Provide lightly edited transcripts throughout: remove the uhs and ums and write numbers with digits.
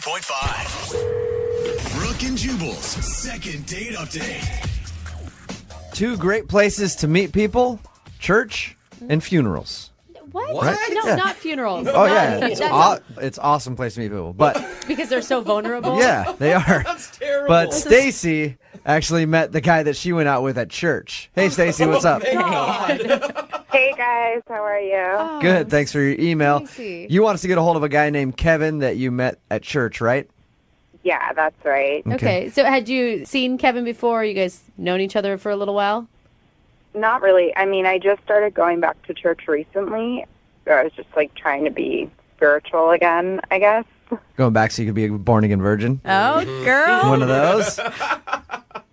92.5. Brooke and Jubal's second date update. Two great places to meet people, church and funerals. What? Right? No, Yeah. not funerals. Oh, Not yeah. funerals. It's awesome place to meet people. But, Because they're so vulnerable? yeah, they are. That's terrible. But Stacy actually met the guy that she went out with at church. Hey, Stacy, what's up? Hey guys, how are you? Good. Thanks for your email. Stacy. You want us to get a hold of a guy named Kevin that you met at church, right? Yeah, that's right. Okay, so had you seen Kevin before? You guys known each other for a little while? Not really. I mean, I just started going back to church recently. So I was just like trying to be spiritual again, I guess. Going back so you could be a born-again virgin? Oh, girl. One of those?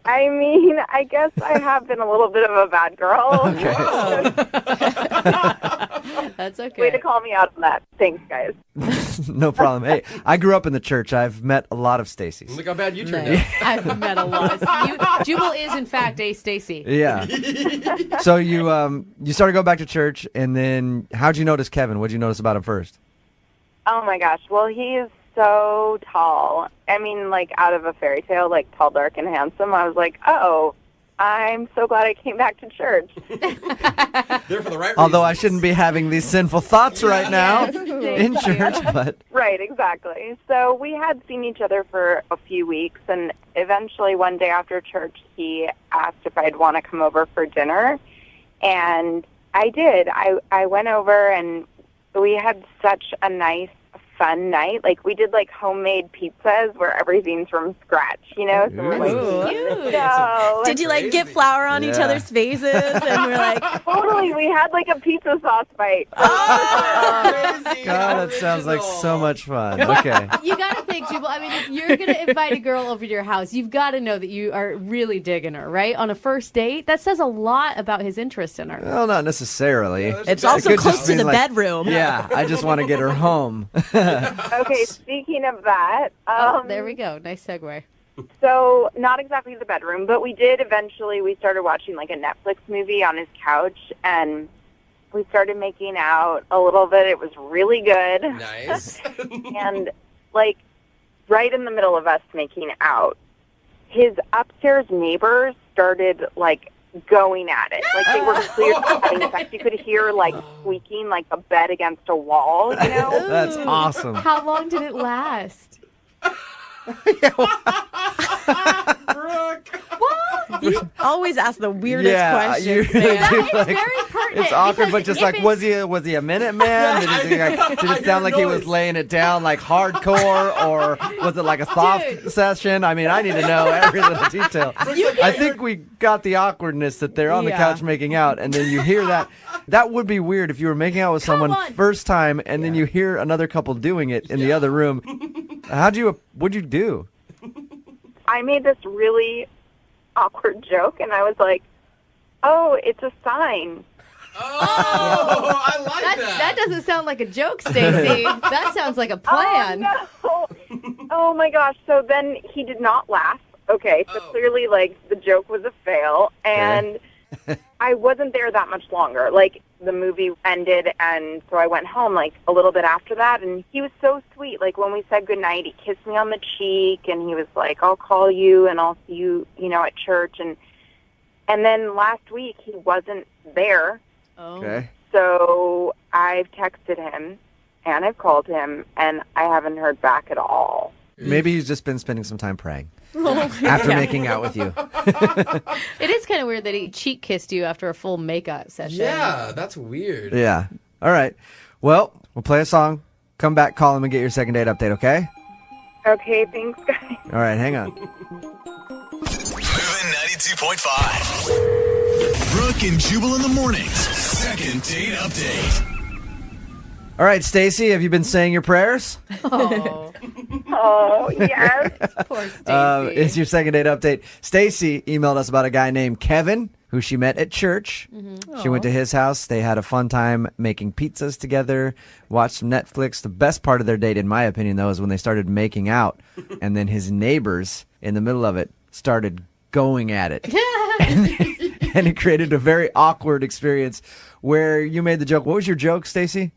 I mean, I guess I have been a little bit of a bad girl. That's okay. Way to call me out on that. Thanks, guys. No problem. Hey, I grew up in the church. I've met a lot of Stacys. Look how bad you turned Nice. out. I've met a lot. Jubal is, in fact, a Stacy. Yeah. So you started going back to church, and then how'd you notice Kevin? What'd you notice about him first? Oh my gosh. Well, he is so tall. I mean, like out of a fairy tale, like tall, dark, and handsome. I was like, oh, I'm so glad I came back to church. There for the right Although I reasons. shouldn't be having these sinful thoughts right now in church, but Right, exactly. So we had seen each other for a few weeks, and eventually one day after church, he asked if I'd want to come over for dinner, and I did. I went over, and we had such a nice, fun night. Like, we did, like, homemade pizzas where everything's from scratch, you know? So we're like, Cute. so Did you like get Crazy. flour on each Yeah. other's faces? And we're like, totally, we had, like, a pizza sauce fight. Crazy. God, that sounds like so much fun. Okay. You got to think, Jubal. I mean, if you're going to invite a girl over to your house, you've got to know that you are really digging her, right? On a first date, that says a lot about his interest in her. Well, not necessarily. it's It also could close just to mean the like- bedroom. Yeah, I just want to get her home. Okay, speaking of that, Oh, there we go. Nice segue. so not exactly the bedroom, but we started watching like a Netflix movie on his couch, and we started making out a little bit. It was really good. Nice. And like right in the middle of us making out, his upstairs neighbors started like going at it. Like they were clearly having sex. You could hear like squeaking like a bed against a wall, you know? That's awesome. How long did it last? Brooke. You always ask the weirdest you questions, really man. do, It's like, very pertinent. it's awkward, because but just if like, it's- was he a minute man? Did it sound like he was laying it down like hardcore, or was it like a soft Dude. session? I mean, I need to know every little detail. I think we got the awkwardness that they're on the Yeah. couch making out, and then you hear that. That would be weird if you were making out with someone on. first time, and then you hear another couple doing it in the other room. What'd you do? I made this really awkward joke, and I was like, oh, it's a sign. Oh, I like that. That doesn't sound like a joke, Stacy. That sounds like a plan. Oh, no. Oh, my gosh. So then he did not laugh. Okay, so clearly, like, the joke was a fail, and I wasn't there that much longer. Like, the movie ended, and so I went home, like, a little bit after that, and he was so sweet. Like, when we said goodnight, he kissed me on the cheek, and he was like, I'll call you, and I'll see you, you know, at church. And then last week, he wasn't there, Oh. Okay. so I've texted him, and I've called him, and I haven't heard back at all. Maybe he's just been spending some time praying after making out with you. It is kind of weird that he cheek kissed you after a full makeup session. Yeah, that's weird. Yeah. All right. Well, we'll play a song. Come back, call him, and get your second date update, okay? Okay, thanks, guys. All right, hang on. Moving 92.5. Brooke and Jubal in the mornings. Second date update. All right, Stacy, have you been saying your prayers? Oh, Oh, yes. poor Stacy. It's your second date update. Stacy emailed us about a guy named Kevin who she met at church. She went to his house. They had a fun time making pizzas together, watched some Netflix. The best part of their date, in my opinion, though, is when they started making out, and then his neighbors in the middle of it started going at it. And it created a very awkward experience where you made the joke. What was your joke, Stacy?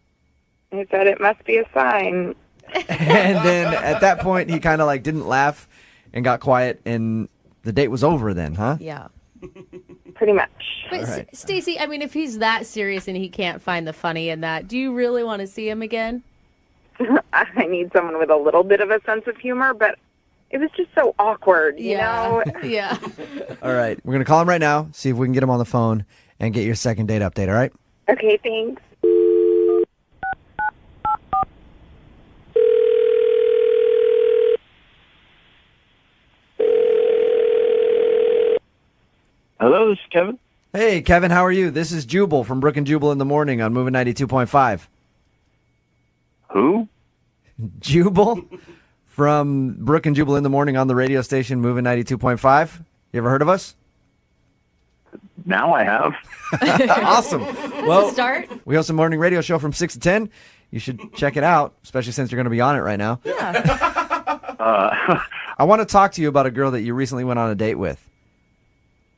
I said it must be a sign. And then at that point, he kind of like didn't laugh and got quiet, and the date was over then, huh? Yeah. Pretty much. But All right. Stacey, I mean, if he's that serious and he can't find the funny in that, do you really want to see him again? I need someone with a little bit of a sense of humor, but it was just so awkward, you know? Yeah. All right. We're going to call him right now, see if we can get him on the phone and get your second date update, all right? Okay, thanks. Hello, this is Kevin. Hey, Kevin, how are you? This is Jubal from Brooke and Jubal in the Morning on Moving 92.5. Who? Jubal from Brooke and Jubal in the Morning on the radio station Moving 92.5. You ever heard of us? Now I have. Awesome. Well, start. We host a morning radio show from 6 to 10. You should check it out, especially since you're going to be on it right now. I want to talk to you about a girl that you recently went on a date with.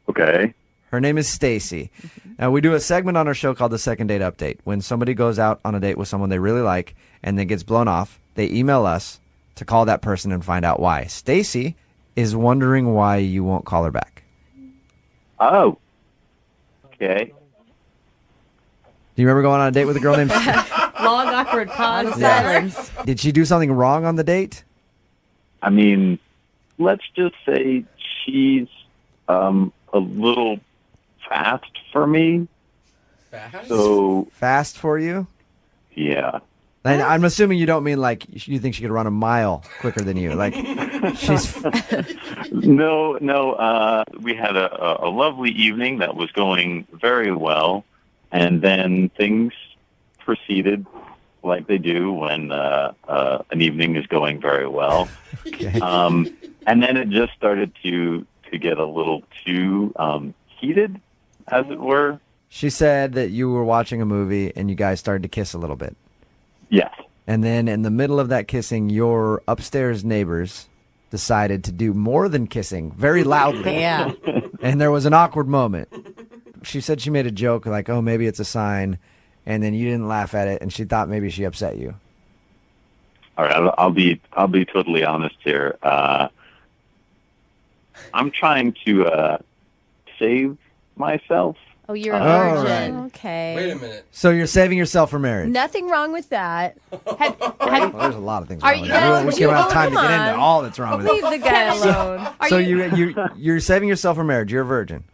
Okay. Her name is Stacy. Now, we do a segment on our show called the Second Date Update. When somebody goes out on a date with someone they really like and then gets blown off, they email us to call that person and find out why. Stacy is wondering why you won't call her back. Oh. Okay. Do you remember going on a date with a girl named Long, awkward pause. Silence. Did she do something wrong on the date? I mean, let's just say she's a little fast for me. Fast? So, Fast for you? yeah. And I'm assuming you don't mean like you think she could run a mile quicker than you. Like she's No. We had a lovely evening that was going very well, and then things proceeded like they do when an evening is going very well. okay. And then it just started to get a little too heated, as it were. She said that you were watching a movie and you guys started to kiss a little bit. Yes. And then in the middle of that kissing, your upstairs neighbors decided to do more than kissing very loudly. Yeah. And there was an awkward moment. She said she made a joke like, oh, maybe it's a sign. And then you didn't laugh at it. And she thought maybe she upset you. All right. I'll be totally honest here. I'm trying to save myself. Oh, you're a Oh, virgin. right. Okay. Wait a minute. So you're saving yourself for marriage. Nothing wrong with that. Well, there's a lot of things Are wrong with you- that. We can't have time to come get into on. all that's wrong with Leave it. the guy alone. So you're saving yourself for marriage. You're a virgin.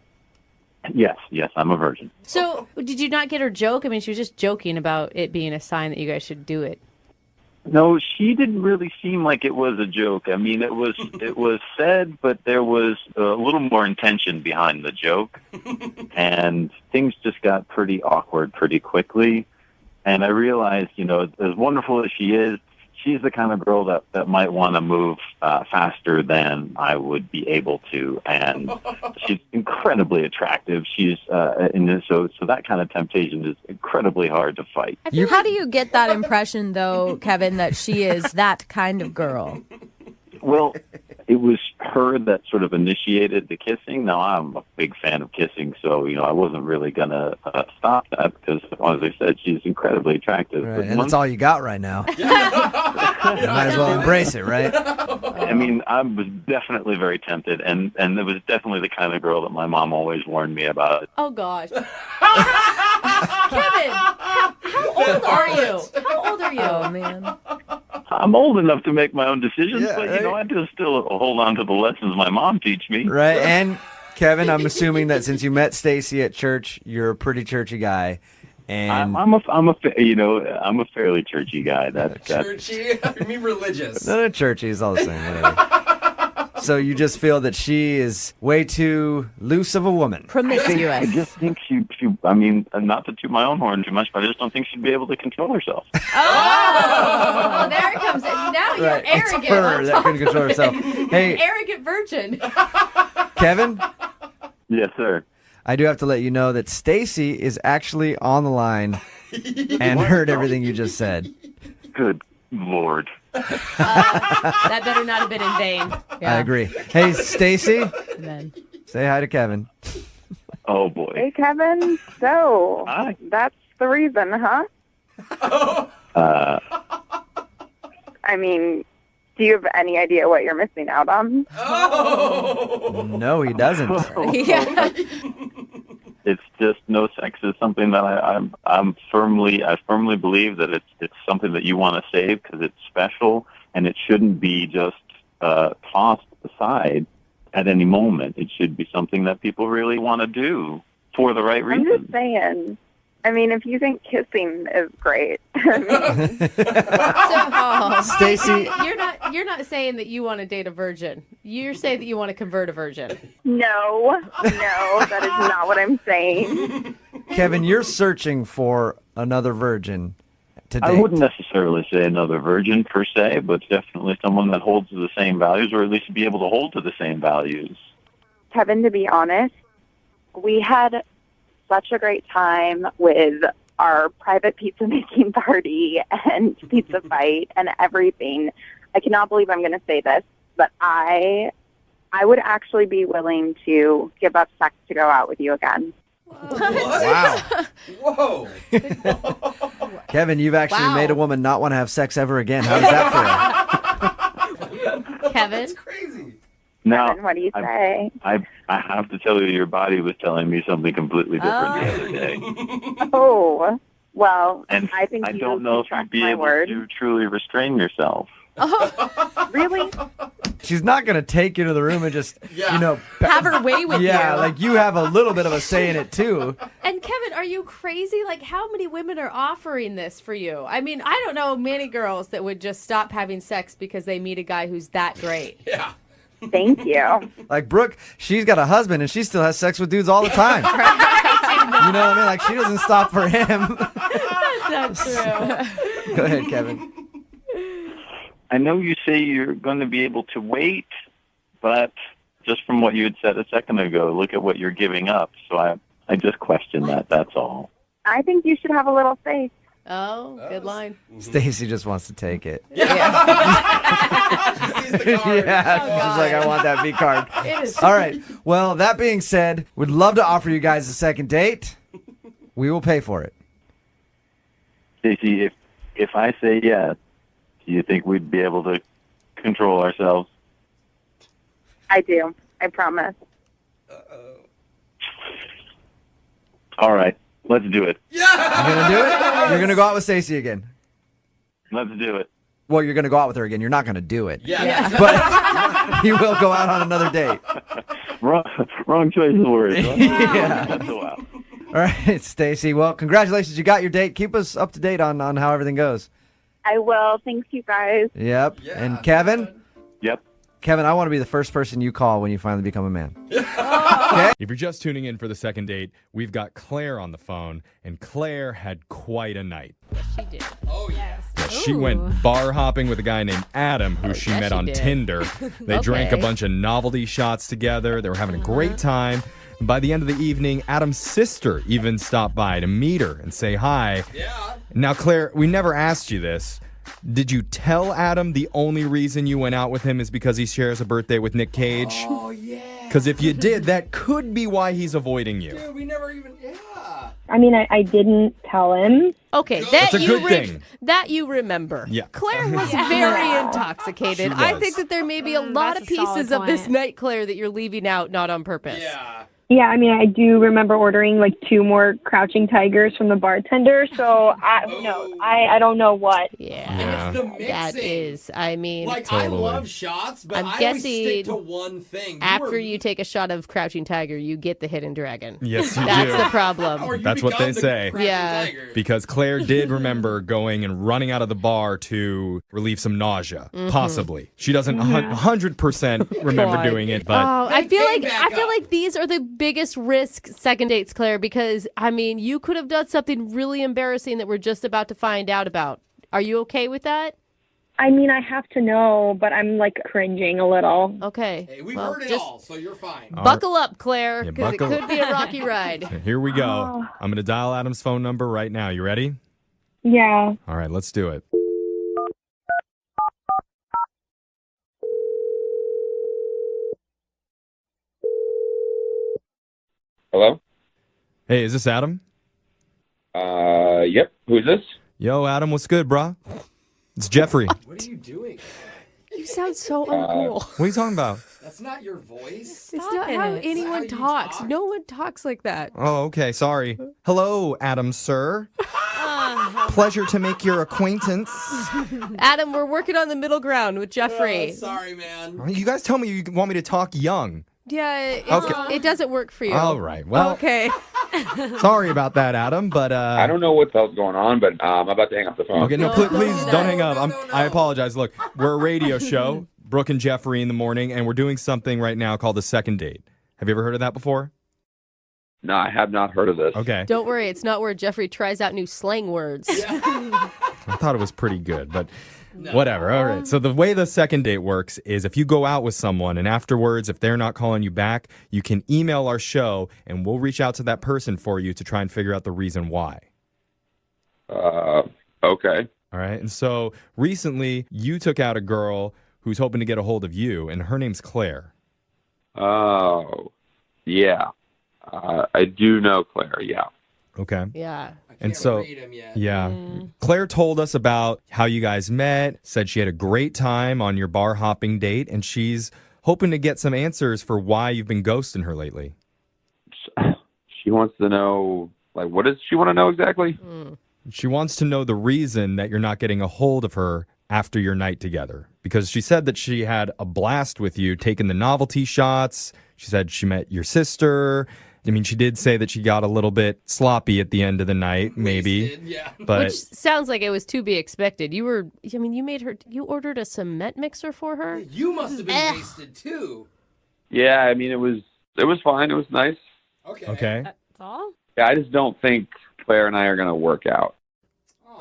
Yes, I'm a virgin. So, did you not get her joke? I mean, she was just joking about it being a sign that you guys should do it. No, she didn't really seem like it was a joke. I mean, it was said, but there was a little more intention behind the joke, and things just got pretty awkward pretty quickly. And I realized, as wonderful as she is, she's the kind of girl that might want to move faster than I would be able to, and she's incredibly attractive. She's and so that kind of temptation is incredibly hard to fight. How do you get that impression, though, Kevin, that she is that kind of girl? Well, it was her that sort of initiated the kissing. Now, I'm a big fan of kissing, so, I wasn't really going to stop that because, as I said, she's incredibly attractive. Right. But And that's all you got right now. You might as well embrace it, right? I mean, I was definitely very tempted, and it was definitely the kind of girl that my mom always warned me about. Oh, gosh. Kevin, how old are you? How old are you? Oh, man. I'm old enough to make my own decisions, Yeah, but, right. I just still hold on to the lessons my mom teach me. Right. And Kevin, I'm assuming that since you met Stacy at church, you're a pretty churchy guy. And I'm a fairly churchy guy. That's Churchy? You mean religious? no, churchy is all the same. Whatever. So you just feel that she is way too loose of a woman. I Promiscuous. just think she, I mean, not to toot my own horn too much, but I just don't think she'd be able to control herself. Oh, there it comes. Now you're Right. It's arrogant. her on that top couldn't control of it. herself. Hey, Arrogant virgin. Kevin, Yes, sir. I do have to let you know that Stacy is actually on the line and heard everything you just said. Good Lord. That better not have been in vain. I agree. Hey, Stacy, Amen. say hi to Kevin. Oh, boy. Hey, Kevin. So, Hi. that's the reason, huh? I mean, do you have any idea what you're missing out on? No, he doesn't. Yeah. It's just no sex is something that I firmly believe that it's something that you want to save because it's special and it shouldn't be just tossed aside at any moment. It should be something that people really want to do for the right I'm reason. just saying. I mean, if you think kissing is great, Stacey, You're not saying that you want to date a virgin. You're saying that you want to convert a virgin. no, that is not what I'm saying. Kevin, you're searching for another virgin to date. I wouldn't necessarily say another virgin per se, but definitely someone that holds to the same values, or at least be able to hold to the same values. Kevin, to be honest, we had such a great time with our private pizza making party and pizza fight and everything. I cannot believe I'm going to say this, but I would actually be willing to give up sex to go out with you again. Wow. Whoa. Kevin, you've actually Wow. made a woman not want to have sex ever again. How does that feel? Kevin? That's crazy. Now, Kevin, what do you say? I have to tell you, your body was telling me something completely different the other day. Oh, well, And I think I you don't know if trust you'd be my able word. to truly restrain yourself. Really? She's not going to take you to the room and just, Yeah. Have her way with you. yeah, like you have a little bit of a say in it too. And Kevin, are you crazy? Like, how many women are offering this for you? I mean, I don't know many girls that would just stop having sex because they meet a guy who's that great. Yeah. Thank you. Like Brooke, she's got a husband and she still has sex with dudes all the time. You know what I mean? Like she doesn't stop for him. That's not true. Go ahead, Kevin. I know you say you're going to be able to wait, but just from what you had said a second ago, look at what you're giving up. So I just question that, that's all. I think you should have a little faith. Oh, good line. Stacey just wants to take it. She sees the card. Yeah, Oh, she's like, I want that V card. It is. All right. Well, that being said, we'd love to offer you guys a second date. We will pay for it. Stacey, if I say yes, do you think we'd be able to control ourselves? I do. I promise. All right, let's do it. You're gonna do it? You're gonna go out with Stacey again. Let's do it. Well, you're gonna go out with her again. You're not gonna do it. Yeah. But you will go out on another date. Wrong choice of words. Huh? Yeah. That's a while. All right, Stacey. Well, congratulations. You got your date. Keep us up to date on how everything goes. I will. Thanks, you guys. Yep. Yeah, And Kevin? Yep. Kevin, I want to be the first person you call when you finally become a man. If you're just tuning in for the second date, we've got Claire on the phone, and Claire had quite a night. She did. Oh, yeah. She went bar hopping with a guy named Adam, who she yes, met she on did. Tinder. They drank a Okay. bunch of novelty shots together. They were having a great time. By the end of the evening, Adam's sister even stopped by to meet her and say hi. Yeah. Now, Claire, we never asked you this. Did you tell Adam the only reason you went out with him is because he shares a birthday with Nick Cage? Oh, yeah. Because if you did, that could be why he's avoiding you. Dude, we never even, yeah. I mean, I didn't tell him. Okay, That's a good thing. That you remember. Yeah. Claire was very intoxicated. She I was. think that there may be a lot That's of a solid pieces of this point. night, Claire, that you're leaving out, not on purpose. Yeah. Yeah, I mean, I do remember ordering like 2 more crouching tigers from the bartender. So who knows? I don't know what. Yeah. It's the mixing. That is, I mean, Like, Totally. I love shots, but I'm I always guessing stick to one thing. after you take a shot of Crouching Tiger, you get the Hidden Dragon. Yes, you That's do. the problem. Or you That's what become they the say. Crouching Yeah. Tiger. Because Claire did remember going and running out of the bar to relieve some nausea, possibly. She doesn't 100% remember God. doing it, but Oh, I They feel came like back up. these are the biggest risk second dates, Claire, because I mean, you could have done something really embarrassing that we're just about to find out about. Are you okay with that? I mean, I have to know, but I'm like cringing a little. Okay. Hey, we've Well, heard it just all, so you're fine. buckle up, Claire, Yeah, because it buckle could be a rocky ride. here we go. I'm going to dial Adam's phone number right now. You ready? Yeah. All right, let's do it. Hello? Hey, is this Adam? Yep. Who's this? Yo, Adam, what's good, brah? It's Jeffrey. What are you doing? You sound so uncool. What are you talking about? That's not your voice. It's not how Is that anyone how you talks. talk? No one talks like that. Oh, okay. Sorry. Hello, Adam, sir. Pleasure to make your acquaintance. Adam, we're working on the middle ground with Jeffrey. Sorry, man. You guys tell me you want me to talk young. Yeah, Okay. it doesn't work for you. All right. Well, Okay. sorry about that, Adam, but I don't know what the hell's going on, but I'm about to hang up the phone. Okay, no, No, please no, don't hang up. no, no. I apologize. Look, we're a radio show, Brooke and Jeffrey in the morning, and we're doing something right now called the second date. Have you ever heard of that before? No, I have not heard of this. Okay. Don't worry, it's not where Jeffrey tries out new slang words. I thought it was pretty good, but whatever. All right. So the way the second date works is if you go out with someone and afterwards, if they're not calling you back, you can email our show and we'll reach out to that person for you to try and figure out the reason why. Okay. All right. And so recently you took out a girl who's hoping to get a hold of you, and her name's Claire. Oh, yeah. I do know Claire, yeah. Okay. Yeah. I And can't so- read him yet. Yeah. Claire told us about how you guys met, said she had a great time on your bar hopping date, and she's hoping to get some answers for why you've been ghosting her lately. She wants to know, like, what does she want to know exactly? She wants to know the reason that you're not getting a hold of her after your night together. Because she said that she had a blast with you, taking the novelty shots. She said she met your sister. I mean, she did say that she got a little bit sloppy at the end of the night, maybe. Wasted, yeah. But Which sounds like it was to be expected. You ordered a cement mixer for her? You must have been wasted too. Yeah, I mean, it was fine. It was nice. okay. That's all? Yeah, I just don't think Claire and I are going to work out.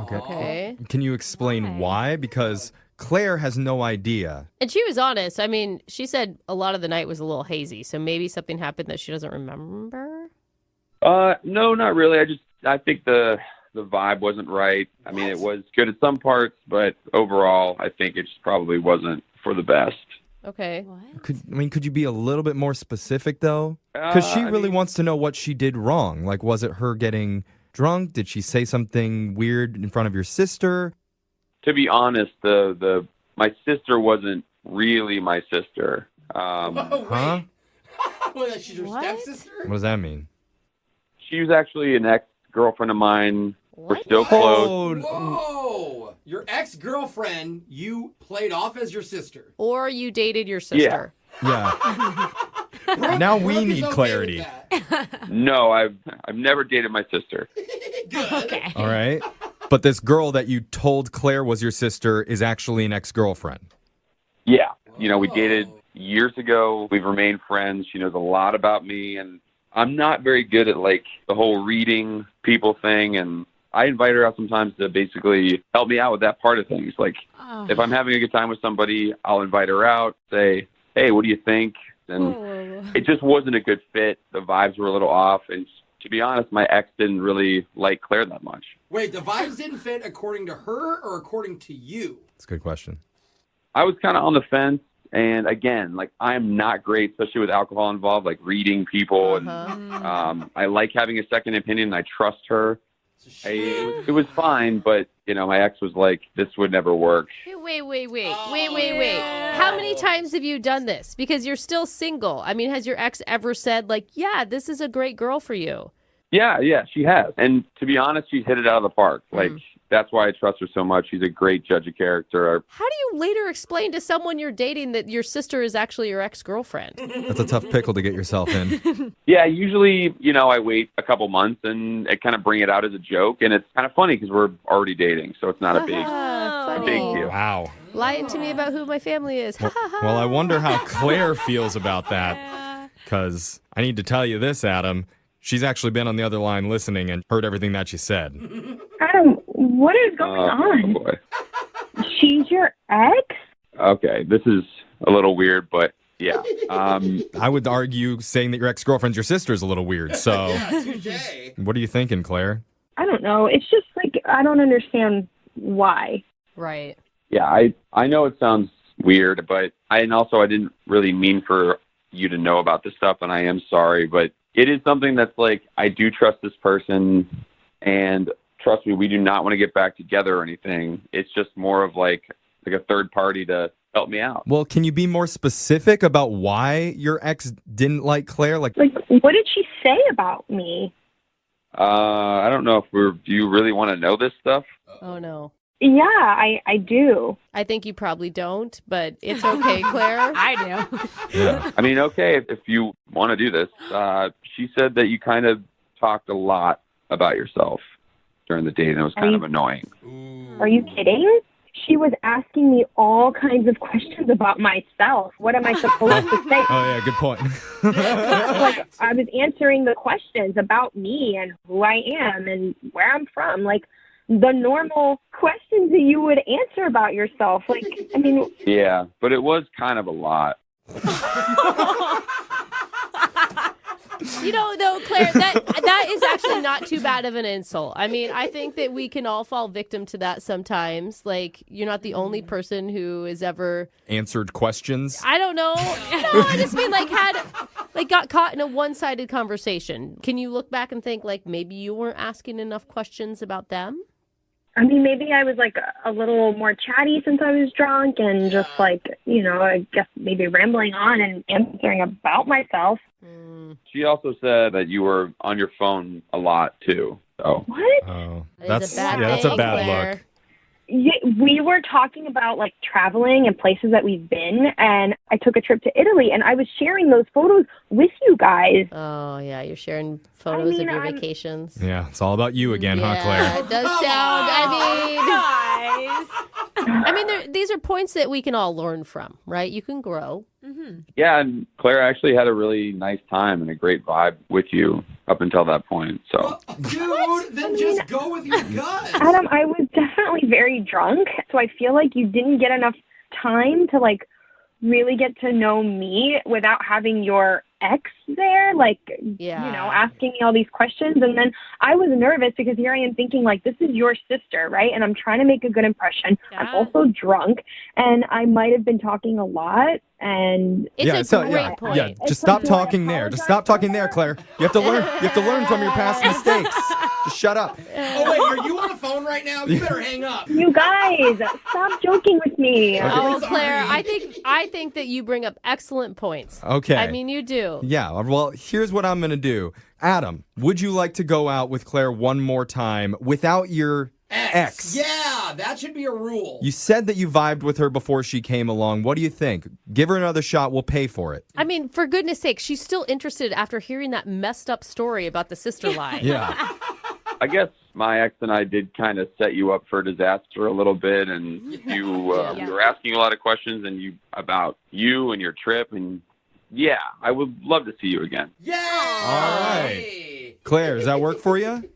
Okay. Okay. Can you explain why? Because Claire has no idea. And she was honest. I mean, she said a lot of the night was a little hazy, so maybe something happened that she doesn't remember. No, not really. I think the vibe wasn't right. I mean, it was good at some parts, but overall, I think it just probably wasn't for the best. Okay. What? Could you be a little bit more specific, though? Because she I really mean- wants to know what she did wrong. Like, was it her getting drunk? Did she say something weird in front of your sister? To be honest, my sister wasn't really my sister. Oh, wait. Huh? Well, she's your What? stepsister? What does that mean? She was actually an ex-girlfriend of mine. We're What? still close. Whoa! Your ex-girlfriend, you played off as your sister. Or you dated your sister. Yeah. Now we Brooke is need okay clarity. with that. No, I've never dated my sister. Good. Okay. All right. But this girl that you told Claire was your sister is actually an ex-girlfriend. Yeah, we Oh. dated years ago. We've remained friends. She knows a lot about me, and I'm not very good at like the whole reading people thing. And I invite her out sometimes to basically help me out with that part of things. Like if I'm having a good time with somebody, I'll invite her out, say, "Hey, what do you think?" And it just wasn't a good fit. The vibes were a little off, and to be honest, my ex didn't really like Claire that much. Wait, the vibes didn't fit according to her or according to you? That's a good question. I was kind of on the fence. And again, like I'm not great, especially with alcohol involved, like reading people. And I like having a second opinion. I trust her. It was fine, but my ex was like, this would never work. Wait. How many times have you done this? Because you're still single. I mean, has your ex ever said, like, yeah, this is a great girl for you? Yeah, she has. And to be honest, she's hit it out of the park. Like, that's why I trust her so much. She's a great judge of character. How do you later explain to someone you're dating that your sister is actually your ex-girlfriend? That's a tough pickle to get yourself in. Yeah, usually, I wait a couple months and I kind of bring it out as a joke. And it's kind of funny because we're already dating, so it's not a big deal. Wow. Lying to me about who my family is. Well, I wonder how Claire feels about that. Because I need to tell you this, Adam. She's actually been on the other line listening and heard everything that she said. Adam, what is going on? Boy. She's your ex? Okay, this is a little weird, but yeah. I would argue saying that your ex-girlfriend's your sister is a little weird. So Touche. what are you thinking, Claire? I don't know. It's just like, I don't understand why. Right. Yeah, I know it sounds weird, but I didn't really mean for you to know about this stuff, and I am sorry, but it is something that's like, I do trust this person, and trust me, we do not want to get back together or anything. It's just more of like, like a third party to help me out. Well, can you be more specific about why your ex didn't like Claire? Like, what did she say about me? I don't know if do you really want to know this stuff? Oh, no. Yeah, I do. I think you probably don't, but it's okay, Claire. I do. Yeah. I mean, okay, if you want to do this. She said that you kind of talked a lot about yourself during the date, and it was kind of annoying. Are you kidding? She was asking me all kinds of questions about myself. What am I supposed to say? Oh, yeah, good point. Like, I was answering the questions about me and who I am and where I'm from. Like, the normal questions that you would answer about yourself. Like, I mean... Yeah, but it was kind of a lot. You know, though, Claire, that is actually not too bad of an insult. I mean, I think that we can all fall victim to that sometimes. Like, you're not the only person who has ever answered questions. I don't know. No, I just mean got caught in a one-sided conversation. Can you look back and think like maybe you weren't asking enough questions about them? I mean, maybe I was like a little more chatty since I was drunk and just like, I guess maybe rambling on and answering about myself. She also said that you were on your phone a lot too. So What? Oh, That's that's a bad look. Yeah, we were talking about like traveling and places that we've been, and I took a trip to Italy, and I was sharing those photos with you guys. Oh, yeah, you're sharing photos of your vacations. Yeah, it's all about you again, huh, Claire? It does sound, these are points that we can all learn from, right? You can grow. Mm-hmm. yeah, and Claire actually had a really nice time and a great vibe with you up until that point. So, Dude, then just go with your gut. Adam, I was definitely very drunk, so I feel like you didn't get enough time to like really get to know me without having your ex there, like, asking me all these questions. And then I was nervous because here I am thinking like, this is your sister, right? And I'm trying to make a good impression. Yeah. I'm also drunk and I might have been talking a lot. And It's a great point. Yeah, just stop talking there. Just stop talking there, Claire. You have to learn. You have to learn from your past mistakes. Just shut up. Oh, wait, are you on the phone right now? You better hang up. you guys, stop joking with me. Oh, Sorry. Claire, I think that you bring up excellent points. Okay. I mean, you do. Yeah, well, here's what I'm going to do. Adam, would you like to go out with Claire one more time without your ex? Yeah, that should be a rule. You said that you vibed with her before she came along. What do you think? Give her another shot. We'll pay for it. I mean, for goodness sake, she's still interested after hearing that messed up story about the sister lie. Yeah. I guess my ex and I did kind of set you up for disaster a little bit, and you were asking a lot of questions about you and your trip, and yeah, I would love to see you again. Yeah. All right. Claire, does that work for you?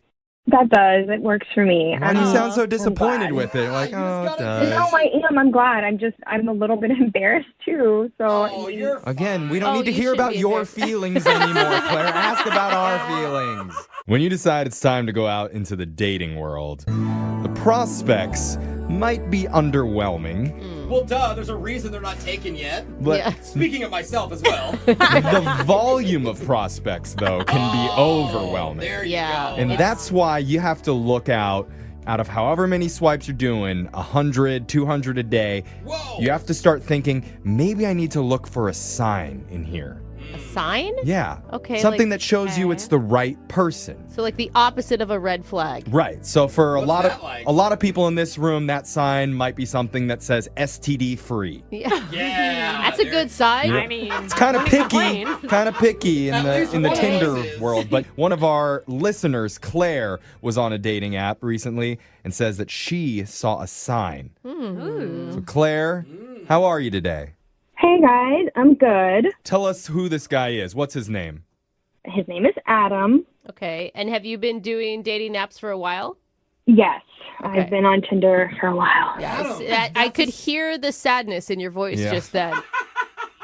That does. It works for me. Why do you sound so I'm disappointed glad. with it? Like, oh, it does. No, I am. I'm glad. I'm a little bit embarrassed too. So Oh, you're Again, we don't Oh, need to you hear should about be your embarrassed. feelings anymore, Claire. Ask about our feelings. When you decide it's time to go out into the dating world, the prospects might be underwhelming. Well, duh, there's a reason they're not taken yet. But Yeah. Speaking of myself as well. the volume of prospects, though, can be overwhelming. There you Yeah. go. And that's why you have to look out of however many swipes you're doing, 100, 200 a day. Whoa. You have to start thinking, maybe I need to look for a sign in here. A sign? Yeah. Okay, Something like- that shows you it's the right person. So like the opposite of a red flag. Right. So for a What's lot that like? a lot of people in this room, that sign might be something that says STD free. Yeah. Yeah. That's a good sign. Yeah. I mean, It's kind of picky, in At the least in the one of Tinder those is. world. But one of our listeners, Claire, was on a dating app recently and says that she saw a sign. So Claire, how are you today? hey guys, I'm good. Tell us who this guy is. What's his name? His name is Adam. Okay. And have you been doing dating apps for a while? Yes, Okay. I've been on Tinder for a while. I could hear the sadness in your voice Yeah. just then.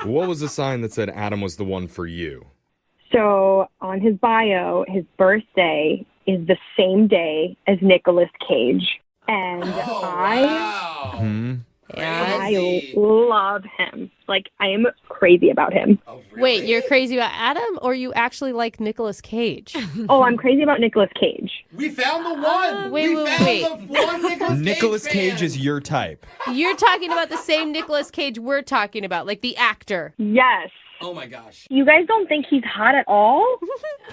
What was the sign that said Adam was the one for you? So on his bio, his birthday is the same day as Nicolas Cage. And Oh, I wow. Hmm? I love him. Like, I am crazy about him. Oh, really? Wait, you're crazy about Adam, or you actually like Nicolas Cage? Oh, I'm crazy about Nicolas Cage. We found the one. Wait. The one Nicolas Cage fan. is your type. You're talking about the same Nicolas Cage we're talking about, like the actor. Yes. Oh my gosh. You guys don't think he's hot at all?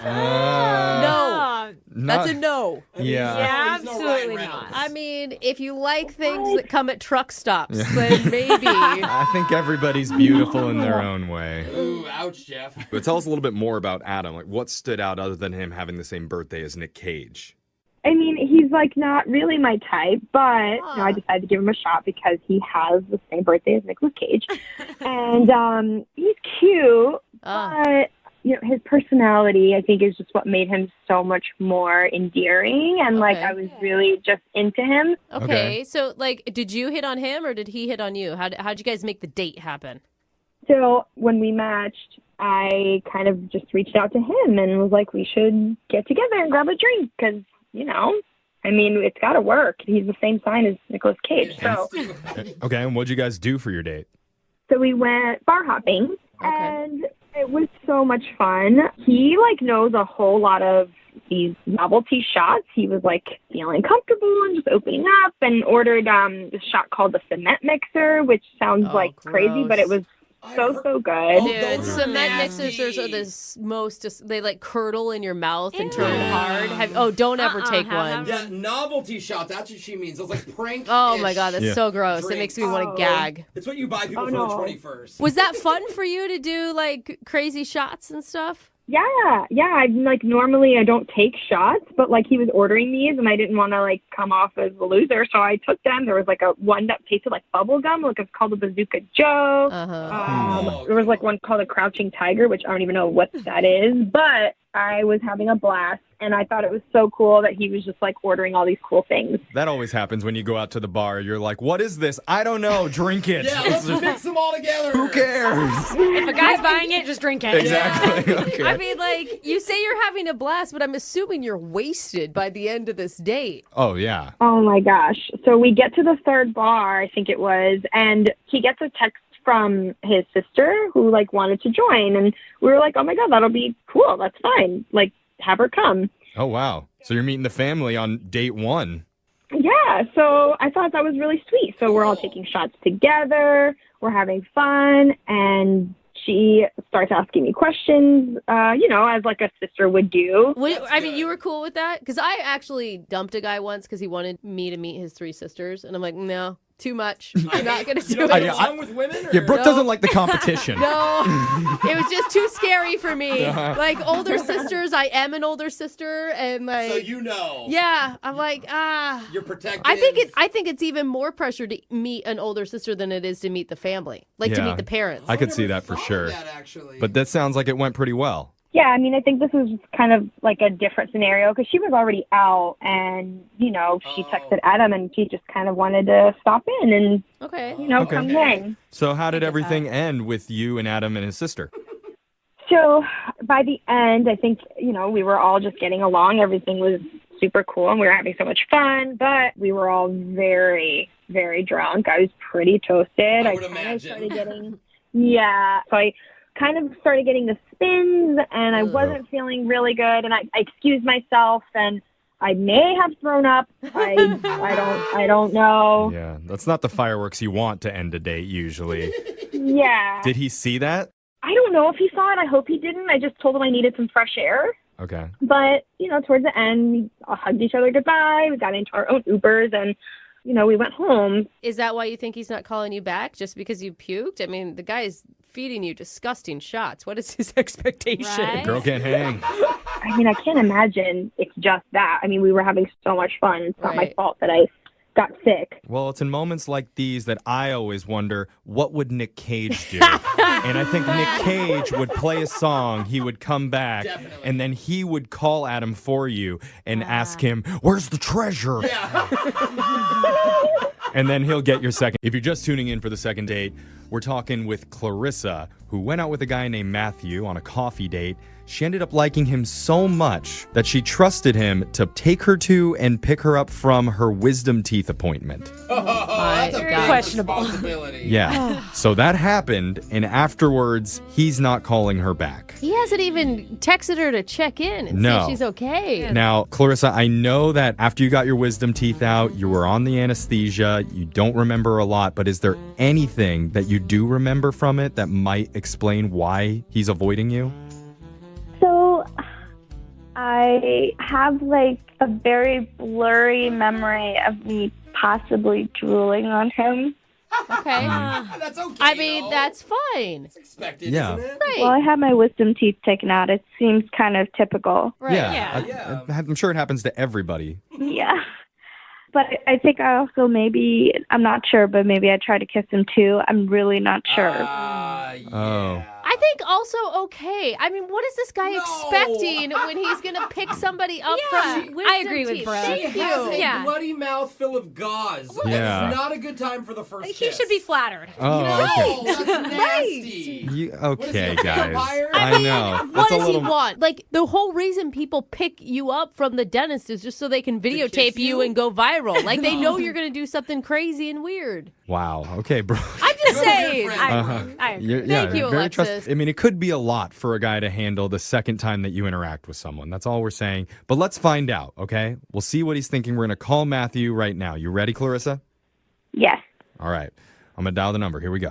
No. That's a no. Yeah. He's no absolutely Ryan not. Reynolds. I mean, if you like things that come at truck stops, then maybe. I think everybody's beautiful in their own way. Ooh, ouch, Jeff. But tell us a little bit more about Adam. Like, what stood out other than him having the same birthday as Nick Cage? I mean, he's like not really my type, but I decided to give him a shot because he has the same birthday as Nicolas Cage. And he's cute, but his personality, I think, is just what made him so much more endearing. And like, I was really just into him. Okay. So like, did you hit on him or did he hit on you? How'd you guys make the date happen? So when we matched, I kind of just reached out to him and was like, we should get together and grab a drink because, I mean, it's got to work. He's the same sign as Nicolas Cage. So Okay, and what'd you guys do for your date? So we went bar hopping, and it was so much fun. He, knows a whole lot of these novelty shots. He was, feeling comfortable and just opening up and ordered this shot called the cement mixer, which sounds crazy, but it was so good. Dude, cement mixers are the most, they curdle in your mouth and turn hard. Don't ever take one. Yeah, novelty shots. That's what she means. Those prank. Oh my God, that's so gross. It makes me want to gag. It's what you buy people for the 21st. Was that fun for you to do crazy shots and stuff? Yeah. I'm normally I don't take shots, but he was ordering these and I didn't want to come off as a loser, so I took them. There was a one that tasted like bubble gum, it's called a Bazooka Joe. There was one called a Crouching Tiger, which I don't even know what that is, but I was having a blast. And I thought it was so cool that he was just ordering all these cool things. That always happens when you go out to the bar. You're like, what is this? I don't know. Drink it. Yeah, let's mix them all together. Who cares? If a guy's buying it, just drink it. Exactly. Okay. I mean, you say you're having a blast, but I'm assuming you're wasted by the end of this date. Oh, yeah. Oh, my gosh. So we get to the third bar, I think it was, and he gets a text from his sister who wanted to join. And we were like, oh, my God, that'll be cool. That's fine. Have her come. Oh, wow. So you're meeting the family on date one. Yeah, so I thought that was really sweet. So we're all taking shots together, we're having fun, and she starts asking me questions, as a sister would do. You were cool with that? Because I actually dumped a guy once because he wanted me to meet his three sisters, and I'm like, no. Too much. I'm not going to do it. Along with women? Yeah, Brooke doesn't like the competition. No, it was just too scary for me. Older sisters, I am an older sister, and So yeah, I'm You're protected. I think it's even more pressure to meet an older sister than it is to meet the family, to meet the parents. I could see that for sure. Actually. But that sounds like it went pretty well. Yeah, I mean, I think this was kind of a different scenario because she was already out and, she texted Adam and she just kind of wanted to stop in and, come in. So how did everything end with you and Adam and his sister? So by the end, I think, we were all just getting along. Everything was super cool and we were having so much fun, but we were all very, very drunk. I was pretty toasted. I would imagine. So I kind of started getting the spins and I wasn't feeling really good and I excused myself and I may have thrown up. I don't know. Yeah, that's not the fireworks you want to end a date usually. Yeah. Did he see that? I don't know if he saw it. I hope he didn't. I just told him I needed some fresh air. Okay. But, towards the end, we all hugged each other goodbye. We got into our own Ubers and, we went home. Is that why you think he's not calling you back? Just because you puked? I mean, the guy is feeding you disgusting shots. What is his expectation? Right? Girl can't hang. I mean, I can't imagine it's just that. I mean, we were having so much fun. It's not my fault that I got sick. Well, it's in moments like these that I always wonder, what would Nick Cage do? And I think Nick Cage would play a song, he would come back, and then he would call Adam for you and ask him, where's the treasure? Yeah. And then he'll get your second. If you're just tuning in for the second date, we're talking with Clarissa, who went out with a guy named Matthew on a coffee date. She ended up liking him so much that she trusted him to take her to and pick her up from her wisdom teeth appointment. that's a my big God. Questionable. responsibility. Yeah. So that happened, and afterwards, he's not calling her back. He hasn't even texted her to check in and see No. if she's okay. Now, Clarissa, I know that after you got your wisdom teeth out, you were on the anesthesia, you don't remember a lot, but is there anything that you do remember from it that might explain why he's avoiding you? So I have like a very blurry memory of me possibly drooling on him. Okay. That's okay. I mean, though. that's fine. It's expected, Yeah. isn't it? Right. Well, I had my wisdom teeth taken out. It seems kind of typical. Right. Yeah. I'm sure it happens to everybody. Yeah. But I think I also maybe, I'm not sure, but maybe I tried to kiss him too. I'm really not sure. Yeah. Oh. I think also okay. I mean, what is this guy expecting when he's going to pick somebody up from wisdom I agree with teeth? Brooke. She Thank has a you. Yeah. bloody mouth full of gauze. Yeah. That's not a good time for the first He kiss. should be flattered. Oh, No, okay. that's nasty. What is he, Okay, a guys. vampire? I know. What That's a does he little. want? Like, the whole reason people pick you up from the dentist is just so they can videotape kiss you you? and go viral. Like, they know you're going to do something crazy and weird. Wow. Okay, bro. I'm just Go, saying. your friend. I agree. You're- Thank you, very Alexis. I mean, it could be a lot for a guy to handle the second time that you interact with someone. That's all we're saying. But let's find out, okay? We'll see what he's thinking. We're going to call Matthew right now. You ready, Clarissa? Yes. All right. I'm going to dial the number. Here we go.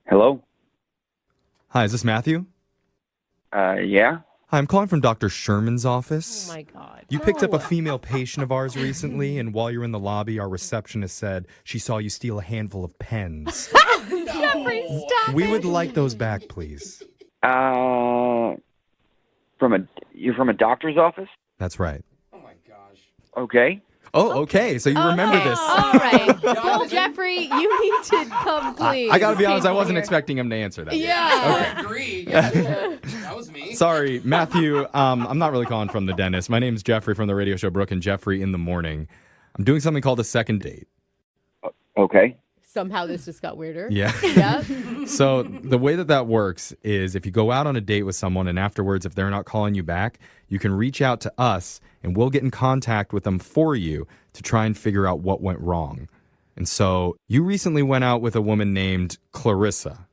Hello? Hi, is this Matthew? Yeah? Hi, I'm calling from Dr. Sherman's office. Oh, my God. You picked up a female patient of ours recently, and while you were in the lobby, our receptionist said she saw you steal a handful of pens. Jeffrey, stop We it. would like those back, please. You're from a doctor's office? That's right. Oh my gosh. Okay. Oh, okay. So you remember Okay, this. All right. Well, Jeffrey, you need to come clean. I got to be honest, I People wasn't here. expecting him to answer that. Yeah. I agree. Yeah, that was me. Sorry, Matthew. I'm not really calling from the dentist. My name's Jeffrey from the radio show Brooke and Jeffrey in the Morning. I'm doing something called a second date. Okay. Somehow this just got weirder. Yeah. Yeah. So the way that works is if you go out on a date with someone and afterwards, if they're not calling you back, you can reach out to us and we'll get in contact with them for you to try and figure out what went wrong. And so you recently went out with a woman named Clarissa.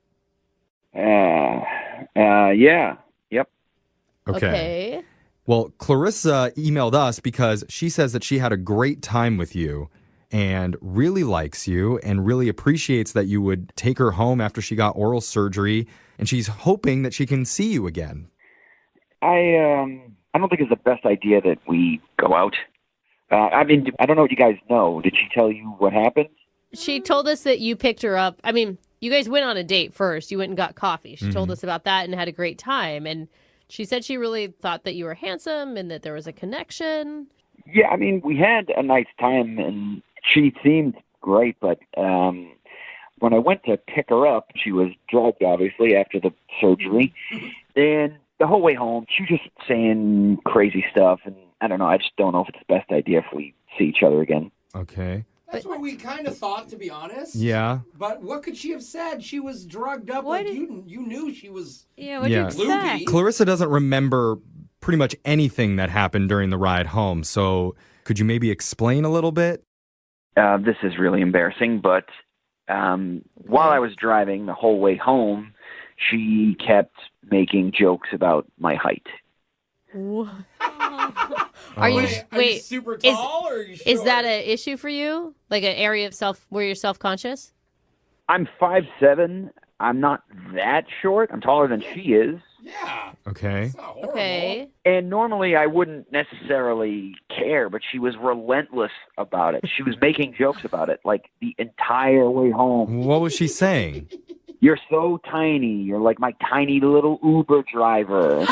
Yeah. Yep. Okay. Well, Clarissa emailed us because she says that she had a great time with you and really likes you and really appreciates that you would take her home after she got oral surgery, and she's hoping that she can see you again. I don't think it's the best idea that we go out. I mean, I don't know what you guys know. Did she tell you what happened? She told us that you picked her up. I mean, you guys went on a date first. You went and got coffee. She told us about that and had a great time. And she said she really thought that you were handsome and that there was a connection. Yeah, I mean, we had a nice time, and she seemed great, but when I went to pick her up, she was drugged, obviously, after the surgery. And the whole way home, she was just saying crazy stuff, and I don't know. I just don't know if it's the best idea if we see each other again. Okay. That's what we kind of thought, to be honest. Yeah. But what could she have said? She was drugged up. What Like did- you knew she was. Yeah, what'd you Yeah. expect? Clarissa doesn't remember pretty much anything that happened during the ride home. So could you maybe explain a little bit? This is really embarrassing, but while I was driving the whole way home, she kept making jokes about my height. Are you Are you super tall? Or are you Is that short? an issue for you? Like an area of where you're self-conscious? I'm 5'7". I'm not that short. I'm taller than she is. Yeah. Okay. It's not horrible. Okay. And normally I wouldn't necessarily care, but she was relentless about it. She was making jokes about it, like the entire way home. What was she saying? You're so tiny. You're like my tiny little Uber driver.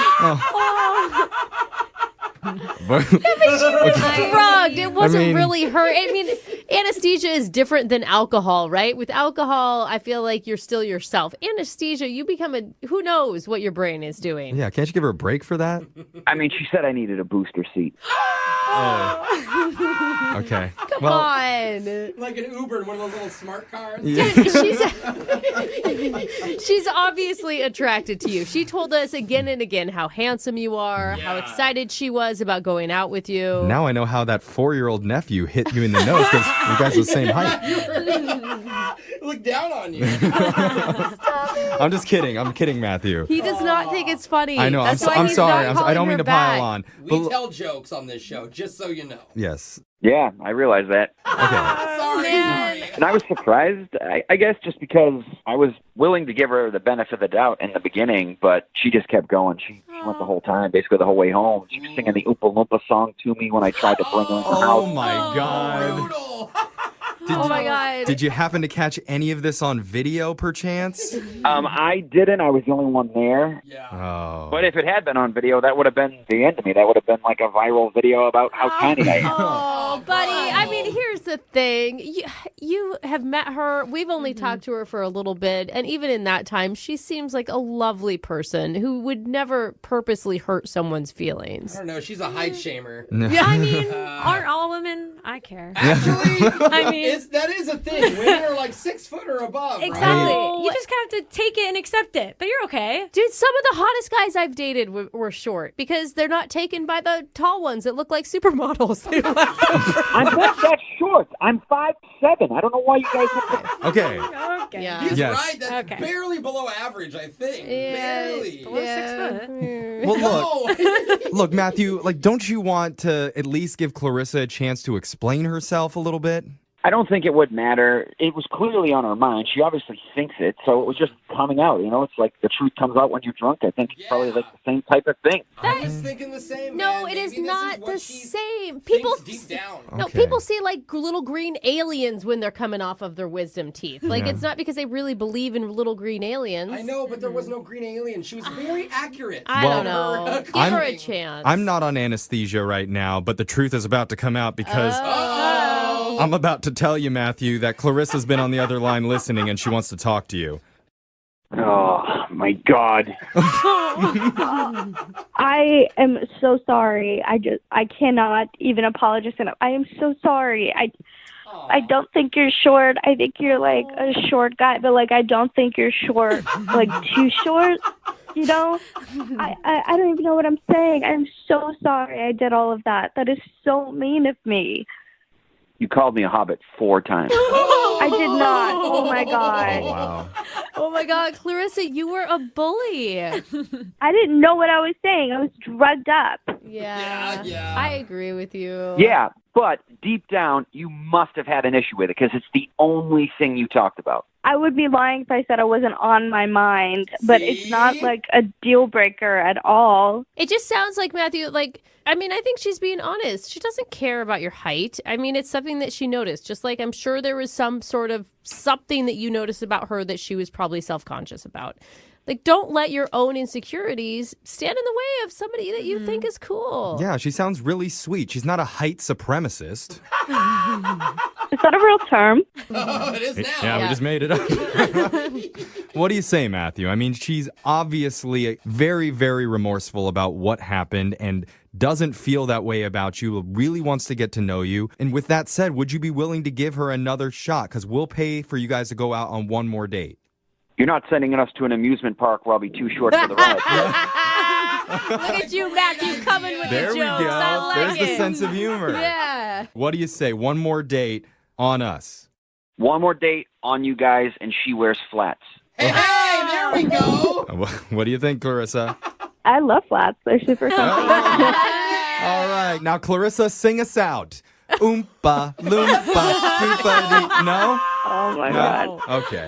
Drugged. It wasn't mean- really her. I mean, anesthesia is different than alcohol, right? With alcohol, I feel like you're still yourself. Anesthesia, you become who knows what your brain is doing. Yeah, can't you give her a break for that? I mean, she said I needed a booster seat. Okay. Come on. Like an Uber in one of those little smart cars. Yeah. She's obviously attracted to you. She told us again and again how handsome you are, how excited she was about going out with you. Now I know how that 4-year-old nephew hit you in the nose because you guys are the same height. Look down on you. I'm just kidding. I'm kidding, Matthew. He does not think it's funny. I know. That's why I'm he's sorry. not I calling don't her mean to back. pile on. We tell jokes on this show, just so you know. Yes. Yeah, I realize that. Okay. Sorry. And I was surprised, I guess, just because I was willing to give her the benefit of the doubt in the beginning, but she just kept going. She went the whole time, basically the whole way home. She was singing the Oompa Loompa song to me when I tried to bring her in the house. Oh, my God. Brutal. My God. Did you happen to catch any of this on video, perchance? I didn't. I was the only one there. Yeah. Oh. But if it had been on video, that would have been the end of me. That would have been like a viral video about how tiny I am. Oh, buddy. I mean, here's the thing. You have met her. We've only talked to her for a little bit. And even in that time, she seems like a lovely person who would never purposely hurt someone's feelings. I don't know. She's a height shamer. Yeah, I mean, aren't all women? I care. Actually, I mean, that is a thing. Women are like 6 foot or above. exactly. Right? You just kind of have to take it and accept it. But you're okay. Dude, some of the hottest guys I've dated were short because they're not taken by the tall ones that look like supermodels. I'm not that short. I'm 5'7". I don't know why you guys have to... Okay. Okay. Yeah. He's Yes. right. That's Okay. barely below average, I think. Yeah, Barely. Below 6 foot. Well, No. look, Matthew, don't you want to at least give Clarissa a chance to explain herself a little bit? I don't think it would matter. It was clearly on her mind. She obviously thinks it, so it was just coming out. You know, it's like the truth comes out when you're drunk. I think it's probably like the same type of thing. I was thinking the same. No, man. it is Maybe this not what the she same. thinks People deep down. No, Okay. people see like little green aliens when they're coming off of their wisdom teeth. Like Yeah. it's not because they really believe in little green aliens. I know, but there was no green alien. She was very accurate. I Well, don't know. Give I'm- her a chance. I'm not on anesthesia right now, but the truth is about to come out because I'm about to tell you, Matthew, that Clarissa's been on the other line listening and she wants to talk to you. Oh, my God. I am so sorry. I cannot even apologize enough. I am so sorry. I don't think you're short. I think you're like a short guy, but like I don't think you're short, like too short. You know, I don't even know what I'm saying. I'm so sorry I did all of that. That is so mean of me. You called me a hobbit 4 times. I did not. Oh my God. Wow. Oh my God, Clarissa, you were a bully. I didn't know what I was saying. I was drugged up. Yeah. I agree with you. Yeah, but deep down, you must have had an issue with it because it's the only thing you talked about. I would be lying if I said I wasn't on my mind, but it's not See? like a deal breaker at all. It just sounds like, Matthew, I think she's being honest. She doesn't care about your height. I mean, it's something that she noticed. Just like I'm sure there was some sort of something that you noticed about her that she was probably self-conscious about. Like, don't let your own insecurities stand in the way of somebody that you think is cool. Yeah, she sounds really sweet. She's not a height supremacist. Is that a real term? Oh, it is now. Yeah, we just made it up. What do you say, Matthew? I mean, she's obviously very, very remorseful about what happened and doesn't feel that way about you, really wants to get to know you. And with that said, would you be willing to give her another shot? Because we'll pay for you guys to go out on one more date. You're not sending us to an amusement park where I'll be too short for the ride. Look at you, Matthew, coming with There the we jokes. go. I like There's it. the sense of humor. Yeah. What do you say? One more date on us. One more date on you guys, and she wears flats. Hey, there we go. What do you think, Clarissa? I love flats. They're super comfy. All right. Now, Clarissa, sing us out. Oompa, loompa, doompa-dee. No? Oh my God. Okay.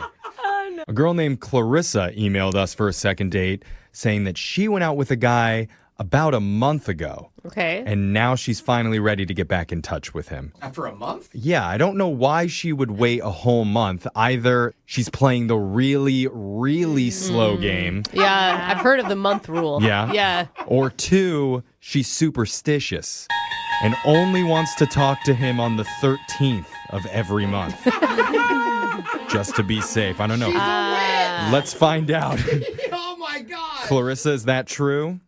A girl named Clarissa emailed us for a second date saying that she went out with a guy about a month ago. Okay. And now she's finally ready to get back in touch with him. After a month? Yeah, I don't know why she would wait a whole month. Either she's playing the really, really slow game. Yeah, I've heard of the month rule. Yeah. Yeah. Or 2, she's superstitious and only wants to talk to him on the 13th of every month. Just to be safe. I don't know. Let's find out. Oh my God. Clarissa, is that true?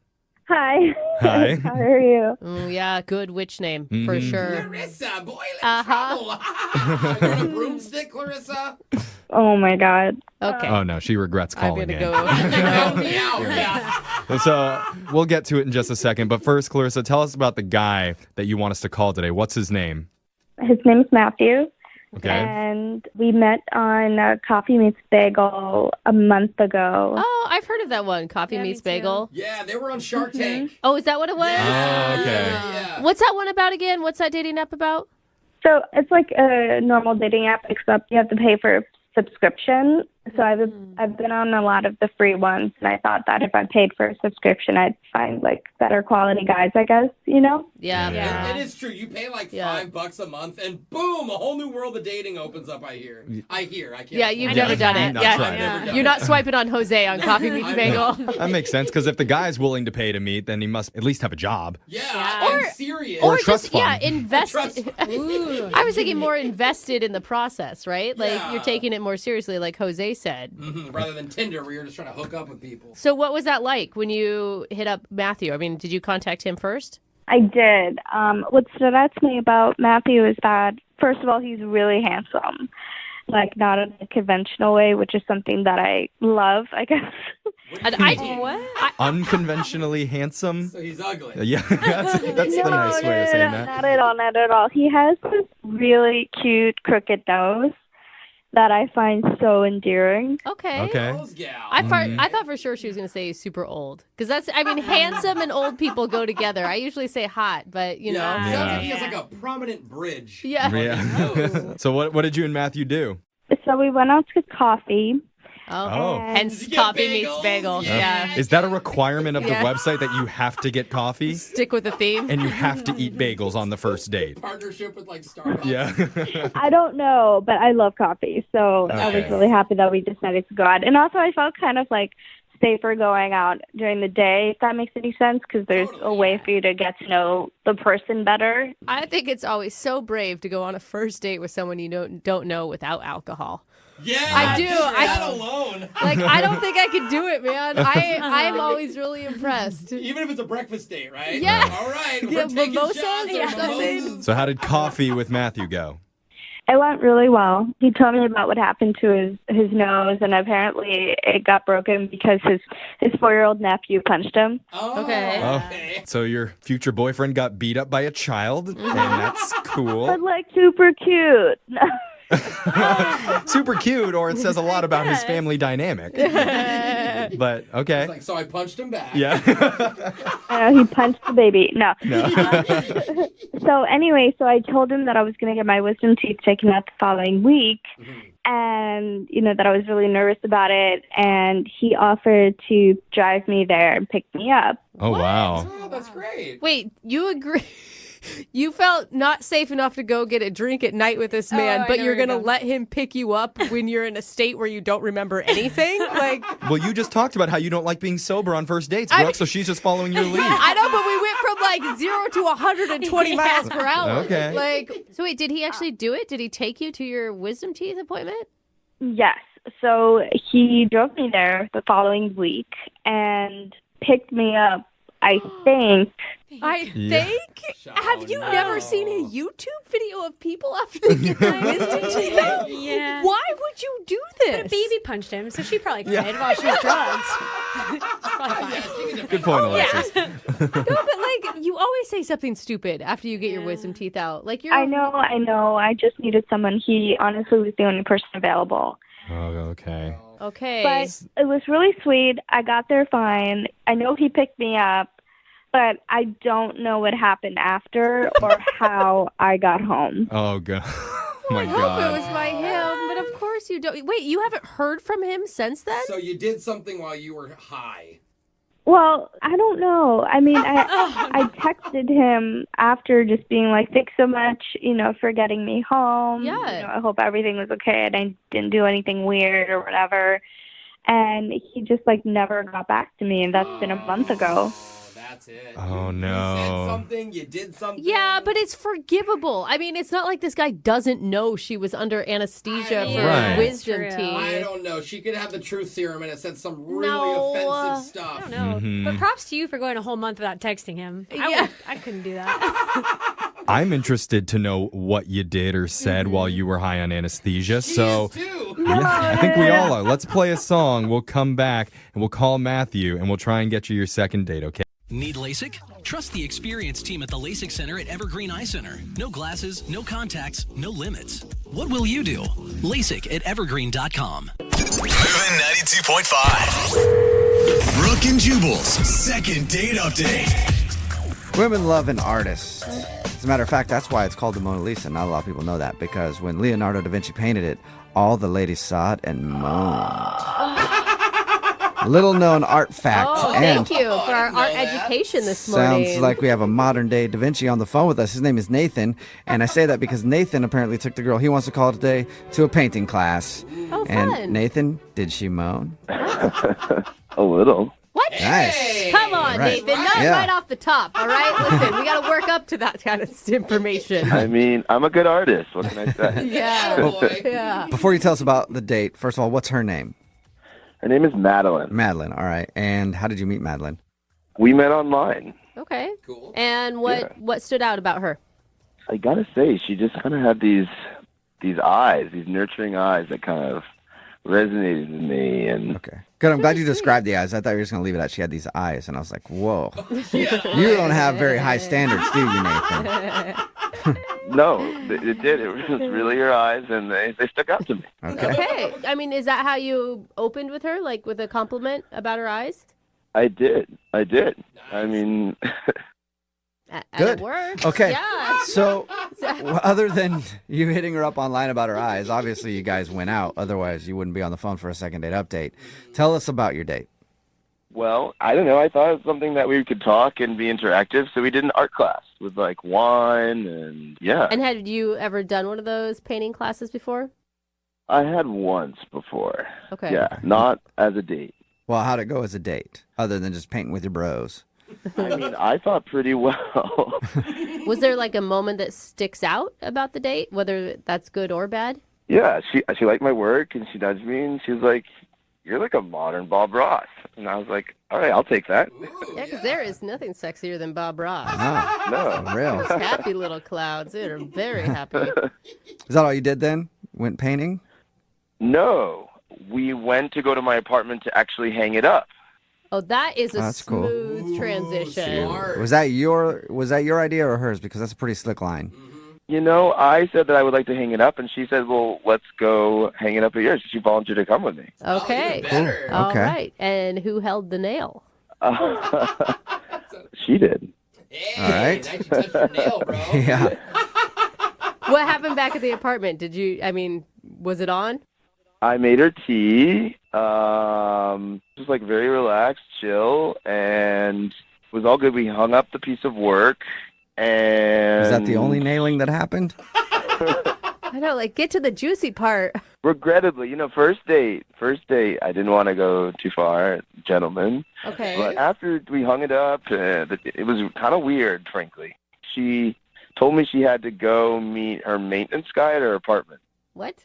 Hi. Hi. How are you? Yeah, good witch name for Mhm. sure. Clarissa, boil in trouble. You want a broomstick, Clarissa? Oh my God. Okay. Oh, no, she regrets I'm calling gonna in. go. Help me out. Yeah. So we'll get to it in just a second. But first, Clarissa, tell us about the guy that you want us to call today. What's his name? His name's Matthew. Okay. And we met on Coffee Meets Bagel a month ago. Oh, I've heard of that one. Coffee Yeah, me Meets too. Bagel. Yeah, they were on Shark Tank. Oh, is that what it was? Oh, okay. Yeah. What's that one about again? What's that dating app about? So it's like a normal dating app, except you have to pay for a subscription. So I've been on a lot of the free ones, and I thought that if I paid for a subscription, I'd find like better quality guys, I guess, you know? Yeah. It is true. You pay like $5 a month, and boom, a whole new world of dating opens up. I hear. I can't. Yeah, you've afford never done it. Not Yeah. tried. Never done You're it. not swiping on Jose on Coffee Meets Bagel. That makes sense, because if the guy's willing to pay to meet, then he must at least have a job. Yeah, Or- I'm serious. Or Or a trust just, yeah, fund. invest. Trust- I was thinking more invested in the process, right? Like Yeah. you're taking it more seriously, like Jose said. Rather than Tinder, where you're just trying to hook up with people. So what was that like when you hit up Matthew? I mean, did you contact him first? I did. What stood out to me about Matthew is that, first of all, he's really handsome. Like, not in a conventional way, which is something that I love, I guess. And What? Unconventionally handsome. So he's ugly. Yeah, that's the nice way of saying that. Not at all. He has this really cute crooked nose that I find so endearing. Okay. Okay. Those gal. I thought for sure she was going to say he's super old. Because that's, I mean, handsome and old people go together. I usually say hot, but, you know. Sounds Yeah. like he has like a prominent bridge. Yeah. Yeah. So what did you and Matthew do? So we went out to coffee. Oh. Hence Did you get Coffee Meets bagels? Bagel. Yeah. Yeah. Is that a requirement of the Yeah. website that you have to get coffee Stick with the theme. and you have to eat bagels on the first date? Partnership with like Starbucks. Yeah. I don't know, but I love coffee. So I was Okay. really happy that we decided to go out. And also I felt kind of like safer going out during the day, if that makes any sense, because there's a way for you to get to know the person better. I think it's always so brave to go on a first date with someone you don't know without alcohol. Yeah, I do. just I- that alone. Like, I don't think I could do it, man. I'm always really impressed. Even if it's a breakfast date, right? Yeah. All right. Yeah, We're taking mimosas shots or or something. mimosas. So how did coffee with Matthew go? It went really well. He told me about what happened to his nose, and apparently it got broken because his 4-year-old nephew punched him. Oh, Okay. okay. So your future boyfriend got beat up by a child, and that's cool. But like super cute. Super cute, or it says a lot about his family dynamic. But okay. It's like, so I punched him back. Yeah. He punched the baby. No. No. So anyway, so I told him that I was going to get my wisdom teeth taken out the following week, and that I was really nervous about it. And he offered to drive me there and pick me up. Oh wow. Oh, that's great. Wait, you agree? You felt not safe enough to go get a drink at night with this man, I but know you're where you're going to going. let him pick you up when you're in a state where you don't remember anything? Like, Well, you just talked about how you don't like being sober on first dates, I Brooke, mean- so she's just following your lead. I know, but we went from like 0 to 120 miles per hour. Okay. Like, so wait, did he actually do it? Did he take you to your wisdom teeth appointment? Yes. So he drove me there the following week and picked me up, I think. I Yeah. think. Oh, Have you no. never seen a YouTube video of people after they get their wisdom teeth out? Yeah. Why would you do But a this? baby punched him, so she probably cried while she was drugged. Probably fine. Good point, Alexis. No, but like you always say something stupid after you get your wisdom teeth out. Like you're. I know. I just needed someone. He honestly was the only person available. Oh, okay. Okay. But it was really sweet. I got there fine. I know he picked me up, but I don't know what happened after or how I got home. Oh god. Oh my I hope it god. was by him, but of course you don't. Wait, you haven't heard from him since then? So you did something while you were high. Well, I don't know. I mean, I texted him after just being like, thanks so much, for getting me home. Yeah. I hope everything was okay and I didn't do anything weird or whatever. And he just never got back to me, and that's been a month ago. That's it. Oh, You no. said something, you did something. Yeah, but it's forgivable. I mean, it's not like this guy doesn't know she was under anesthesia for Right. wisdom True. teeth. I don't know. She could have the truth serum and it said some really No. offensive stuff. I don't know. Mm-hmm. But props to you for going a whole month without texting him. Yeah. I couldn't do that. I'm interested to know what you did or said while you were high on anesthesia. So, yeah, I think we all are. Let's play a song. We'll come back and we'll call Matthew and we'll try and get you your second date, okay? Need LASIK? Trust the experienced team at the LASIK Center at Evergreen Eye Center. No glasses, no contacts, no limits. What will you do? LASIK at evergreen.com. Moving 92.5. Brooke and Jubal's second date update. Women love an artist. As a matter of fact, that's why it's called the Mona Lisa. Not a lot of people know that because when Leonardo da Vinci painted it, all the ladies saw it and moaned. Little known art fact. Oh, and thank you for our art education this morning. sounds like we have a modern day Da Vinci on the phone with us. His name is Nathan. And I say that because Nathan apparently took the girl he wants to call today to a painting class. Oh, and fun. Nathan, did she moan? A little. What? Nice. Come on, Right. Nathan. Not Yeah. right off the top, all right? Listen, we got to work up to that kind of information. I mean, I'm a good artist. What can I say? Yeah. Yeah. Before you tell us about the date, first of all, what's her name? Her name is Madeline. Madeline, all right. And how did you meet Madeline? We met online. Okay. Cool. And what stood out about her? I gotta say, she just kind of had these eyes, these nurturing eyes that kind of resonated with me. And Okay. Good. I'm glad you described the eyes. I thought you were just going to leave it at she had these eyes. And I was like, whoa. You don't have very high standards, do you, Nathan? no, it did. It was just really her eyes, and they stuck out to me. Okay. Okay. I mean, is that how you opened with her, like with a compliment about her eyes? I did. I mean, And Good. it worked. Okay. Yeah. So, other than you hitting her up online about her eyes, obviously you guys went out. Otherwise, you wouldn't be on the phone for a second date update. Tell us about your date. well, I don't know. I thought it was something that we could talk and be interactive, so we did an art class with like wine and yeah. And had you ever done one of those painting classes before? I had once before. Okay. Yeah, not as a date. Well, how'd it go as a date, other than just painting with your bros? I mean, I thought pretty well. Was there like a moment that sticks out about the date, whether that's good or bad? Yeah, she liked my work, and she nudged me, and she was like, "You're like a modern Bob Ross," and I was like, "All right, I'll take that." Yeah, because there is nothing sexier than Bob Ross. No, No, real. Those happy little clouds. They're very happy. Is that all you did then? Went painting? no. We went to go to my apartment to actually hang it up. Oh, that is a That's cool. smooth transition. Smart. Was that your idea or hers? Because that's a pretty slick line. You know, I said that I would like to hang it up, and she said, "Well, let's go hang it up at yours." She volunteered to come with me. Okay. Even better. All Okay. right. And who held the nail? She did. Hey, All right. Nice you touched your nail, bro. Yeah. What happened back at the apartment? Was it on? I made her tea. Just like very relaxed, chill, and it was all good. We hung up the piece of work, and Is that the only nailing that happened? I know, like, get to the juicy part. regrettably, first date, I didn't want to go too far, gentlemen. Okay. But after we hung it up, it was kind of weird, frankly. She told me she had to go meet her maintenance guy at her apartment. What?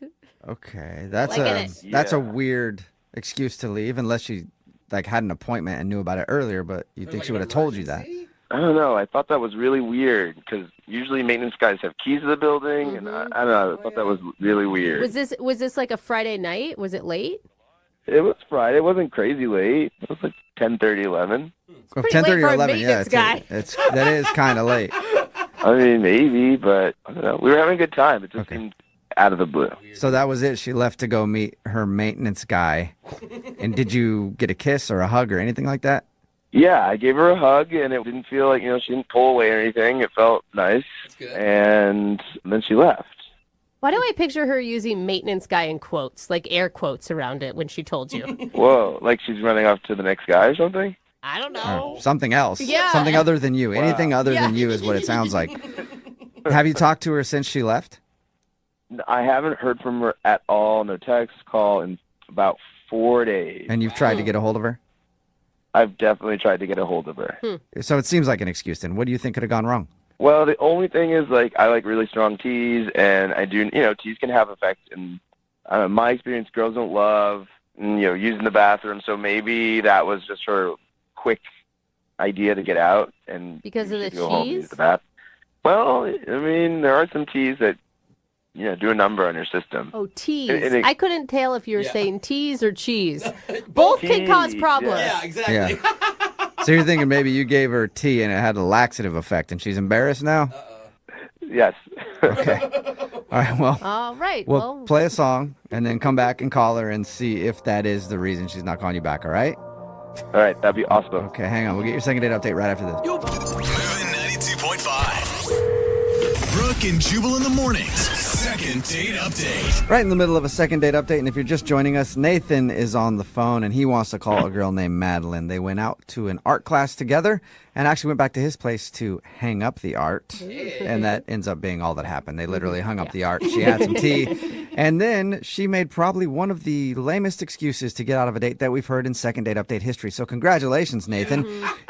Okay, that's Like a weird excuse to leave, unless she had an appointment and knew about it earlier. But you think she would have told you that? I don't know. I thought that was really weird because usually maintenance guys have keys to the building, and I don't know. I thought that was really weird. Was this like a Friday night? Was it late? It was Friday. It wasn't crazy late. It was like 10:30, 11. Well, pretty late 10:30 for or a 11, yeah. maintenance guy. That is kind of late. I mean, maybe, but I don't know. We were having a good time. It just seemed out of the blue. So that was it. She left to go meet her maintenance guy. And did you get a kiss or a hug or anything like that? Yeah, I gave her a hug, and it didn't feel like, she didn't pull away or anything. It felt nice. And then she left. Why do I picture her using maintenance guy in quotes, like air quotes around it when she told you? Whoa, like she's running off to the next guy or something? I don't know. Or something else. Yeah. Something other than you. Wow. Anything other than you is what it sounds like. Have you talked to her since she left? I haven't heard from her at all. No text, call in about 4 days. And you've tried to get a hold of her? I've definitely tried to get a hold of her. So it seems like an excuse then. What do you think could have gone wrong? Well, the only thing is, like, I like really strong teas, and I do, teas can have effect. And my experience, girls don't love, using the bathroom. So maybe that was just her quick idea to get out and because of the go home and use cheese. the bath. Well, I mean, there are some teas that do a number on your system. Oh, teas. And I couldn't tell if you were saying teas or cheese. Both can cause problems. Yeah, exactly. Yeah. So you're thinking maybe you gave her tea and it had a laxative effect and she's embarrassed now? Yes. Okay. All right, well. All right. We'll play a song and then come back and call her and see if that is the reason she's not calling you back, all right? All right, that'd be awesome. Okay, hang on. We'll get your second date update right after this. Moving 92.5. Brooke and Jubal in the mornings. Second date update. Right in the middle of a second date update, and if you're just joining us, Nathan is on the phone, and he wants to call a girl named Madeline. They went out to an art class together and actually went back to his place to hang up the art, and that ends up being all that happened. They literally hung up the art. She had some tea, and then she made probably one of the lamest excuses to get out of a date that we've heard in second date update history. So congratulations, Nathan.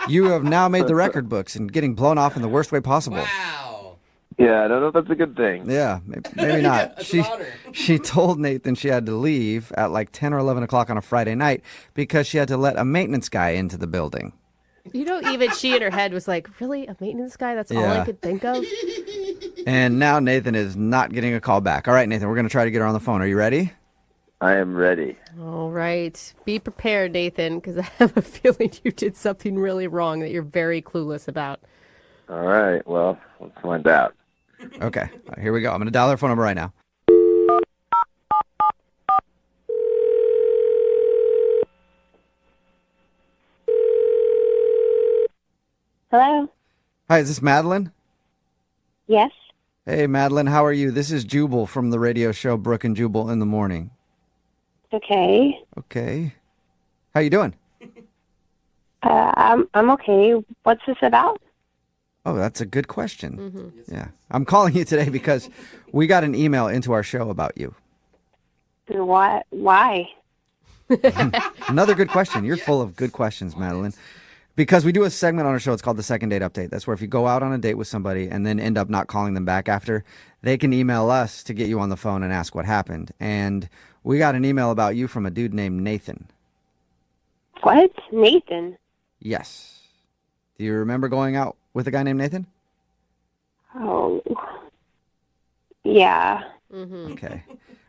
You have now made the record books and getting blown off in the worst way possible. Wow. Yeah, I don't know if that's a good thing. Yeah, maybe not. That's an honor. She told Nathan she had to leave at like 10 or 11 o'clock on a Friday night because she had to let a maintenance guy into the building. Even she in her head was like, really? A maintenance guy? That's all I could think of? And now Nathan is not getting a call back. All right, Nathan, we're going to try to get her on the phone. Are you ready? I am ready. All right. Be prepared, Nathan, because I have a feeling you did something really wrong that you're very clueless about. All right, well, let's find out. Okay, all right, here we go. I'm going to dial her phone number right now. Hello? Hi, is this Madeline? Yes? Hey, Madeline, how are you? This is Jubal from the radio show Brooke and Jubal in the Morning. Okay. Okay. How you doing? I'm okay. What's this about? Oh, that's a good question. Yeah. I'm calling you today because we got an email into our show about you. What? Why? Another good question. You're full of good questions, Madeline. Because we do a segment on our show. It's called the Second Date Update. That's where if you go out on a date with somebody and then end up not calling them back after, they can email us to get you on the phone and ask what happened. And we got an email about you from a dude named Nathan. What? Nathan? Yes. Do you remember going out with a guy named Nathan? Oh. Yeah. Okay.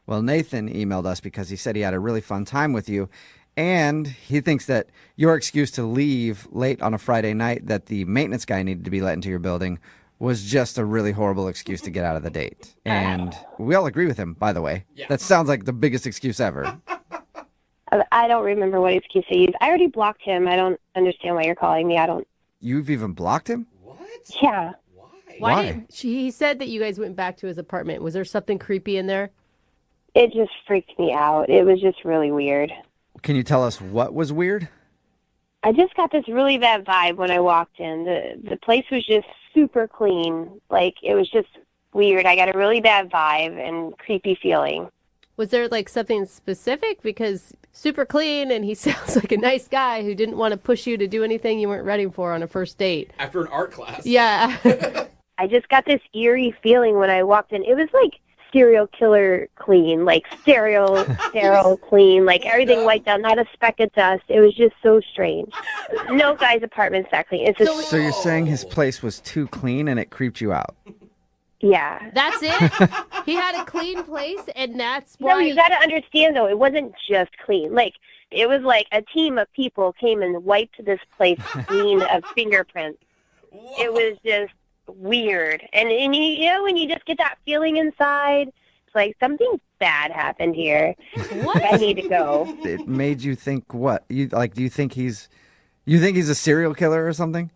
Well, Nathan emailed us because he said he had a really fun time with you. And he thinks that your excuse to leave late on a Friday night that the maintenance guy needed to be let into your building was just a really horrible excuse to get out of the date. And we all agree with him, by the way. Yeah. That sounds like the biggest excuse ever. I don't remember what excuse I used. I already blocked him. I don't understand why you're calling me. You've even blocked him? Yeah. Why? He said that you guys went back to his apartment. Was there something creepy in there? It just freaked me out. It was just really weird. Can you tell us what was weird? I just got this really bad vibe when I walked in. The place was just super clean. Like, it was just weird. I got a really bad vibe and creepy feeling. Was there, like, something specific? Because super clean, and he sounds like a nice guy who didn't want to push you to do anything you weren't ready for on a first date. After an art class. Yeah. I just got this eerie feeling when I walked in. It was like serial killer clean, like sterile clean, like everything wiped out, not a speck of dust. It was just so strange. No guy's apartment's that clean. It's just, So you're saying his place was too clean and it creeped you out? Yeah. That's it? He had a clean place, and that's why... No, you got to understand, though, it wasn't just clean. Like, it was like a team of people came and wiped this place clean of fingerprints. Whoa. It was just weird. And you know, when you just get that feeling inside, it's like something bad happened here. What? I need to go. It made you think what? Do you think he's a serial killer or something?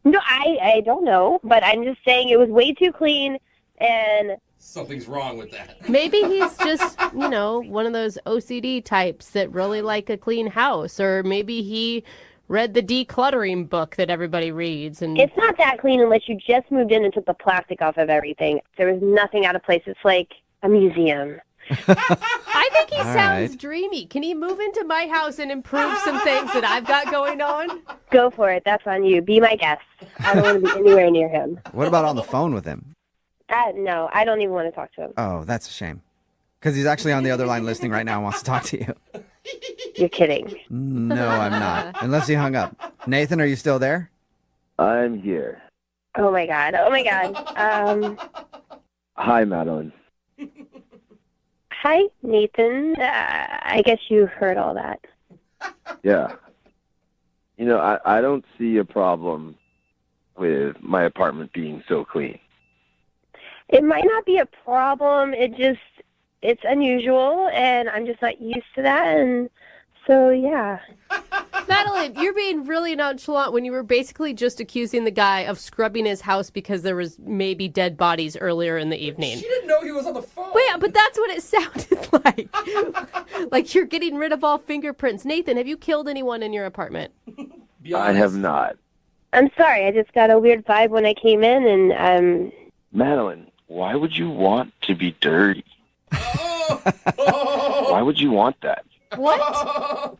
No, I don't know, but I'm just saying it was way too clean, and something's wrong with that. Maybe he's just, one of those OCD types that really like a clean house, or maybe he read the decluttering book that everybody reads. And it's not that clean unless you just moved in and took the plastic off of everything. There was nothing out of place. It's like a museum. I I think he All sounds right. dreamy. Can he move into my house and improve some things that I've got going on? Go for it. That's on you. Be my guest. I don't want to be anywhere near him. What about on the phone with him? No, I don't even want to talk to him. Oh, that's a shame. Because he's actually on the other line listening right now and wants to talk to you. You're kidding. No, I'm not. Unless he hung up. Nathan, are you still there? I'm here. Oh my god. Hi, Madeline. Hi, Nathan. I guess you heard all that. Yeah. I don't see a problem with my apartment being so clean. It might not be a problem. It's unusual, and I'm just not used to that, and so, yeah. Madeline, you're being really nonchalant when you were basically just accusing the guy of scrubbing his house because there was maybe dead bodies earlier in the evening. She didn't know he was on the phone. Well, yeah, but that's what it sounded like. Like you're getting rid of all fingerprints. Nathan, have you killed anyone in your apartment? I have not. I'm sorry. I just got a weird vibe when I came in, and Madeline, why would you want to be dirty? Why would you want that? What?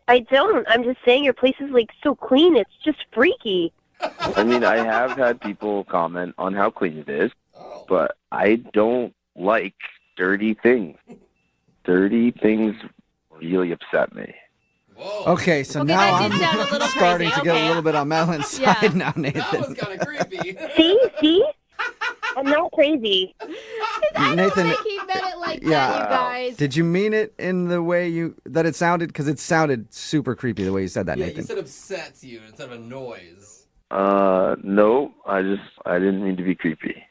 I don't. I'm just saying your place is, like, so clean. It's just freaky. I mean, I have had people comment on how clean it is, but I don't like dirty things. Dirty things really upset me. Okay, so Okay, now that did sound a I'm little starting crazy. to get Okay. a little bit on Madeline's Yeah. side now, Nathan. Kind of creepy. See? I'm not crazy. I don't Nathan, think he meant it like yeah. that, you guys. Did you mean it in the way that it sounded? Because it sounded super creepy the way you said that, Yeah, Nathan. you said upsets you instead of a noise. No, I didn't mean to be creepy.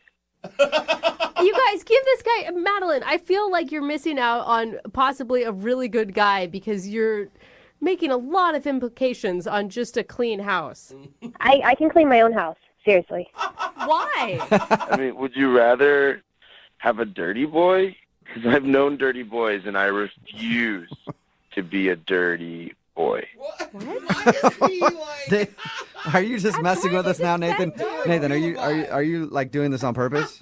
You guys, give this guy, Madeline, I feel like you're missing out on possibly a really good guy because you're making a lot of implications on just a clean house. I can clean my own house. Seriously. Why? I mean, would you rather have a dirty boy? Because I've known dirty boys, and I refuse to be a dirty boy. Are you just messing with us now, Nathan? Nathan, are you like doing this on purpose?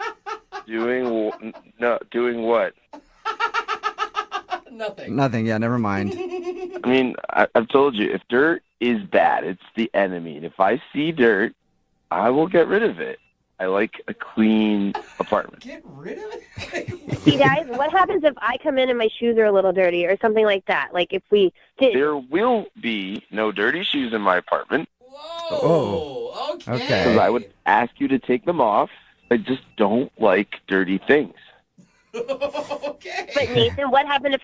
Doing what? Nothing. Nothing. Yeah, never mind. I mean, I've told you, if dirt is bad, it's the enemy. And if I see dirt, I will get rid of it. I like a clean apartment. Get rid of it? See, guys, what happens if I come in and my shoes are a little dirty or something like that? Like if we did. There will be no dirty shoes in my apartment. Oh, okay. Because I would ask you to take them off. I just don't like dirty things. But Nathan, what happens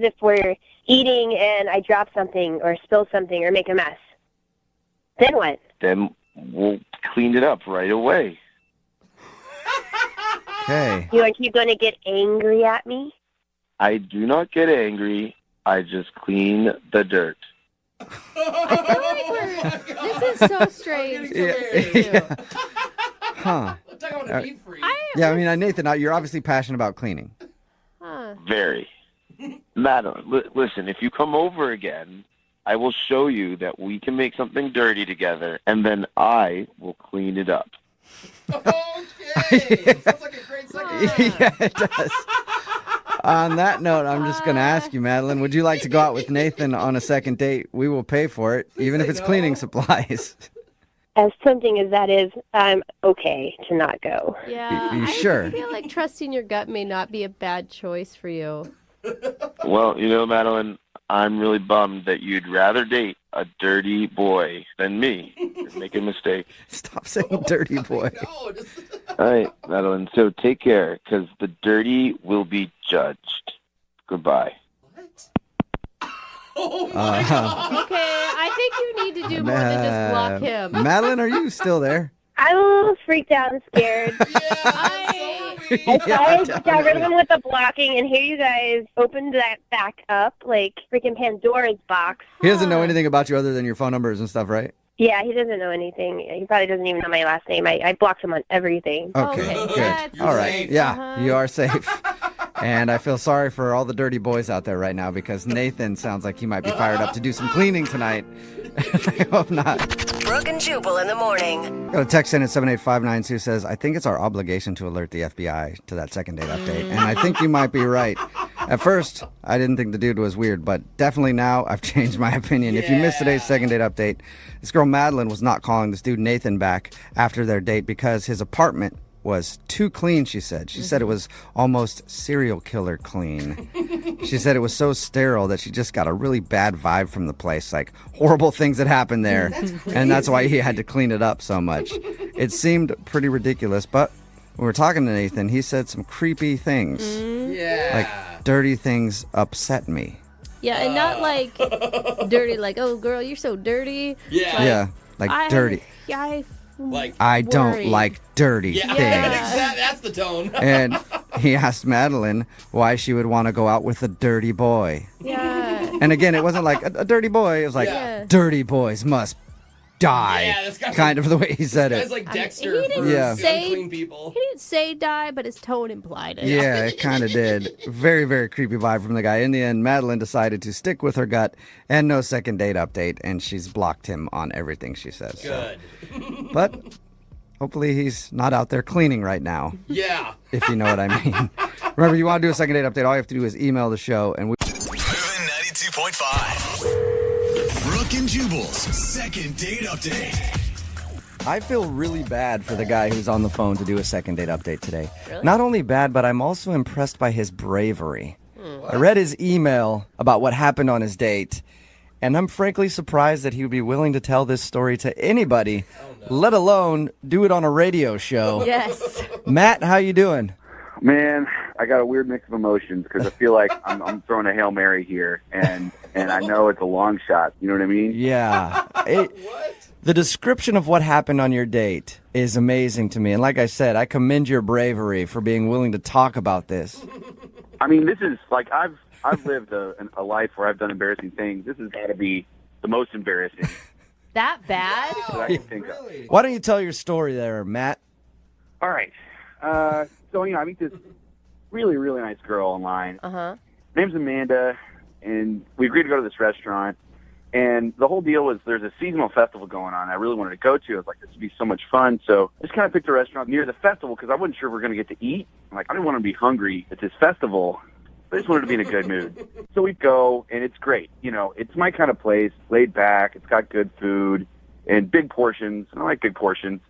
if we're eating and I drop something or spill something or make a mess? Then what? Then we'll clean it up right away. Okay. Aren't you going to get angry at me? I do not get angry. I just clean the dirt. This is so strange. Yeah. Huh. Yeah, I mean, Nathan, you're obviously passionate about cleaning. Huh. Very. Madam, listen, if you come over again, I will show you that we can make something dirty together, and then I will clean it up. Okay. Sounds like a great second. Yeah, it does. On that note, I'm just going to ask you, Madeline, would you like to go out with Nathan on a second date? We will pay for it, even if it's cleaning supplies. As tempting as that is, I'm okay to not go. Yeah. You sure? I feel like trusting your gut may not be a bad choice for you. Well, Madeline, I'm really bummed that you'd rather date a dirty boy than me. You're making a mistake. Stop saying dirty boy. All right, Madeline, so take care, because the dirty will be judged. Goodbye. Oh Okay, I think you need to do more than just block him. Madeline, are you still there? I'm a little freaked out and scared. I got rid of him with the blocking, and here you guys opened that back up like freaking Pandora's box. He doesn't know anything about you other than your phone numbers and stuff, right? Yeah, he doesn't know anything. He probably doesn't even know my last name. I blocked him on everything. Okay, good. All right. Yeah, you are safe. And I feel sorry for all the dirty boys out there right now because Nathan sounds like he might be fired up to do some cleaning tonight. I hope not. Brooke and Jubal in the morning. Got a text in at 78592 says, I think it's our obligation to alert the FBI to that second date update. And I think you might be right. At first, I didn't think the dude was weird, but definitely now I've changed my opinion. If you missed today's second date update, this girl Madeline was not calling this dude Nathan back after their date because his apartment was too clean, she said. She said it was almost serial killer clean. She said it was so sterile that she just got a really bad vibe from the place, like horrible things that happened there. And that's why he had to clean it up so much. It seemed pretty ridiculous, but when we were talking to Nathan, he said some creepy things. Like dirty things upset me. Yeah, and not like dirty, like, oh, girl, you're so dirty. Like dirty. I don't like dirty things. That's the tone. And he asked Madeline why she would want to go out with a dirty boy. Yeah. And again, it wasn't like a dirty boy. It was like, dirty boys must die. Kind of the way he said it. It's like Dexter. He didn't say unclean people. He didn't say die, but his tone implied it. Yeah, it kind of did. Very, very creepy vibe from the guy. In the end, Madeline decided to stick with her gut and no second date update, and she's blocked him on everything she says. Good. But hopefully he's not out there cleaning right now. Yeah. If you know what I mean. Remember, you want to do a second date update, all you have to do is email the show, and we... Moving 92.5. Brooke and Jubal's second date update. I feel really bad for the guy who's on the phone to do a second date update today. Really? Not only bad, but I'm also impressed by his bravery. I read his email about what happened on his date, and I'm frankly surprised that he would be willing to tell this story to anybody, let alone do it on a radio show. Yes. Matt, how you doing? Man, I got a weird mix of emotions because I feel like I'm throwing a Hail Mary here, and I know it's a long shot. You know what I mean? Yeah. The description of what happened on your date is amazing to me. And like I said, I commend your bravery for being willing to talk about this. I mean, this is like I've lived a life where I've done embarrassing things. This has got to be the most embarrassing That bad? that I can think of. Why don't you tell your story there, Matt? All right. So, I meet this really, really nice girl online. Uh-huh. Her name's Amanda, and we agreed to go to this restaurant. And the whole deal was there's a seasonal festival going on I really wanted to go to. I was like, this would be so much fun. So I just kind of picked a restaurant near the festival because I wasn't sure we were going to get to eat. Like, I didn't want to be hungry at this festival. I just wanted to be in a good mood. So we go, and it's great. It's my kind of place, laid back. It's got good food and big portions. I like big portions.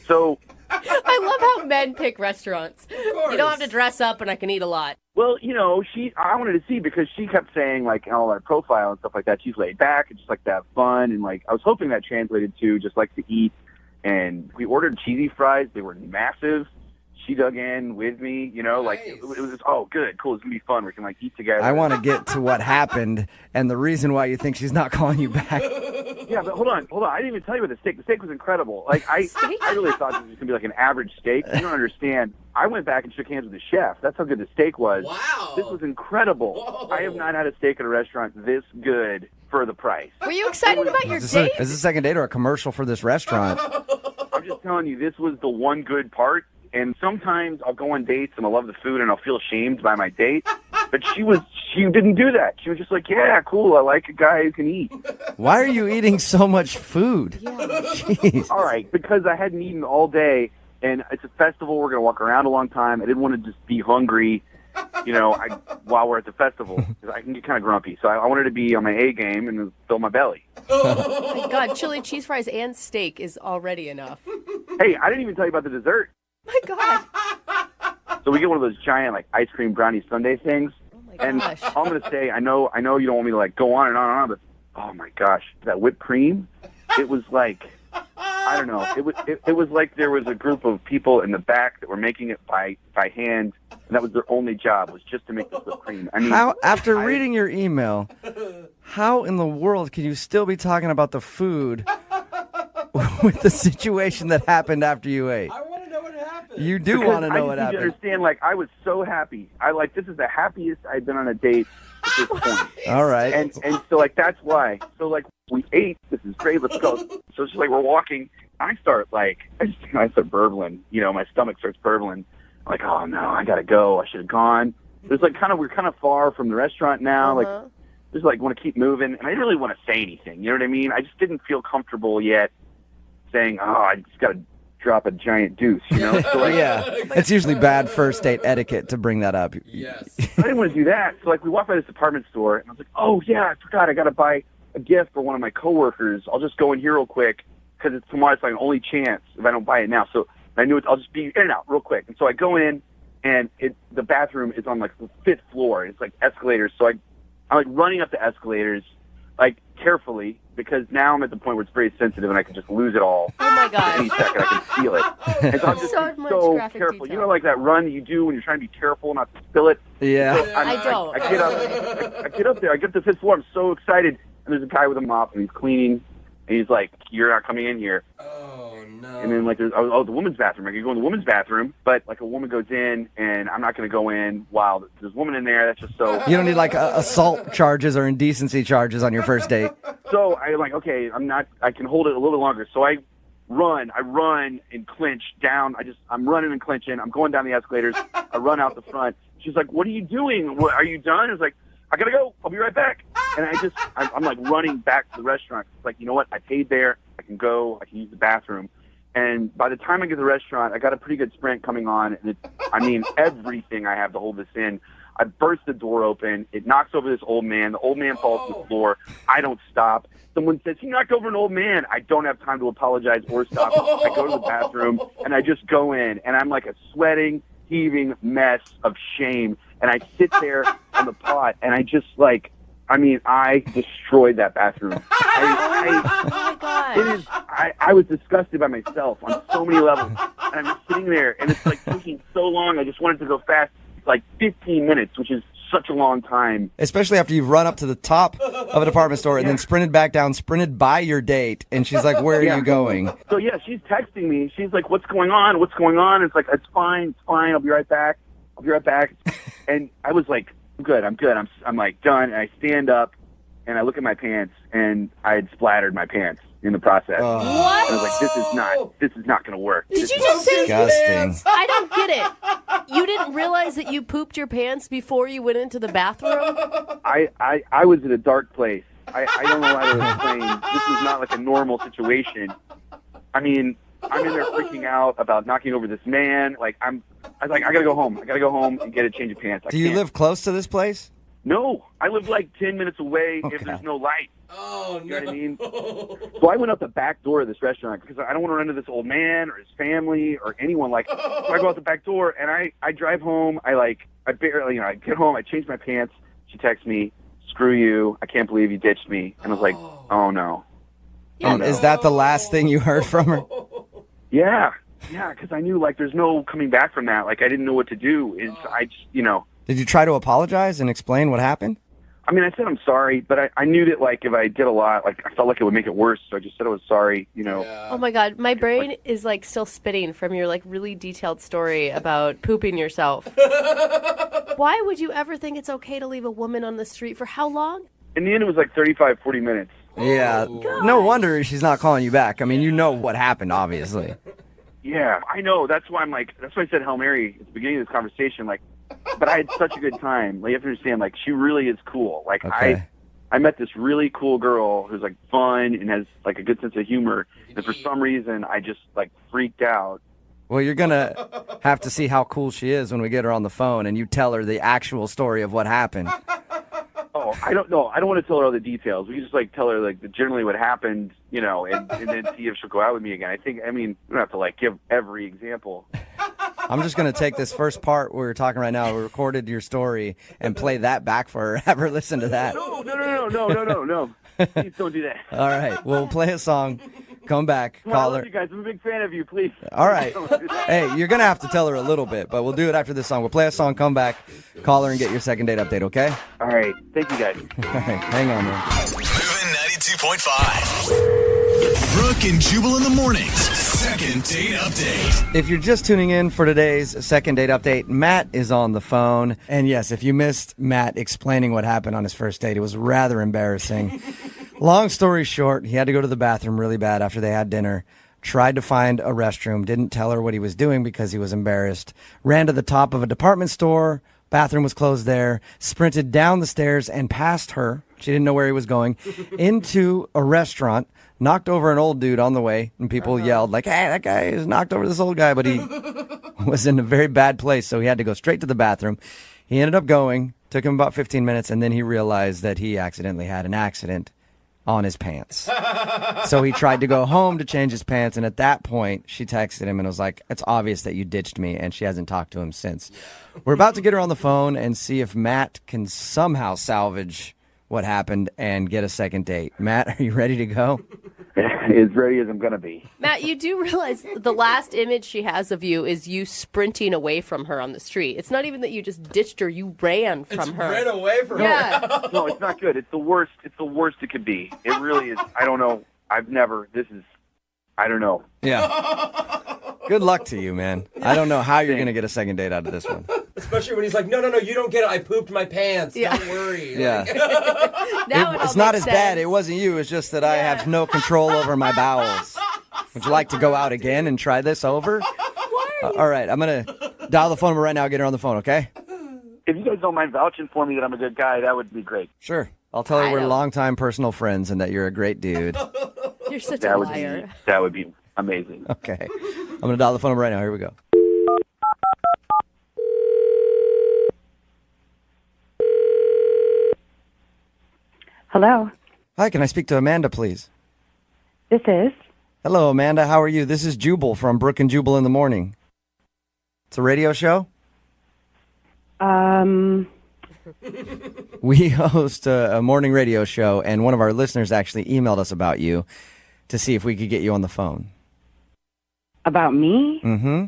So I love how men pick restaurants. You don't have to dress up, and I can eat a lot. Well, I wanted to see because she kept saying, like, all our profile and stuff like that, she's laid back and just like to have fun. And, like, I was hoping that translated to just like to eat. And we ordered cheesy fries. They were massive. She dug in with me, like, it was, oh, good, cool, it's going to be fun. We can, like, eat together. I want to get to what happened and the reason why you think she's not calling you back. Yeah, but hold on. I didn't even tell you about the steak. The steak was incredible. Like, I really thought this was going to be like an average steak. You don't understand. I went back and shook hands with the chef. That's how good the steak was. Wow. This was incredible. Whoa. I have not had a steak at a restaurant this good for the price. Were you excited about your Is date? this a second date or a commercial for this restaurant? I'm just telling you, this was the one good part. And sometimes I'll go on dates and I love the food and I'll feel shamed by my date. But she didn't do that. She was just like, yeah, cool, I like a guy who can eat. Why are you eating so much food? Jeez. All right, because I hadn't eaten all day, and it's a festival. We're going to walk around a long time. I didn't want to just be hungry, while we're at the festival. 'Cause I can get kind of grumpy. So I wanted to be on my A game and fill my belly. Oh, my God. Chili, cheese fries, and steak is already enough. Hey, I didn't even tell you about the dessert. My God. So we get one of those giant, like, ice cream brownie sundae things. Oh, my gosh. All I'm going to say, I know you don't want me to, like, go on and on and on, but, oh, my gosh, that whipped cream, it was like, I don't know. It was like there was a group of people in the back that were making it by hand, and that was their only job, was just to make this whipped cream. I mean, after reading your email, how in the world can you still be talking about the food with the situation that happened after you ate? I want to know what happened. You do want to know what I happened. just need to understand, like, I was so happy. This is the happiest I've been on a date at this point. All right. And so, like, that's why. So, like, we ate. This is great. Let's go. So it's just like we're walking. I start burbling. My stomach starts burbling. I'm like, oh, no, I got to go. I should have gone. There's like we're kind of far from the restaurant now. Uh-huh. Like, just like want to keep moving. And I didn't really want to say anything. You know what I mean? I just didn't feel comfortable yet saying, oh, I just got to drop a giant deuce, you know? So, like, Yeah, it's usually bad first date etiquette to bring that up. Yes. I didn't want to do that. So, like, we walked by this department store, and I was like, oh, yeah, I forgot. I got to buy a gift for one of my coworkers. I'll just go in here real quick because it's tomorrow. It's my only chance if I don't buy it now. So I knew I'll just be in and out real quick. And so I go in, and the bathroom is on, like, the 5th floor. It's, like, escalators. So I'm, like, running up the escalators, like, carefully, because now I'm at the point where it's very sensitive and I can just lose it all. Oh my God. Any second I can feel it. And so I'm just So much so graphic careful. detail. You know, like that run that you do when you're trying to be careful not to spill it? Yeah. So I don't. I get up. I get up there. I get to the 5th floor. I'm so excited. And there's a guy with a mop and he's cleaning. And he's like, "You're not coming in here." Oh no. And then like, there's the woman's bathroom. I can go in the woman's bathroom, but like a woman goes in, and I'm not going to go in while there's a woman in there. That's just so. You don't need like assault charges or indecency charges on your first date. So I'm like, okay, I can hold it a little bit longer. So I run and clinch down. I'm running and clinching. I'm going down the escalators. I run out the front. She's like, "What are you doing? Are you done?" I was like, "I gotta go. I'll be right back." And I'm like running back to the restaurant. It's like, you know what? I paid there. I can go. I can use the bathroom. And by the time I get to the restaurant, I got a pretty good sprint coming on. And everything I have to hold this in. I burst the door open. It knocks over this old man. The old man falls to the floor. I don't stop. Someone says, "He knocked over an old man." I don't have time to apologize or stop. I go to the bathroom, and I just go in. And I'm like a sweating, heaving mess of shame. And I sit there on the pot, and I just like, I destroyed that bathroom. Oh my God. I was disgusted by myself on so many levels. And I'm just sitting there, and it's like taking so long. I just wanted to go fast. It's like 15 minutes, which is such a long time. Especially after you've run up to the top of a department store and then sprinted back down, sprinted by your date, and she's like, "Where are you going?" So yeah, she's texting me. She's like, "What's going on? What's going on?" It's like, "It's fine. I'll be right back. And I was like, I'm good. I'm like done. And I stand up and I look at my pants, and I had splattered my pants in the process. What? And I was like, this is not going to work. Did you just say Disgusting. I don't get it. You didn't realize that you pooped your pants before you went into the bathroom? I was in a dark place. I don't know how to explain. This was not like a normal situation. I'm in there freaking out about knocking over this man. I was like, I gotta go home. I gotta go home and get a change of pants. Do you live close to this place? No, I live like 10 minutes away if there's no light. Oh, you know what I mean? So I went out the back door of this restaurant because I don't want to run into this old man or his family or anyone. So I go out the back door and I drive home. I barely, I get home. I change my pants. She texts me, "Screw you. I can't believe you ditched me." And I was like, oh no. And is that the last thing you heard from her? Yeah, because I knew there's no coming back from that. I didn't know what to do. Did you try to apologize and explain what happened? I said I'm sorry, but I knew that if I did a lot, I felt like it would make it worse. So I just said I was sorry. Oh my God, my brain is still spitting from your really detailed story about pooping yourself. Why would you ever think it's okay to leave a woman on the street for how long? In the end, it was 35, 40 minutes. Yeah, no wonder she's not calling you back. You know what happened, obviously. Yeah, I know. That's why that's why I said Hail Mary at the beginning of this conversation. But I had such a good time. You have to understand, she really is cool. Okay. I met this really cool girl who's fun and has a good sense of humor. And for some reason, I just freaked out. Well, you're gonna have to see how cool she is when we get her on the phone and you tell her the actual story of what happened. Oh, I don't know. I don't want to tell her all the details. We can just tell her generally what happened, and then see if she'll go out with me again. We don't have to give every example. I'm just going to take this first part we're talking right now. We recorded your story and play that back for her. Have her listen to that. No. Please don't do that. All right. We'll play a song. Come back. I Call love her. you guys. I'm a big fan of you. Please. All right. Hey, you're going to have to tell her a little bit, but we'll do it after this song. We'll play a song, come back, call her, and get your second date update, okay? All right. Thank you, guys. All right. Hang on, man. Moving 92.5. Brooke and Jubal in the mornings. Second date update. If you're just tuning in for today's second date update, Matt is on the phone. And yes, if you missed Matt explaining what happened on his first date, it was rather embarrassing. Long story short, he had to go to the bathroom really bad after they had dinner. Tried to find a restroom, didn't tell her what he was doing because he was embarrassed. Ran to the top of a department store, bathroom was closed there, sprinted down the stairs and past her, She didn't know where he was going. Into a restaurant, knocked over an old dude on the way, and people yelled like, "Hey, that guy has knocked over this old guy," but he was in a very bad place, so he had to go straight to the bathroom. He ended up going, took him about 15 minutes, and then he realized that he accidentally had an accident on his pants. So he tried to go home to change his pants, and at that point, she texted him and was like, "It's obvious that you ditched me," and she hasn't talked to him since. We're about to get her on the phone and see if Matt can somehow salvage what happened and get a second date. Matt, are you ready to go? As ready as I'm going to be. Matt, you do realize the last image she has of you is you sprinting away from her on the street. It's not even that you just ditched her, you ran from her. Ran away from her. No, it's not good. It's the worst. It's the worst it could be. It really is. I don't know. I don't know. Yeah. Good luck to you, man. I don't know how you're going to get a second date out of this one. Especially when he's like, no, you don't get it. I pooped my pants. Yeah. Don't worry. Yeah. Now It's not as bad. It wasn't you. It's just that I have no control over my bowels. Would you like to go out again and try this over? All right. I'm going to dial the phone number right now. Get her on the phone, okay? If you guys don't mind vouching for me that I'm a good guy, that would be great. Sure. I'll tell her we're longtime personal friends and that you're a great dude. You're such a liar. That would be amazing. Okay. I'm going to dial the phone number right now. Here we go. Hello. Hi, can I speak to Amanda, please? This is. Hello, Amanda. How are you? This is Jubal from Brooke and Jubal in the Morning. It's a radio show? We host a morning radio show, and one of our listeners actually emailed us about you to see if we could get you on the phone. About me? Mm-hmm.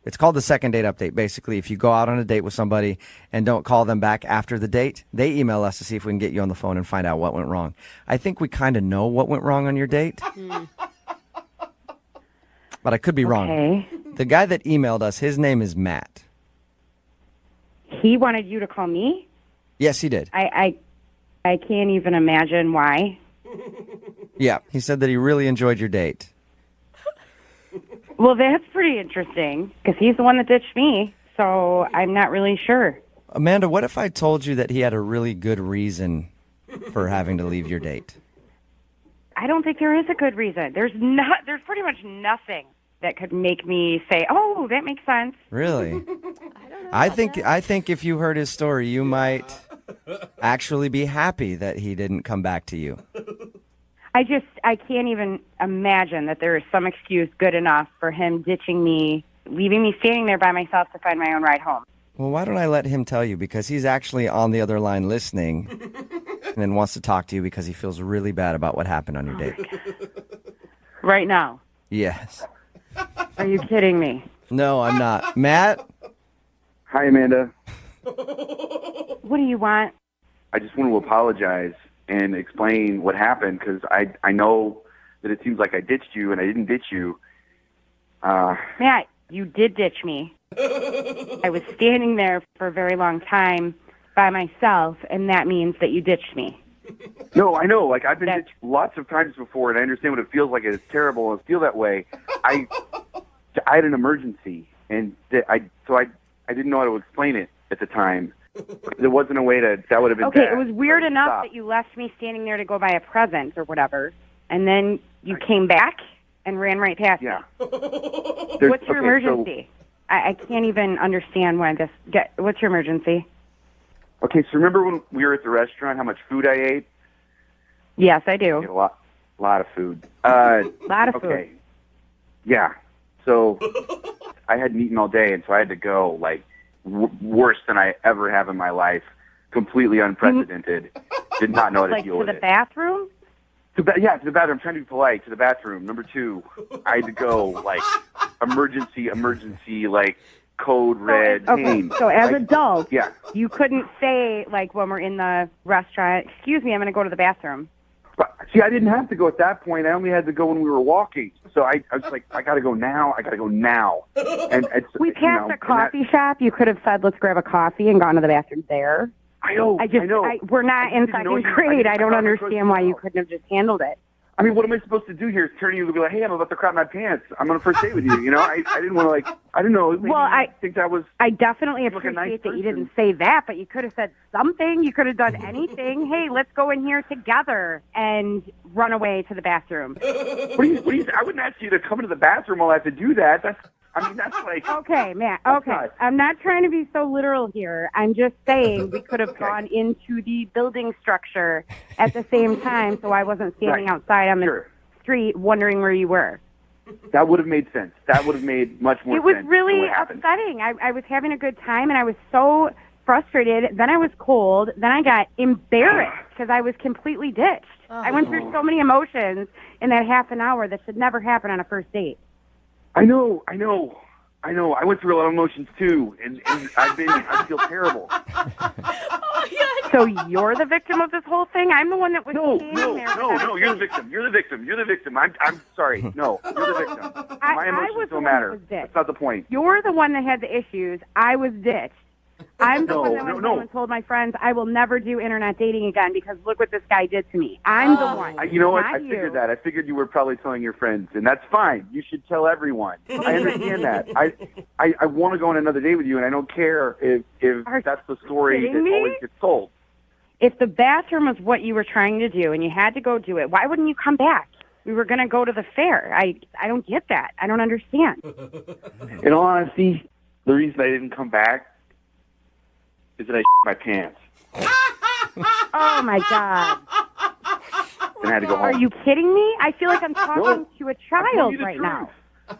It's called the second date update. Basically, if you go out on a date with somebody and don't call them back after the date, they email us to see if we can get you on the phone and find out what went wrong. I think we kind of know what went wrong on your date. But I could be wrong. The guy that emailed us, his name is Matt. He wanted you to call me? Yes, he did. I can't even imagine why. Yeah, he said that he really enjoyed your date. Well, that's pretty interesting, because he's the one that ditched me, so I'm not really sure. Amanda, what if I told you that he had a really good reason for having to leave your date? I don't think there is a good reason. There's pretty much nothing that could make me say, "Oh, that makes sense." Really? I think if you heard his story, you might actually be happy that he didn't come back to you. I can't even imagine that there is some excuse good enough for him ditching me, leaving me standing there by myself to find my own ride home. Well, why don't I let him tell you? Because he's actually on the other line listening and then wants to talk to you because he feels really bad about what happened on your date. Right now? Yes. Are you kidding me? No, I'm not. Matt? Hi, Amanda. What do you want? I just want to apologize and explain what happened, because I know that it seems like I ditched you, and I didn't ditch you. Matt, you did ditch me. I was standing there for a very long time by myself, and that means that you ditched me. No, I know. Like, I've been ditched lots of times before, and I understand what it feels like. It's terrible, and I feel that way. I had an emergency, and I didn't know how to explain it at the time. There wasn't a way that would have been okay, bad. It was weird enough that you left me standing there to go buy a present or whatever, and then you came back and ran right past me. What's your emergency? I can't even understand why this... What's your emergency? Okay, so remember when we were at the restaurant, how much food I ate? Yes, I do. I ate a lot of food. Lot of food. Okay. Yeah. So I hadn't eaten all day, and so I had to go, like, worse than I ever have in my life. Completely unprecedented. Did not know how to deal with it. Like to the bathroom? To the bathroom. I'm trying to be polite. To the bathroom. Number 2, I had to go, like, emergency, like, code red. Okay, so as adults, yeah. You couldn't say, like, when we're in the restaurant, "Excuse me, I'm going to go to the bathroom." But, see, I didn't have to go at that point. I only had to go when we were walking. So I was like, I got to go now. And we passed a coffee shop. You could have said, "Let's grab a coffee," and gone to the bathroom there. I know. We're not in second grade. I don't understand why you couldn't have just handled it. I mean, what am I supposed to do here? Is turn to you and be like, hey, I'm about to crap my pants. I'm on a first date with you. You know, I didn't want to I didn't know. Maybe I think that was. I definitely like a nice appreciate that you person. didn't say that, but you could have said something. You could have done anything. Hey, let's go in here together and run away to the bathroom. What do you, I wouldn't ask you to come into the bathroom while I have to do that. That's like. Okay, Matt. Okay. I'm not trying to be so literal here. I'm just saying we could have gone into the building structure at the same time so I wasn't standing outside on the street wondering where you were. That would have made sense. That would have made much more sense. It was than really what happened. upsetting. I was having a good time, and I was so frustrated. Then I was cold. Then I got embarrassed because I was completely ditched. I went through so many emotions in that half an hour that should never happen on a first date. I know. I went through a lot of emotions too, and I feel terrible. So you're the victim of this whole thing? I'm the one that was No, you're the victim. You're the victim. I'm sorry. No, you're the victim. My emotions don't matter. That's not the point. You're the one that had the issues. I was ditched. I'm the one that went home and told my friends I will never do internet dating again because look what this guy did to me. I'm the one. You know what? I not figured you. that. I figured you were probably telling your friends, and that's fine. You should tell everyone. I understand that. I want to go on another date with you, and I don't care if that's the story kidding that me? always gets told. If the bathroom was what you were trying to do and you had to go do it, why wouldn't you come back? We were going to go to the fair. I don't get that. I don't understand. In all honesty, the reason I didn't come back is that I my pants. Oh, my God. And I had to go home. Are you kidding me? I feel like I'm talking No. to a I'm telling child you the right truth. now.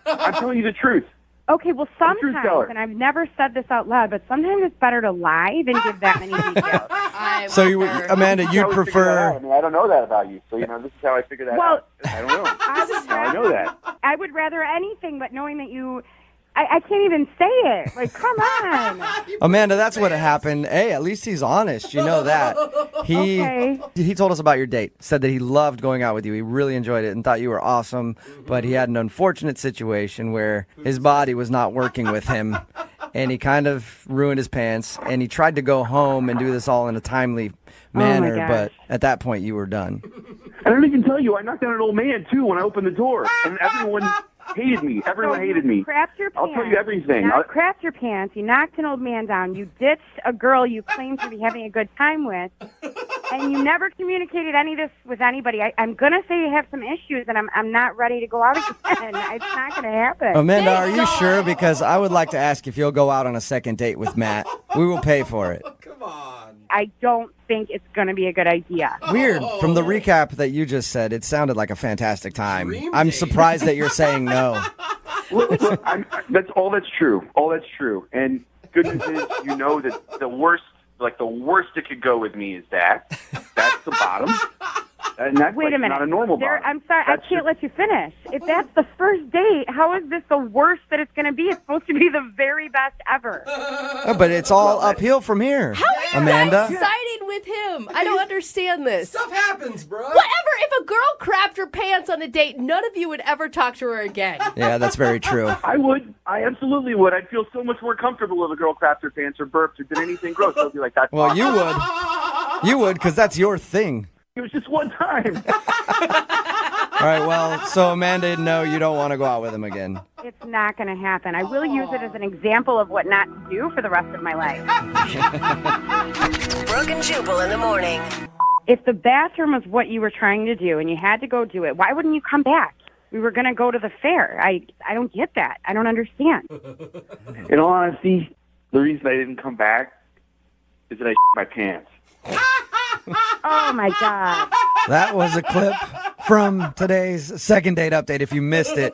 I'm telling you the truth. Okay, well, I'm a truth sometimes, teller. and I've never said this out loud, but sometimes it's better to lie than give that many details. So, Amanda, This is you'd how we figured that prefer. out. I mean, I don't know that about you, so this is how I figured that out. I don't know. Now I know that. I would rather anything but knowing that you... I can't even say it. Like, come on. Amanda, that's what happened. Hey, at least he's honest. You know that. He told us about your date. Said that he loved going out with you. He really enjoyed it and thought you were awesome. But he had an unfortunate situation where his body was not working with him. And he kind of ruined his pants. And he tried to go home and do this all in a timely manner. gosh. But at that point, you were done. I don't even tell you, I knocked down an old man, too, when I opened the door. And everyone hated me. Everyone hated me. Crapped your pants. I'll tell you everything. You crapped your pants. You knocked an old man down. You ditched a girl you claimed to be having a good time with. And you never communicated any of this with anybody. I'm going to say you have some issues, and I'm not ready to go out again. It's not going to happen. Amanda, are you sure? Because I would like to ask if you'll go out on a second date with Matt. We will pay for it. I don't think it's going to be a good idea. Weird. From the recap that you just said, it sounded like a fantastic time. I'm surprised that you're saying no. Look, that's all that's true. All that's true. And good news is, you know that the worst it could go with me is that. That's the bottom. And that's Wait a minute. not a normal bottom. I'm sorry. I can't let you finish. If that's the first date, how is this the worst that it's going to be? It's supposed to be the very best ever. But it's all uphill from here, How are you Amanda. guys siding with him? I don't understand this. Stuff happens, bro. Whatever. If a girl crapped her pants on a date, none of you would ever talk to her again. Yeah, that's very true. I would. I absolutely would. I'd feel so much more comfortable if a girl crapped her pants or burped or did anything gross. I'd be like, that's Well, awesome. you would. You would, because that's your thing. It was just one time. All right, well, so Amanda, no, you don't want to go out with him again. It's not going to happen. I will use it as an example of what not to do for the rest of my life. Brooke and Jubal in the morning. If the bathroom was what you were trying to do and you had to go do it, why wouldn't you come back? We were going to go to the fair. I don't get that. I don't understand. In all honesty, the reason I didn't come back is that I my pants. Oh, my God. That was a clip from today's second date update. If you missed it,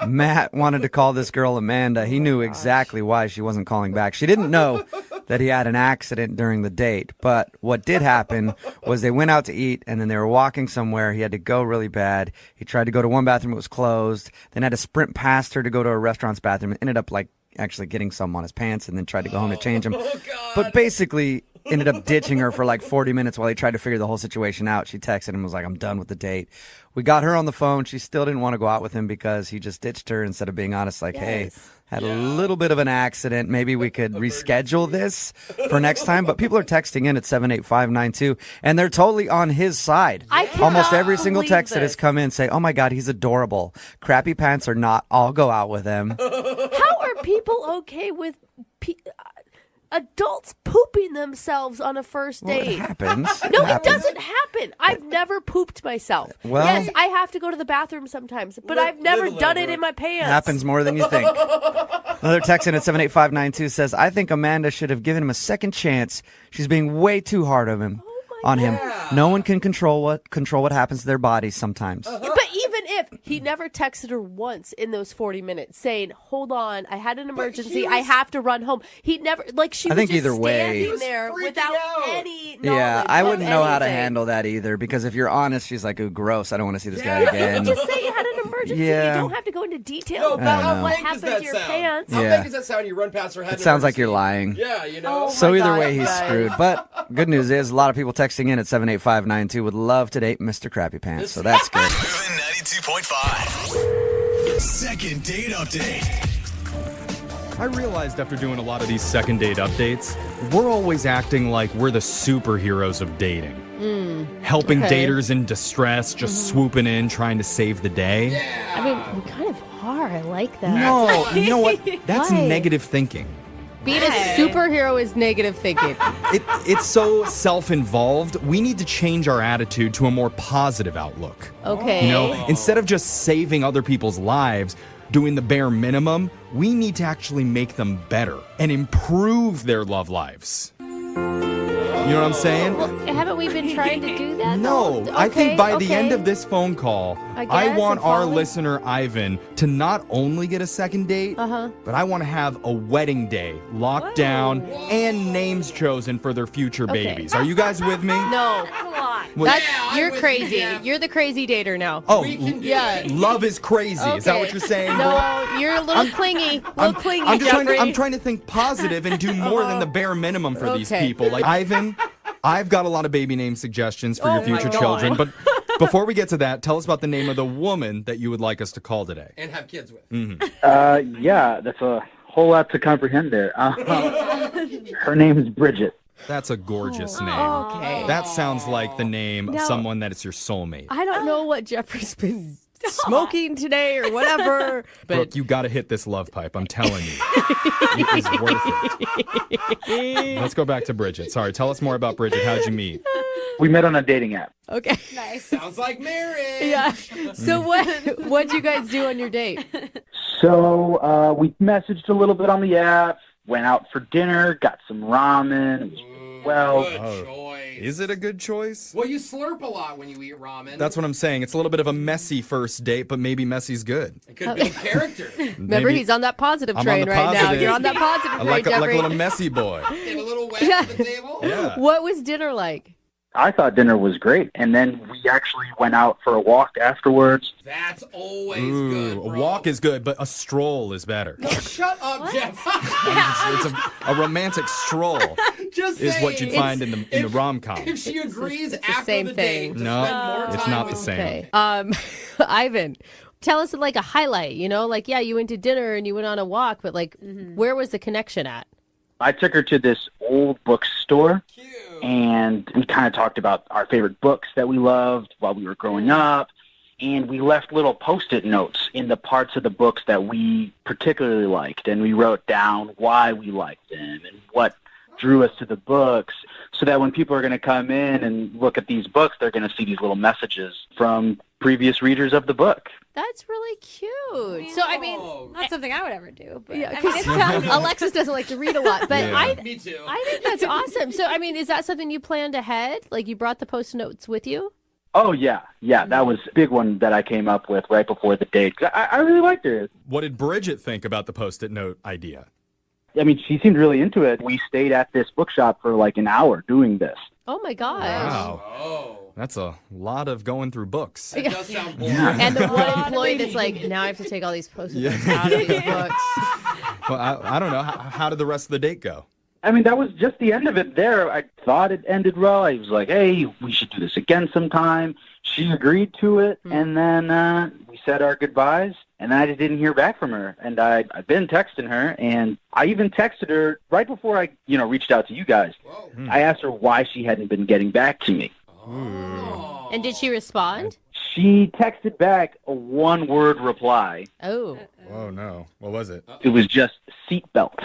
Matt wanted to call this girl Amanda. He knew exactly why she wasn't calling back. She didn't know that he had an accident during the date. But what did happen was they went out to eat, and then they were walking somewhere. He had to go really bad. He tried to go to one bathroom. It was closed. Then had to sprint past her to go to a restaurant's bathroom. It ended up actually getting some on his pants and then tried to go home to change them. But basically ended up ditching her for 40 minutes while he tried to figure the whole situation out. She texted him and was like, I'm done with the date. We got her on the phone. She still didn't want to go out with him because he just ditched her instead of being honest, hey, had a little bit of an accident. Maybe we could reschedule this for next time. But people are texting in at 78592, and they're totally on his side. Almost every single text that has come in say, oh my God, he's adorable. Crappy pants or not, I'll go out with him. How are people okay with adults pooping themselves on a first date? It happens. No, it doesn't happen. I've never pooped myself. Well- yes, I have to go to the bathroom sometimes, but I've never done it in my pants. Happens more than you think. Another text in at 78592 says, I think Amanda should have given him a second chance. She's being way too hard on him. No one can control what happens to their bodies sometimes. But even if he never texted her once in those 40 minutes saying, hold on, I had an emergency, I have to run home. He never, like, she I was think just either way- standing there without any knowledge. Yeah, I of wouldn't know how to anything. handle that either, because if you're honest, she's like, ooh, gross, I don't want to see this guy again. Just say you had an emergency. Yeah. You don't have to go into detail No, about I know. what How fake does happened that to your sound? pants. How Yeah. fake does that sound? You run past her head. It sounds like you're lying. Yeah, you know. So my either God, way, he's guys. screwed. But good news is, a lot of people texting in at 78592 would love to date Mr. Crappy Pants, so that's good. Moving 92.5. Second date update. I realized after doing a lot of these second date updates, we're always acting like we're the superheroes of dating. Helping okay. daters in distress, just swooping in, trying to save the day. I mean, we kind of are. I like that. No, you know what? That's Why? negative thinking. Being a superhero is negative thinking. It's so self-involved. We need to change our attitude to a more positive outlook. Okay. You know, instead of just saving other people's lives, doing the bare minimum, we need to actually make them better and improve their love lives. You know what I'm saying? Haven't we been trying to do that? No, though? I think by the okay. end of this phone call, I I guess want I'm our following. listener, Ivan, to not only get a second date, but I want to have a wedding day locked down and names chosen for their future Okay. babies. Are you guys with me? No. What- You're crazy. You're the crazy dater now. Oh, yeah. love is crazy. Is that Okay. what you're saying? Brooke? No, you're a little clingy. I'm just Jeffrey. I'm trying to think positive and do more than the bare minimum for these Okay. people. Like Ivan, I've got a lot of baby name suggestions for your my future God. children, but before we get to that, tell us about the name of the woman that you would like us to call today. And have kids with. Yeah, that's a whole lot to comprehend there. Her name is Bridget. That's a gorgeous name. Okay. That sounds like the name of Now- someone that is your soulmate. I don't know what Jeffrey's been smoking today or whatever. Brooke, you got to hit this love pipe. I'm telling you. It is worth it. Let's go back to Bridget. Sorry, tell us more about Bridget. How'd you meet? We met on a dating app. Okay. Nice. Sounds like marriage. Yeah. So what'd you guys do on your date? So we messaged a little bit on the app, went out for dinner, got some ramen. It was well. Good choice. Is it a good choice? Well, you slurp a lot when you eat ramen. That's what I'm saying. It's a little bit of a messy first date, but maybe messy's good. It could build character. Remember, Maybe- he's on that positive I'm on train the right now. positive. You're on that positive I train, like a Jeffrey. little messy boy. Get a little wet at the table. Yeah. What was dinner like? I thought dinner was great, and then we actually went out for a walk afterwards. That's always Ooh, good, a bro. walk is good, but a stroll is better. No, shut up, Jeff. It's a romantic stroll Just is what saying. you'd find in the rom-com. If she agrees the after same the thing. date to No, spend more it's time not the with same. Okay. Ivan, tell us like a highlight, you know? Like, yeah, you went to dinner and you went on a walk, but like, where was the connection at? I took her to this old bookstore, and we kind of talked about our favorite books that we loved while we were growing up, and we left little Post-it notes in the parts of the books that we particularly liked, and we wrote down why we liked them and what drew us to the books, so that when people are going to come in and look at these books, they're going to see these little messages from previous readers of the book. That's really cute. So, I mean, Not something I would ever do. But yeah, I mean, because it sounds Alexis doesn't like to read a lot, but Yeah. Me too. I think that's awesome. So, I mean, is that something you planned ahead? Like, you brought the Post-it notes with you? Oh, yeah, that was a big one that I came up with right before the date. I really liked her. What did Bridget think about the Post-it note idea? I mean, she seemed really into it. We stayed at this bookshop for like an hour doing this. Oh, my gosh. Wow. Oh. That's a lot of going through books. That does sound boring. And the one employee that's like, now I have to take all these Post-it notes out of these books. Well, I don't know. How did the rest of the date go? I mean, that was just the end of it there. I thought it ended well. I was like, hey, we should do this again sometime. She agreed to it, and then we said our goodbyes, and I just didn't hear back from her. And I've been texting her, and I even texted her right before I, reached out to you guys. I asked her why she hadn't been getting back to me. And did she respond? She texted back a one-word reply. Oh. Oh, no. What was it? It was just seatbelt.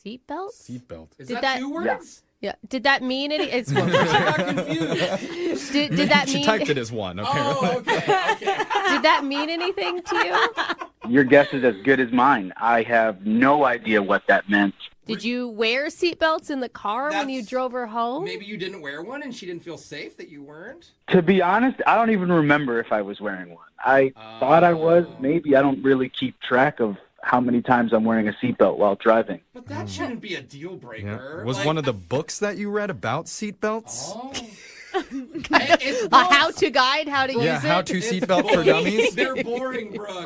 Seatbelt? Seatbelt. Is that 2 words? Yeah. Did that mean any? It's one word. I got confused. Did that mean? She typed it as one, apparently. Oh, okay. Did that mean anything to you? Your guess is as good as mine. I have no idea what that meant. Did you wear seatbelts in the car when you drove her home? Maybe you didn't wear one and she didn't feel safe that you weren't? To be honest, I don't even remember if I was wearing one. I thought I was. Maybe. I don't really keep track of how many times I'm wearing a seatbelt while driving. But that shouldn't be a deal breaker. Was one of the books that you read about seatbelts? A how-to guide, how to use it? Yeah, how-to seatbelt for dummies. They're boring, Brooke.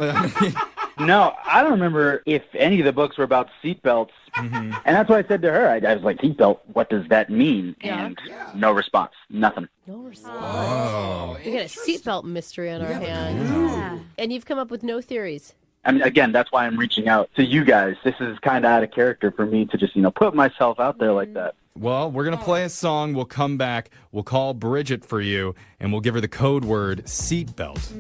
No, I don't remember if any of the books were about seatbelts. And that's what I said to her. I was like, seatbelt, what does that mean? Yeah. And no response. Nothing. No response. We got a seatbelt mystery on our hands. Yeah. And you've come up with no theories. I mean, again, that's why I'm reaching out to you guys. This is kind of out of character for me to just, put myself out there like that. Well, we're going to play a song. We'll come back. We'll call Bridget for you, and we'll give her the code word seatbelt.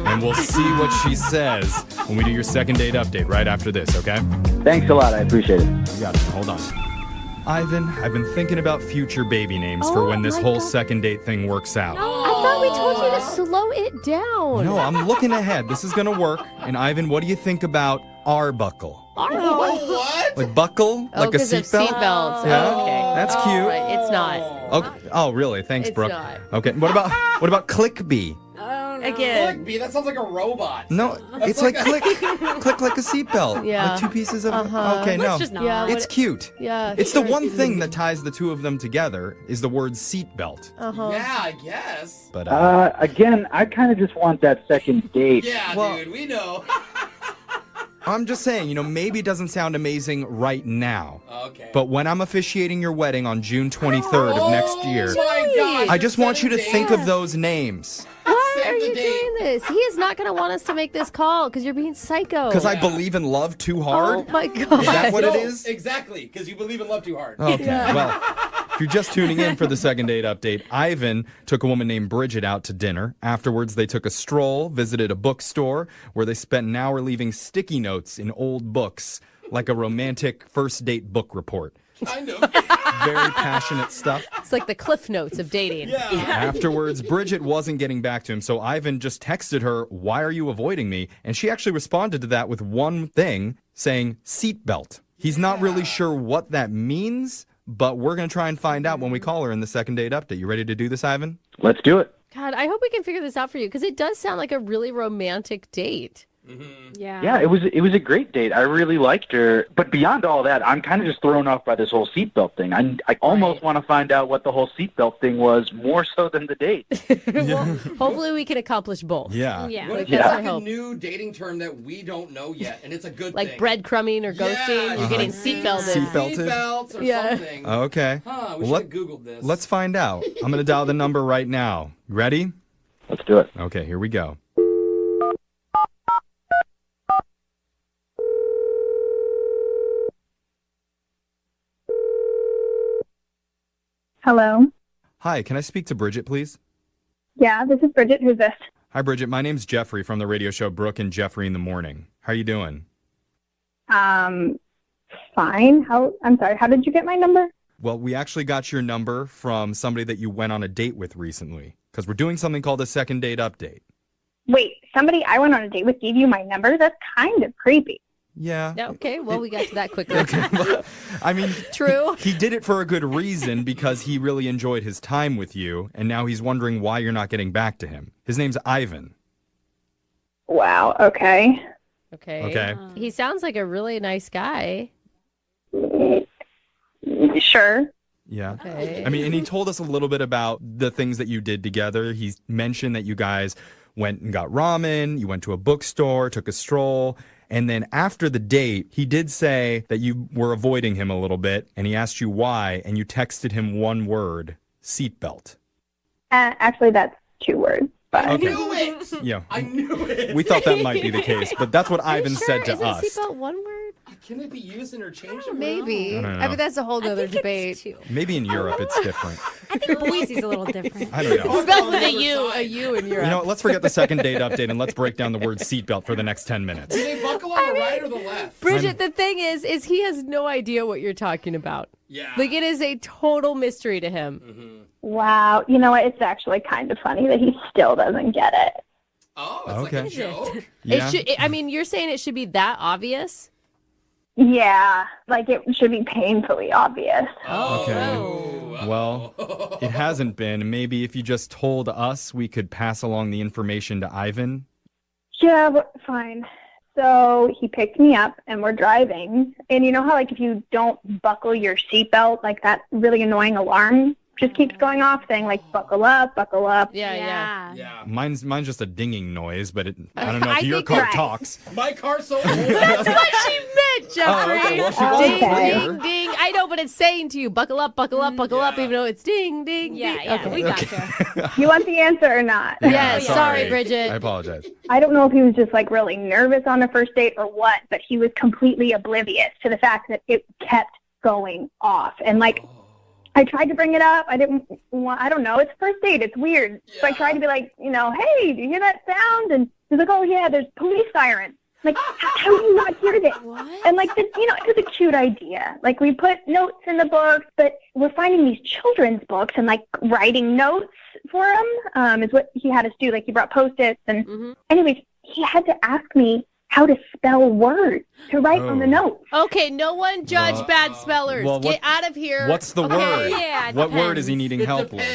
And we'll see what she says when we do your second date update right after this, okay? Thanks a lot. I appreciate it. You got it. Hold on. Ivan, I've been thinking about future baby names for when this whole second date thing works out. I thought we told you to slow it down. No, I'm looking ahead. This is going to work. And Ivan, what do you think about Arbuckle? What? Like buckle? Like a because of seatbelt? seatbelts. Yeah. Oh, okay. That's cute. Right. It's not. Okay. Oh, really? Thanks, It's Brooke. not. Okay. What about Clickbee? Again. Click B, that sounds like a robot. No, it's like click like a seatbelt. Yeah. Like two pieces of Let's Okay, no. just not. Yeah, it's cute. Yeah. It's the one thing that ties the two of them together is the word seatbelt. Yeah, I guess. But again, I kind of just want that second date. Yeah, dude, we know. I'm just saying, maybe it doesn't sound amazing right now. Okay. But when I'm officiating your wedding on June 23rd of next year, my gosh, I just want you to think of those names. Why are you doing this? He is not going to want us to make this call because you're being psycho. Because I believe in love too hard? Oh, my God. Is that what it is? Exactly, because you believe in love too hard. Okay, well, if you're just tuning in for the second date update, Ivan took a woman named Bridget out to dinner. Afterwards, they took a stroll, visited a bookstore where they spent an hour leaving sticky notes in old books, like a romantic first date book report. Kind of. Very passionate stuff. It's like the cliff notes of dating. Yeah. Afterwards, Bridget wasn't getting back to him, so Ivan just texted her, "Why are you avoiding me?" And she actually responded to that with one thing, saying seatbelt. He's not really sure what that means, but we're going to try and find out when we call her in the second date update. You ready to do this, Ivan? Let's do it. God, I hope we can figure this out for you because it does sound like a really romantic date. Yeah, it was a great date. I really liked her. But beyond all that, I'm kind of just thrown off by this whole seatbelt thing. I almost want to find out what the whole seatbelt thing was more so than the date. Well, hopefully we can accomplish both. Yeah. What if That's it's our like a hope. new dating term that we don't know yet, and it's a good Like thing? breadcrumbing or ghosting, you're getting seatbelted. Seatbelted? Seatbelts or Yeah. something. Okay. Huh, we Well, should have Googled this. Let's find out. I'm going to dial the number right now. Ready? Let's do it. Okay, here we go. Hello. Hi, can I speak to Bridget, please? Yeah, this is Bridget. Who's this? Hi, Bridget. My name's Jeffrey from the radio show Brooke and Jeffrey in the Morning. How are you doing? Fine. I'm sorry. How did you get my number? Well, we actually got your number from somebody that you went on a date with recently because we're doing something called a second date update. Wait, somebody I went on a date with gave you my number? That's kind of creepy. Yeah. Okay, well, we got to that quickly. I mean, True. He did it for a good reason because he really enjoyed his time with you, and now he's wondering why you're not getting back to him. His name's Ivan. Wow, okay. Okay. He sounds like a really nice guy. Sure. Yeah. Okay. I mean, and he told us a little bit about the things that you did together. He mentioned that you guys went and got ramen, you went to a bookstore, took a stroll, And then after the date, he did say that you were avoiding him a little bit, and he asked you why, and you texted him one word, seatbelt. Actually, that's 2 words. But I knew it! Yeah. I knew it! We thought that might be the case, but that's what Ivan said to Isn't us. seatbelt one word? Can it be used interchangeably? Maybe. I don't know. I mean, that's a whole other debate. Maybe in Europe it's different. I think Boise's a little different. I don't know. Spelled with a U in Europe. You know what? Let's forget the second date update and let's break down the word seatbelt for the next 10 minutes. Do they buckle on the right or the left? Bridget, the thing is he has no idea what you're talking about. Yeah. Like, it is a total mystery to him. Mm-hmm. wow, you know what? It's actually kind of funny that he still doesn't get it. Oh, it's like a joke? Yeah. I mean, you're saying it should be that obvious? Yeah, like it should be painfully obvious. Okay. Well, it hasn't been. Maybe if you just told us, we could pass along the information to Ivan. Yeah, but fine. So he picked me up and we're driving. And you know how like if you don't buckle your seatbelt, like that really annoying alarm just keeps going off saying like buckle up, buckle up. Yeah. Mine's just a dinging noise, but I don't know I if your think car you're right. talks. My car's so old. That's what she meant, Jeffrey. okay. Well, she wasn't ding, clear. ding, ding. I know, but it's saying to you, buckle up, buckle up, buckle up, even though it's ding, ding, Yeah, ding. yeah, Okay. we gotcha. You want the answer or not? Yes, sorry, Bridget. I apologize. I don't know if he was just like really nervous on the first date or what, but he was completely oblivious to the fact that it kept going off. And like, I tried to bring it up. I don't know. It's first date. It's weird. So I tried to be like, hey, do you hear that sound? And he's like, oh yeah, there's police sirens. Like, how do you not hear this? And like, it was a cute idea. Like we put notes in the book, but we're finding these children's books and like writing notes for him is what he had us do. Like he brought Post-its and anyways, he had to ask me how to spell words to write on the notes. Okay, no one judge bad spellers. Well, Get out of here. What's the word? Yeah, what word is he needing help with?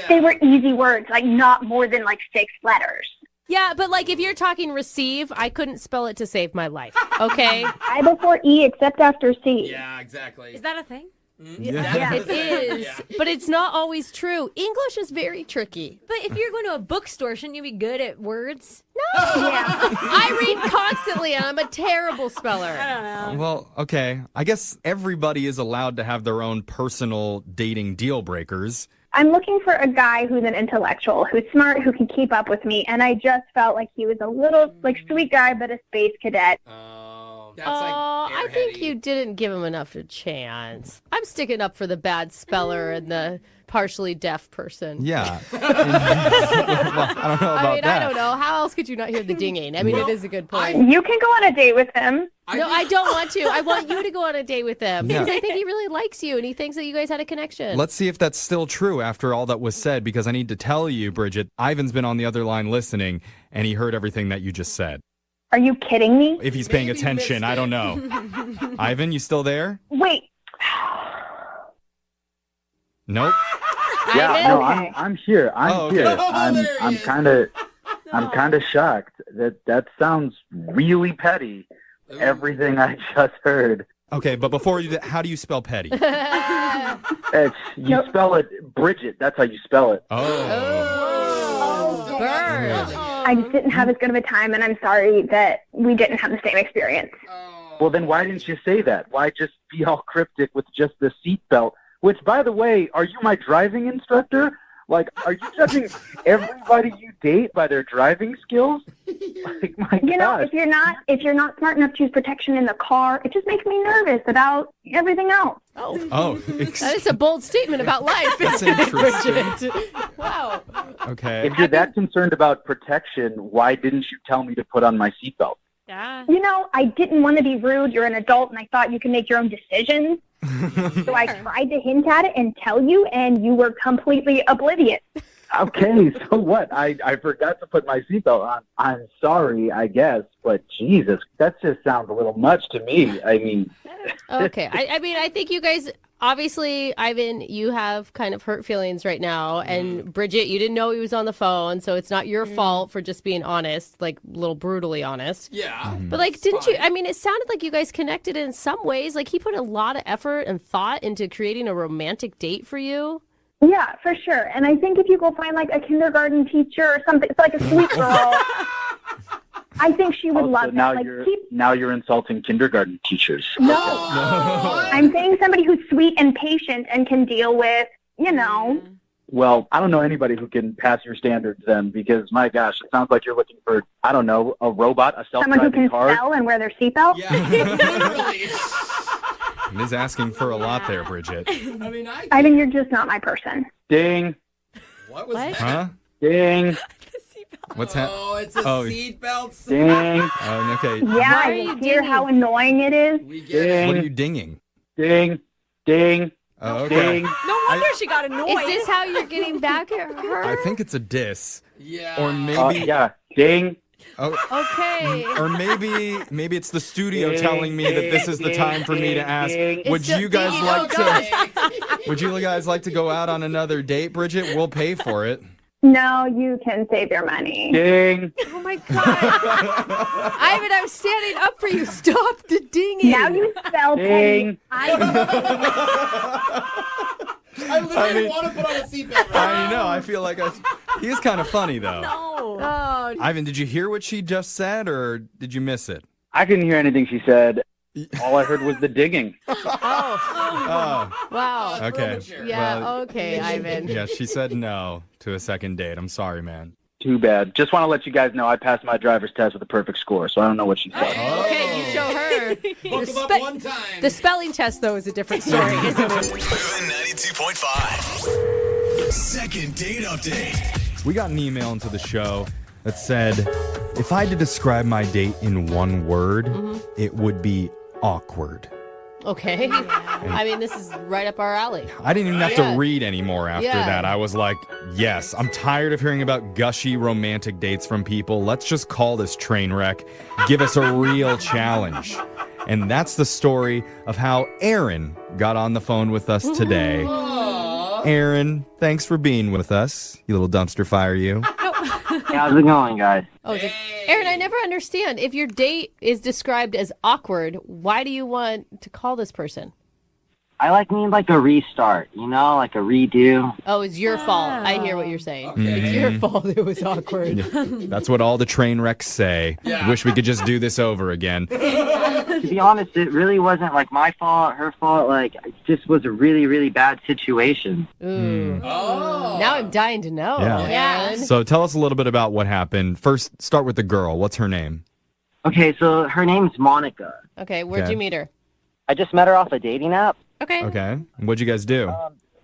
They were easy words, like not more than like 6 letters. Yeah, but like if you're talking receive, I couldn't spell it to save my life. Okay? I before E except after C. Yeah, exactly. Is that a thing? Yeah, it is. But it's not always true. English is very tricky. But if you're going to a bookstore, shouldn't you be good at words? No. I read constantly and I'm a terrible speller. I don't know. Well, okay. I guess everybody is allowed to have their own personal dating deal breakers. I'm looking for a guy who's an intellectual, who's smart, who can keep up with me, and I just felt like he was a little, like, sweet guy, but a space cadet. I think you didn't give him enough of a chance. I'm sticking up for the bad speller and the partially deaf person. Yeah. Well, I don't know about that. I don't know. How else could you not hear the dinging? I mean, it is a good point. You can go on a date with him. No, I don't want to. I want you to go on a date with him because Yeah. I think he really likes you and he thinks that you guys had a connection. Let's see if that's still true after all that was said, because I need to tell you, Bridget, Ivan's been on the other line listening, and he heard everything that you just said. Are you kidding me? If he's paying attention, I don't know. Ivan, you still there? Wait. Nope. Yeah, Ivan? no, Okay. I'm here. I'm here. I'm kind of shocked that sounds really petty. Everything I just heard. Okay, but before you, how do you spell petty? You spell it Bridget. That's how you spell it. Burn. I just didn't have as good of a time, and I'm sorry that we didn't have the same experience. Well, then why didn't you say that? Why just be all cryptic with just the seatbelt? Which, by the way, are you my driving instructor? Like, are you judging everybody you date by their driving skills? Like, my You know, gosh. if you're not smart enough to use protection in the car, it just makes me nervous about everything else. Oh, That is a bold statement about life. That's isn't it, interesting. Bridget? Wow. Okay. If you're that concerned about protection, why didn't you tell me to put on my seatbelt? You know, I didn't want to be rude. You're an adult, and I thought you can make your own decisions. So I tried to hint at it and tell you, and you were completely oblivious. Okay, so what? I forgot to put my seatbelt on. I'm sorry, I guess, but Jesus, that just sounds a little much to me. I mean... Okay. I mean, I think you guys, obviously, Ivan, you have kind of hurt feelings right now. And Bridget, you didn't know he was on the phone, so it's not your fault for just being honest, like a little brutally honest. Yeah. But like, didn't you, I mean, it sounded like you guys connected in some ways. Like he put a lot of effort and thought into creating a romantic date for you. Yeah, for sure. And I think if you go find like a kindergarten teacher or something, it's like a sweet girl. I think she would love now that. Now you're insulting kindergarten teachers. No. I'm saying somebody who's sweet and patient and can deal with, Well, I don't know anybody who can pass your standards then, because my gosh, it sounds like you're looking for, I don't know, a robot, a someone who self-driving can car. spell and wear their seatbelt. Ms. asking for a lot there, Bridget. I think you're just not my person. Ding. What was that? Huh? Ding. What's that? Oh, it's a seatbelt. Ding. Okay. Yeah, you hear how annoying it is? What are you dinging? Ding. Ding. Oh, okay. Ding. No wonder she got annoyed. Is this how you're getting back at her? I think it's a diss. Yeah. Or maybe. Yeah. Ding. Oh. Okay. Or maybe it's the studio telling me that this is the time for me to ask. Would you guys like to go out on another date, Bridget? We'll pay for it. No, you can save your money. Ding. Oh my God. Ivan, I'm standing up for you. Stop the dinging. Now you spelled Ding. I literally want to put on a seatbelt. I know. I feel like he is kind of funny, though. Oh. Ivan, did you hear what she just said, or did you miss it? I couldn't hear anything she said. All I heard was the digging. Oh. Wow. Okay. Yeah, Well, okay, Ivan. Yeah, she said no to a second date. I'm sorry, man. Too bad. Just want to let you guys know I passed my driver's test with a perfect score, so I don't know what she said. Okay, you show her. Hook him up one time. The spelling test, though, is a different story, isn't it? Moving 92.5. Second date update. We got an email into the show that said, if I had to describe my date in one word, it would be awkward. Okay. I mean, this is right up our alley. I didn't even have to read anymore after that. I was like, yes, I'm tired of hearing about gushy romantic dates from people. Let's just call this train wreck. Give us a real challenge. And that's the story of how Aaron got on the phone with us today. Aaron, thanks for being with us, you little dumpster fire, you. How's it going, guys? Oh, Aaron, I never understand. If your date is described as awkward, why do you want to call this person? I need like a restart, like a redo. Oh, it's your fault. I hear what you're saying. It's your fault it was awkward. That's what all the train wrecks say. Wish we could just do this over again. To be honest, it really wasn't like my fault, her fault. It just was a really, really bad situation. Ooh. Oh. Now I'm dying to know. Yeah. So tell us a little bit about what happened. First, start with the girl. What's her name? Okay, so her name's Monica. Okay, where'd you meet her? I just met her off a dating app. Okay. Okay. What'd you guys do?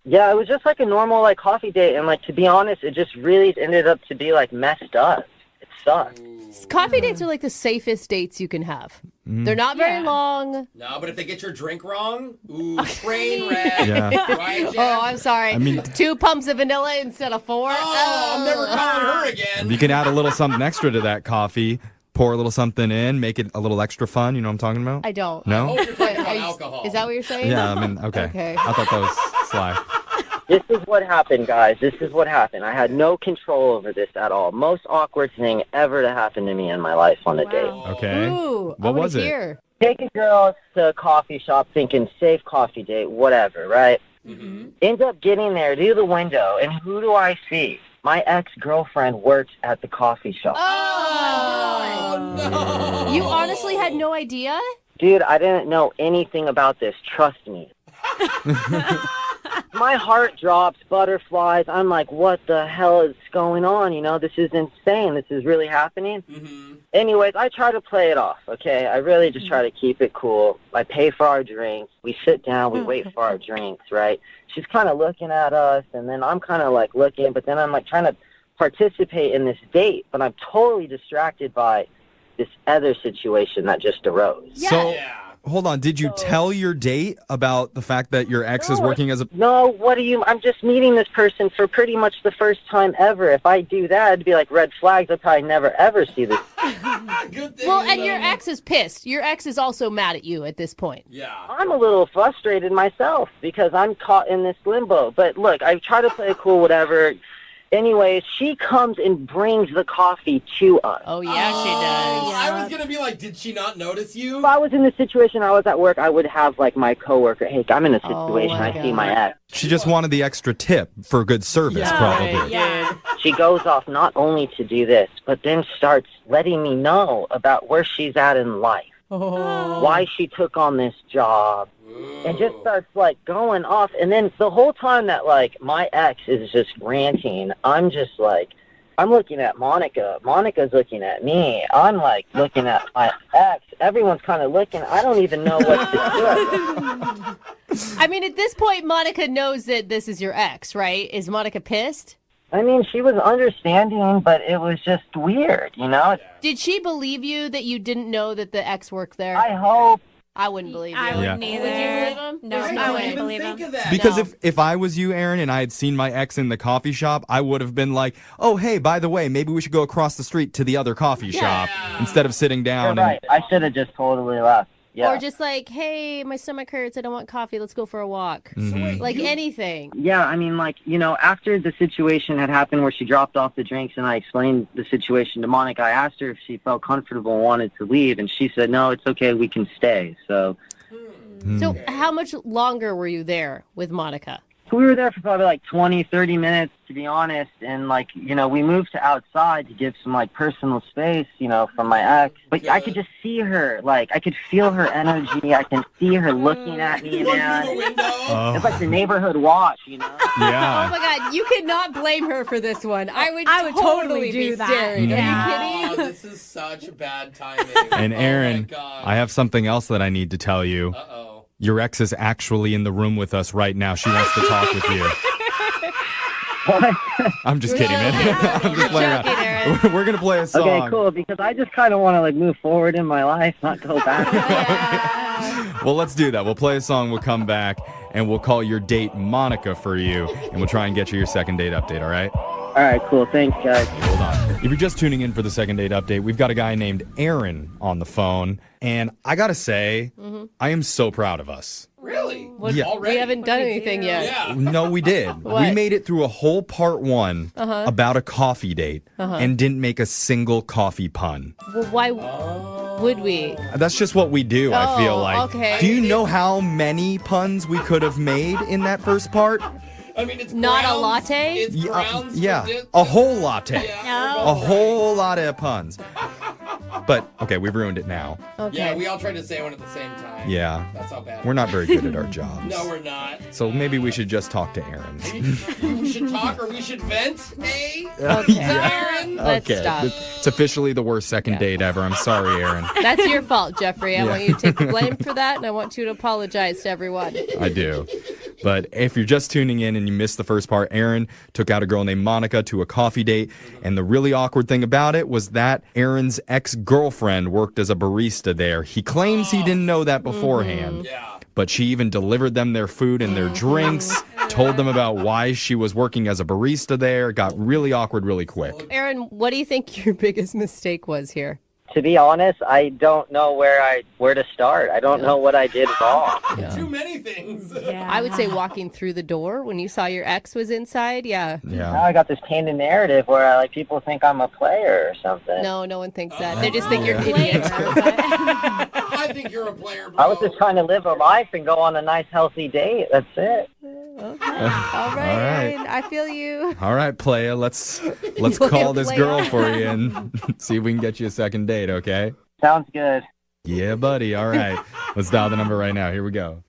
Yeah, it was just like a normal coffee date, and to be honest, it just really ended up to be messed up. It sucked. Coffee dates are the safest dates you can have. They're not very long. No, but if they get your drink wrong, ooh, train wreck. Yeah. Right, Jeff? Oh, I'm sorry. I mean- 2 pumps of vanilla instead of 4. Oh, I'm never calling her again. You can add a little something extra to that coffee. Pour a little something in, make it a little extra fun. You know what I'm talking about? I don't. No? Oh, you're talking about alcohol. Is that what you're saying? Yeah, I mean, okay. I thought that was sly. This is what happened, guys. This is what happened. I had no control over this at all. Most awkward thing ever to happen to me in my life on a date. Okay. Ooh, What was it? Hear. Take a girl to a coffee shop thinking safe coffee date, whatever, right? End up getting there to the window, and who do I see? My ex-girlfriend works at the coffee shop. Oh, no. You honestly had no idea? Dude, I didn't know anything about this. Trust me. My heart drops, butterflies. I'm like, what the hell is going on? This is insane. This is really happening. Anyways, I try to play it off, okay? I really just try to keep it cool. I pay for our drinks. We sit down. We wait for our drinks, right? She's kind of looking at us, and then I'm kind of looking, but then I'm trying to participate in this date, but I'm totally distracted by this other situation that just arose. So, hold on. Did you tell your date about the fact that your ex is working as a... No, I'm just meeting this person for pretty much the first time ever. If I do that, it'd be red flags. I'd probably never, ever see this. Well, and your ex is pissed. Your ex is also mad at you at this point. Yeah. I'm a little frustrated myself because I'm caught in this limbo. But look, I try to play it cool, whatever. Anyways, she comes and brings the coffee to us. Oh, yeah, she does. I was going to be did she not notice you? If I was in the situation, I was at work, I would have my coworker, hey, I'm in a situation, I see my ex. She just wanted the extra tip for good service, probably. Yeah. she goes off not only to do this, but then starts letting me know about where she's at in life, why she took on this job, and just starts like going off. And then the whole time that like my ex is just ranting, I'm just like, I'm looking at Monica. Monica's looking at me. I'm like looking at my ex. Everyone's kind of looking. I don't even know what to do. I mean, at this point, Monica knows that this is your ex, right? Is Monica pissed? I mean, she was understanding, but it was just weird, you know? Did she believe you that you didn't know that the ex worked there? I hope. I wouldn't believe you. I wouldn't either. Would you believe him? No, I wouldn't believe him. Because if I was you, Aaron, and I had seen my ex in the coffee shop, I would have been like, oh, hey, by the way, maybe we should go across the street to the other coffee shop instead of sitting down. You're right. I should have just totally left. Yeah. Or just like, hey, my stomach hurts. I don't want coffee. Let's go for a walk. Mhm. Like anything. Yeah, I mean, like, you know, after the situation had happened where she dropped off the drinks and I explained the situation to Monica, I asked her if she felt comfortable and wanted to leave, and she said, no, it's okay, we can stay. So So how much longer were you there with Monica? we were there for probably like 20, 30 minutes, to be honest. And like, you know, we moved to outside to give some like personal space, you know, from my ex. But I could just see her, like, I could feel her energy. I can see her looking at me, man. It's like the neighborhood watch, you know? Yeah. Oh my God, you cannot blame her for this one. I would totally be do that. staring. Yeah. Are you kidding? Oh, this is such bad timing. And Aaron, Oh my God. I have something else that I need to tell you. Uh-oh. Your ex is actually in the room with us right now. She wants to talk with you. I'm just kidding, man. I'm just playing around. We're going to play a song. Okay, cool, because I just kind of want to like move forward in my life, not go back. Well, let's do that. We'll play a song, we'll come back, and we'll call your date Monica for you, and we'll try and get you your second date update, all right? All right, cool. Thanks, guys. Hold on. If you're just tuning in for the second date update, we've got a guy named Aaron on the phone, and I got to say, I am so proud of us. Really? Yeah. We haven't done anything yet. Yeah. No, we did. What? We made it through a whole part one about a coffee date and didn't make a single coffee pun. Well, why would we? That's just what we do, I feel Oh, like. okay. Do you know how many puns we could have made in that first part? I mean, it's Not a grounds- latte? It's grounds for Yeah, this. a whole latte. No. A whole lot of puns. But, okay, we've ruined it now. Okay. Yeah, we all tried to say one at the same time. Yeah. That's how bad. We're not very good at our jobs. No, we're not. So maybe we should just talk to Aaron. We should talk or we should vent, hey? Okay. Aaron? Let's Okay. stop. It's officially the worst second date ever. I'm sorry, Aaron. That's your fault, Jeffrey. I Yeah. want you to take the blame for that, and I want you to apologize to everyone. I do. But if you're just tuning in and you missed the first part, Aaron took out a girl named Monica to a coffee date. And the really awkward thing about it was that Aaron's ex-girlfriend worked as a barista there. He claims he didn't know that beforehand. Yeah. But she even delivered them their food and their drinks, told them about why she was working as a barista there. It got really awkward really quick. Aaron, what do you think your biggest mistake was here? To be honest, I don't know where to start. I don't know what I did wrong. Too many things. I would say walking through the door when you saw your ex was inside. Yeah. Now I got this painted narrative where like people think I'm a player or something. No, no one thinks that. They just think you're an idiot. I think you're a player, bro. I was just trying to live a life and go on a nice, healthy date. That's it. All right, Aaron, I feel you. All right, playa, let's Playa, call this playa. girl for you and see if we can get you a second date, okay? Sounds good. Yeah, buddy. All right. Let's dial the number right now. Here we go.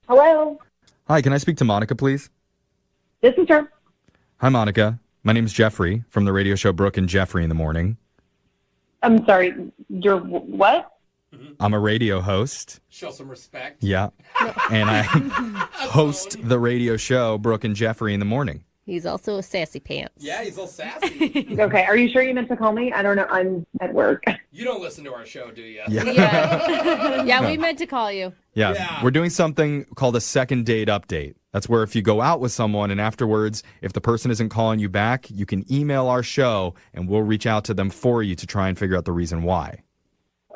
Hello, Hi, can I speak to Monica, please? this is her. Hi, Monica. My name's Jeffrey from the radio show Brooke and Jeffrey in the Morning. I'm sorry, you're what? I'm a radio host. Show some respect. Yeah. And I host the radio show Brooke and Jeffrey in the Morning. He's also a sassy pants. Yeah, he's all sassy. Okay, are you sure you meant to call me? I don't know, I'm at work. You don't listen to our show, do you? Yeah. Yeah, we meant to call you. Yeah. We're doing something called a second date update. That's where if you go out with someone and afterwards, if the person isn't calling you back, you can email our show and we'll reach out to them for you to try and figure out the reason why.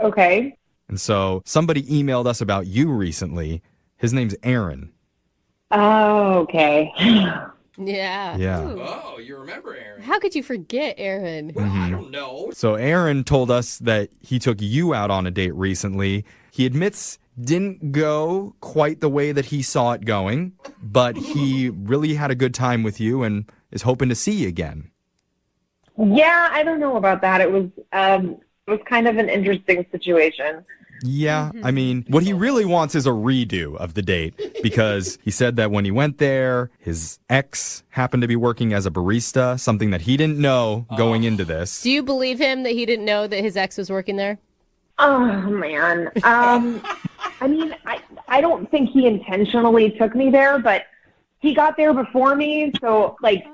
Okay. And so somebody emailed us about you recently. His name's Aaron. Oh, okay. Yeah. Yeah. Oh, you remember Aaron? How could you forget Aaron? I don't know. So Aaron told us that he took you out on a date recently he admits didn't go quite the way that he saw it going, but he really had a good time with you and is hoping to see you again. Yeah, I don't know about that. It was kind of an interesting situation. Yeah, I mean, what he really wants is a redo of the date because he said that when he went there, his ex happened to be working as a barista, something that he didn't know going into this. Do you believe him that he didn't know that his ex was working there? Oh, man. I mean, I don't think he intentionally took me there, but he got there before me, so, like,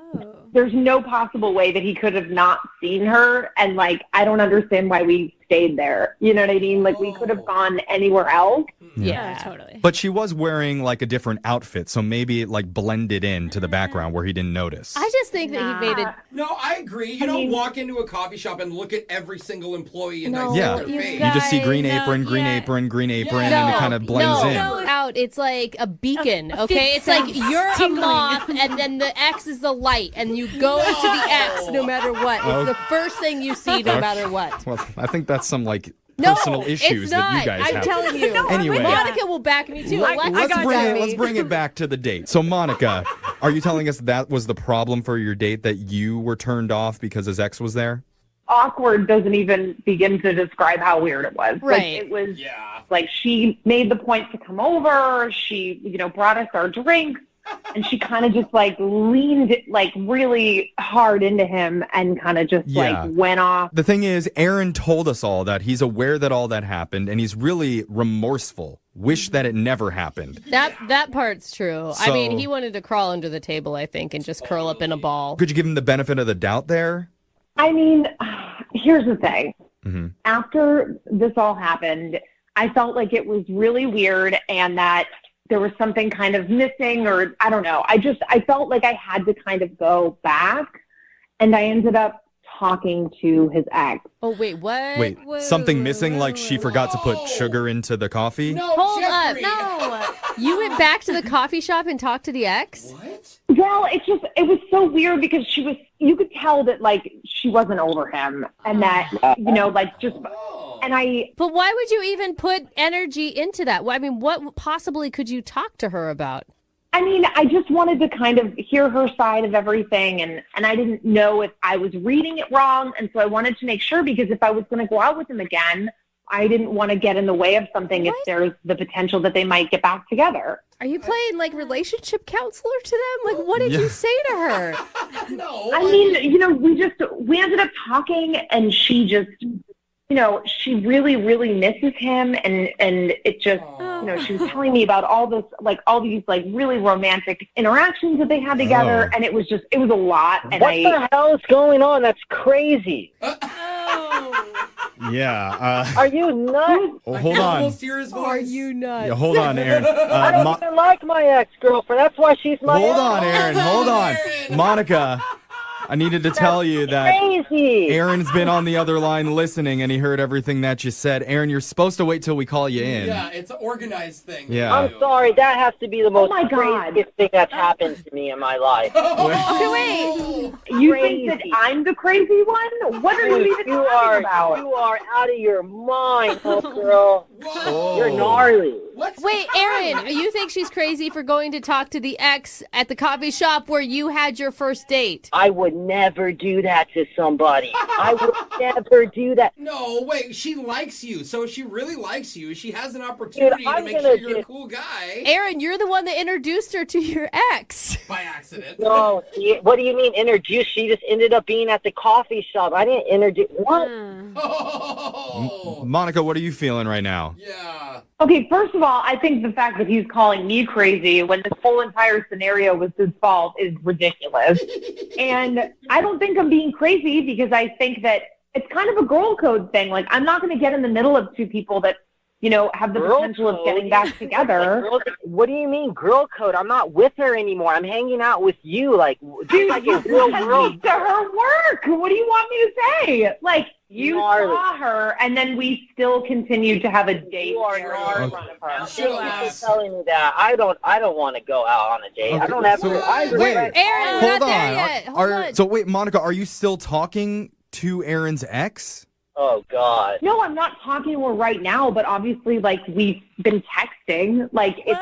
there's no possible way that he could have not seen her, and, like, I don't understand why we stayed there. You know what I mean? Like, we could have gone anywhere else. Yeah, totally. But she was wearing, like, a different outfit, so maybe it, like, blended into the background where he didn't notice. I just think that he made it. No, I agree. You don't walk into a coffee shop and look at every single employee and dissect Yeah, their face. you just see green apron, and it kind of blends in. Out. It's like a beacon, okay? It's like you're a moth, and then the X is the light, and you go to the X no matter what. It's the first thing you see no matter what. Well, I think that's some, like, No, personal issues it's that not. you guys I'm have. telling you. Anyway. Monica will back me too. Let's bring it back to the date. So, Monica, are you telling us that was the problem for your date, that you were turned off because his ex was there? Awkward doesn't even begin to describe how weird it was. Right. Like, it was like she made the point to come over. She, brought us our drinks. And she kind of just, like, leaned, like, really hard into him and kind of just, like, went off. The thing is, Aaron told us all that. He's aware that all that happened, and he's really remorseful. Wish that it never happened. That part's true. I mean, he wanted to crawl under the table, I think, and just curl up in a ball. Could you give him the benefit of the doubt there? I mean, here's the thing. Mm-hmm. After this all happened, I felt like it was really weird and that there was something kind of missing, or I don't know. I felt like I had to kind of go back, and I ended up talking to his ex. Oh, wait, what? Wait, something missing, like she forgot to put sugar into the coffee? No, Hold Jeffrey. up. No. You went back to the coffee shop and talked to the ex? What? Well, it was so weird because you could tell that, like, she wasn't over him, and that, like, just... But why would you even put energy into that? I mean, what possibly could you talk to her about? I mean, I just wanted to kind of hear her side of everything, and I didn't know if I was reading it wrong, and so I wanted to make sure, because if I was going to go out with him again, I didn't want to get in the way of something if there's the potential that they might get back together. Are you playing, like, relationship counselor to them? Like, what did you say to her? No. I mean, we ended up talking, and she just... she really, really misses him, and it just, she was telling me about all these really romantic interactions that they had together, and it was a lot. And what the hell is going on? That's crazy. Yeah. Are you nuts? Oh, hold on. Are you nuts? Yeah, hold on, Aaron. I don't even like my ex-girlfriend. That's why she's my Hold on, Aaron. Hold on. Monica, I needed to tell you that Aaron's been on the other line listening, and he heard everything that you said. Aaron, you're supposed to wait till we call you in. Yeah, it's an organized thing. Yeah. I'm sorry. That has to be the most craziest thing that's happened to me in my life. Okay, wait. You think that I'm the crazy one? What are you even talking about? You are out of your mind, girl. Whoa. You're gnarly. Wait, Aaron, you think she's crazy for going to talk to the ex at the coffee shop where you had your first date? I would never do that to somebody. I would never do that. No, wait, she likes you, so she really likes you. She has an opportunity to make sure you're a cool guy. Aaron, you're the one that introduced her to your ex. By accident. No, what do you mean introduced? She just ended up being at the coffee shop. I didn't introduce. What? Monica, what are you feeling right now? Yeah. Okay, first of all, I think the fact that he's calling me crazy when this whole entire scenario was his fault is ridiculous. And I don't think I'm being crazy, because I think that it's kind of a girl code thing. Like, I'm not going to get in the middle of two people that, have the potential of getting back together. What do you mean girl code? I'm not with her anymore. I'm hanging out with you. Like, Dude, like you a real girl. to her work. What do you want me to say? Like, you saw her, and then we still continued to have a date in front of her. You're telling me that. I don't want to go out on a date. Okay, I don't have so- to. I wait, regret- Aaron, we're Hold not there on. yet. Hold on. So wait, Monica, are you still talking to Aaron's ex? Oh, God. No, I'm not talking to her right now, but obviously, like, we've been texting. Like, it's...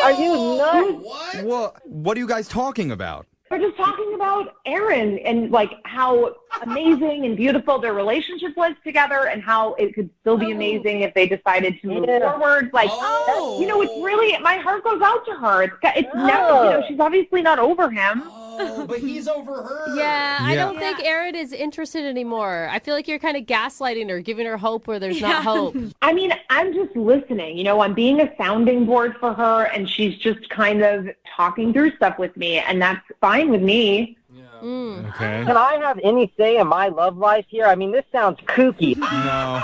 Are you nuts? What are you guys talking about? We're just talking about Aaron and, like, how amazing and beautiful their relationship was together and how it could still be amazing if they decided to move forward. Like, you know, it's really... My heart goes out to her. It's never... You know, she's obviously not over him. Oh, but he's over her. Yeah, I don't think Aaron is interested anymore. I feel like you're kind of gaslighting her, giving her hope where there's not hope. I mean, I'm just listening. You know, I'm being a sounding board for her, and she's just kind of talking through stuff with me, and that's fine with me. Okay. Can I have any say in my love life here? I mean, this sounds kooky. No.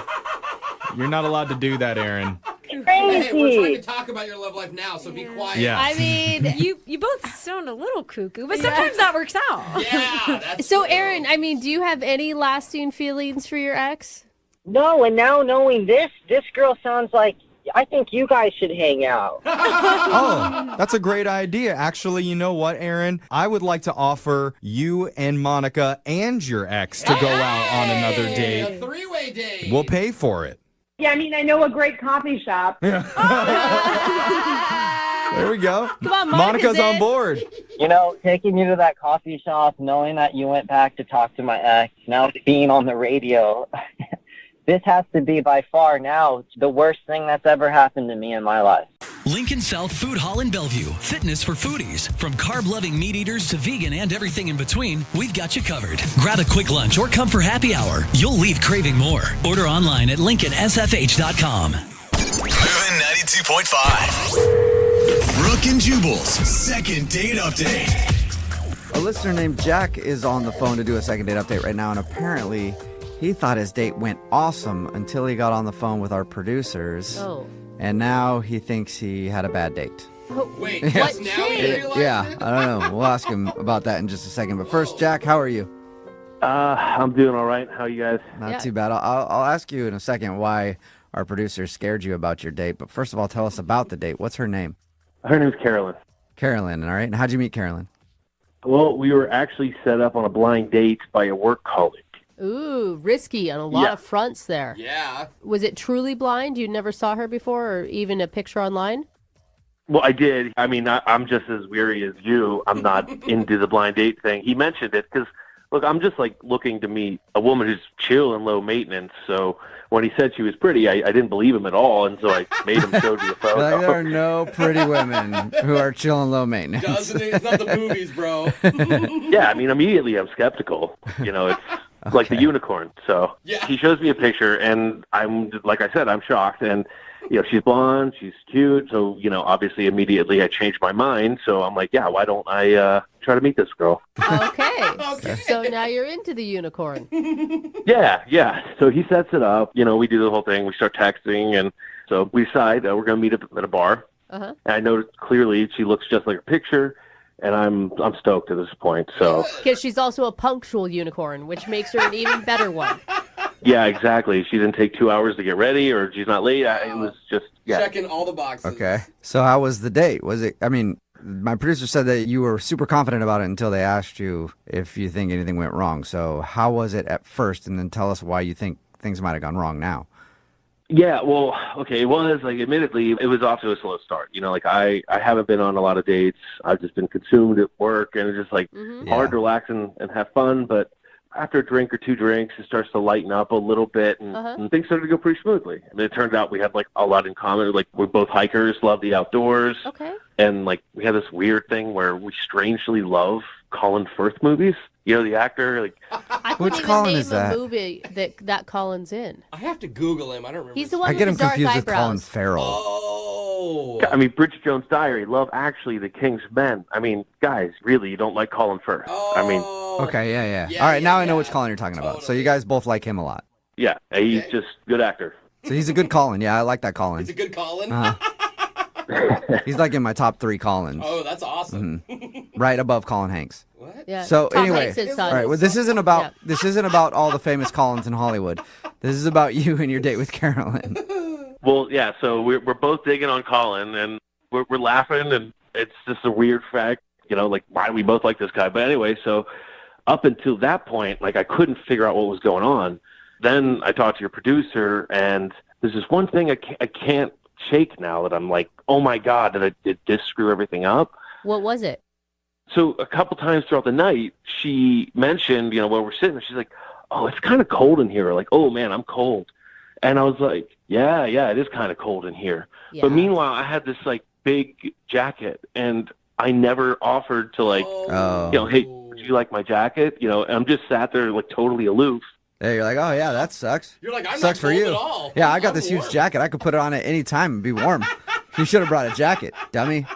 You're not allowed to do that, Aaron. Hey, we're trying to talk about your love life now, so be quiet. Yeah. I mean, you both sound a little cuckoo, but sometimes that works out. Yeah, that's So, Aaron, I mean, do you have any lasting feelings for your ex? No, and now knowing this girl sounds like, I think you guys should hang out. Oh, that's a great idea. Actually, you know what, Aaron? I would like to offer you and Monica and your ex to go out on another date. A three-way date. We'll pay for it. Yeah, I mean, I know a great coffee shop. There we go. Come on, Monica's on board. You know, taking you to that coffee shop, knowing that you went back to talk to my ex, now being on the radio, this has to be by far now the worst thing that's ever happened to me in my life. Lincoln South Food Hall in Bellevue. Fitness for foodies. From carb-loving meat eaters to vegan and everything in between, we've got you covered. Grab a quick lunch or come for happy hour. You'll leave craving more. Order online at LincolnSFH.com. Moving 92.5. Brooke and Jubal's second date update. A listener named Jack is on the phone to do a second date update right now, and apparently he thought his date went awesome until he got on the phone with our producers. Oh. And now he thinks he had a bad date. Wait, just now you realize Yeah, it? I don't know. We'll ask him about that in just a second. But first, Jack, how are you? I'm doing all right. How are you guys? Not too bad. I'll ask you in a second why our producer scared you about your date. But first of all, tell us about the date. What's her name? Her name's Carolyn. Carolyn, all right. And how'd you meet Carolyn? Well, we were actually set up on a blind date by a work colleague. Ooh, risky on a lot of fronts there. Yeah. Was it truly blind? You never saw her before or even a picture online? Well, I did. I mean, I'm just as weary as you. I'm not into the blind date thing. He mentioned it because, look, I'm just like looking to meet a woman who's chill and low maintenance. So when he said she was pretty, I didn't believe him at all. And so I made him show me a photo. Like, there are no pretty women who are chill and low maintenance. Doesn't it? It's not the movies, bro. Yeah, I mean, immediately I'm skeptical. You know, it's like the unicorn. So he shows me a picture, and I'm, like I said, I'm shocked. And, you know, she's blonde, she's cute. So, you know, obviously immediately I changed my mind. So I'm like, yeah, why don't I try to meet this girl? Okay. So now you're into the unicorn. Yeah. So he sets it up. You know, we do the whole thing. We start texting, and so we decide we're going to meet up at a bar. Uh-huh. And I know clearly she looks just like her picture, and I'm stoked at this point. So Because she's also a punctual unicorn, which makes her an even better one. yeah, exactly. She didn't take 2 hours to get ready, or she's not late. It was just Checking all the boxes. Okay. So how was the date? Was it, I mean, my producer said that you were super confident about it until they asked you if you think anything went wrong. So how was it at first? And then tell us why you think things might have gone wrong now. Yeah, well, okay, it was, like, admittedly, it was off to a slow start. You know, like, I haven't been on a lot of dates. I've just been consumed at work, and it's just, like, hard to relax and have fun. But after a drink or two drinks, it starts to lighten up a little bit, and things started to go pretty smoothly. I mean, it turned out we had, like, a lot in common. Like, we're both hikers, love the outdoors. Okay. And, like, we had this weird thing where we strangely love Colin Firth movies. You know, the actor, like... I couldn't even name a movie that Colin's in. I have to Google him. I don't remember. He's the one I with get the him dark confused with eyebrows. Colin Farrell. Oh. I mean, Bridget Jones' Diary, Love Actually, The King's Men. I mean, guys, really, you don't like Colin Firth. I mean... Okay, yeah. All right, now I know which Colin you're talking about. So you guys both like him a lot. Yeah, he's just a good actor. So he's a good Colin. Yeah, I like that Colin. He's a good Colin? He's like in my top 3 Collins. Oh, that's awesome. Right above Colin Hanks. What? Yeah. So Tom anyway, Hanks' all son. right. Well, this isn't about all the famous Collins in Hollywood. This is about you and your date with Carolyn. Well, yeah, so we're both digging on Colin, and we're laughing, and it's just a weird fact, you know, like, why we both like this guy. But anyway, so up until that point, like, I couldn't figure out what was going on. then I talked to your producer, and there's this one thing I can't shake now that I'm like, oh my God, did this screw everything up? What was it? So a couple times throughout the night, she mentioned, where we're sitting, she's like, oh, it's kind of cold in here. Like, oh man, I'm cold. And I was like, yeah, it is kind of cold in here. Yeah. But meanwhile, I had this like big jacket, and I never offered to like, hey, would you like my jacket? And I'm just sat there like totally aloof. Hey, you're like, oh yeah, that sucks. You're like, I'm sucks not for cold you. at all. Yeah, I got this warm. huge jacket. I could put it on at any time and be warm. You should have brought a jacket, dummy.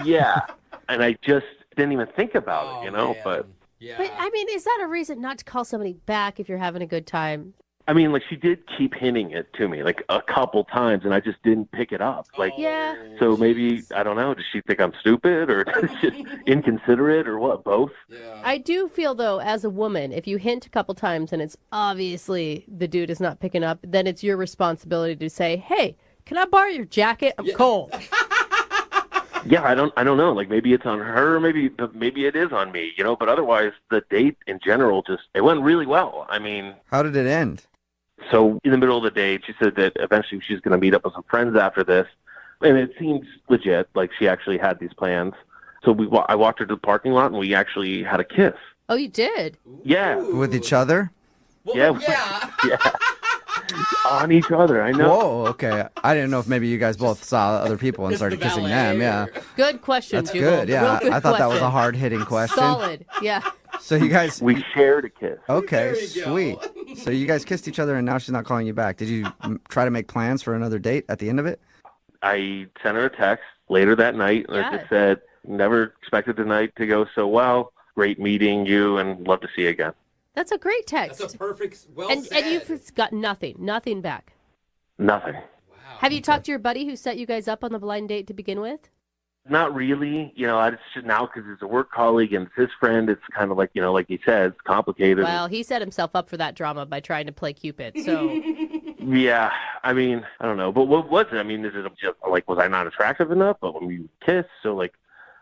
Yeah, and I just didn't even think about it, Man. but. Yeah. But I mean, is that a reason not to call somebody back if you're having a good time? I mean, like, she did keep hinting it to me, like, a couple times, and I just didn't pick it up. Like, Yeah. so maybe, I don't know, does she think I'm stupid, or just inconsiderate, or what, both? I do feel, though, as a woman, if you hint a couple times and it's obviously the dude is not picking up, then it's your responsibility to say, hey, can I borrow your jacket? I'm cold. Yeah, I don't know. Like, maybe it's on her, maybe it is on me, but otherwise, the date in general it went really well. I mean. How did it end? So in the middle of the date, she said that eventually she's going to meet up with some friends after this. And it seems legit, like she actually had these plans. So I walked her to the parking lot, and we actually had a kiss. Oh, you did? Yeah. With each other? Yeah. On each other, I know. Whoa, okay. I didn't know if maybe you guys both saw other people and started kissing them. Yeah. Good question, That's Jubal. good. Yeah. Real good I thought that was a question. hard-hitting question. Solid. Yeah. So you guys. We shared a kiss. Okay, sweet. So you guys kissed each other, and now she's not calling you back. Did you try to make plans for another date at the end of it? I sent her a text later that night, and I just said, never expected the night to go so well. Great meeting you, and love to see you again. That's a great text. That's a perfect, and you've got nothing back. Nothing. Have you talked to your buddy who set you guys up on the blind date to begin with? Not really. I just now because it's a work colleague and it's his friend, it's kind of like, like he said, it's complicated. Well, he set himself up for that drama by trying to play Cupid, so. Yeah, I mean, I don't know. But what was it? I mean, is it just, like, was I not attractive enough? But when we kissed, so, like,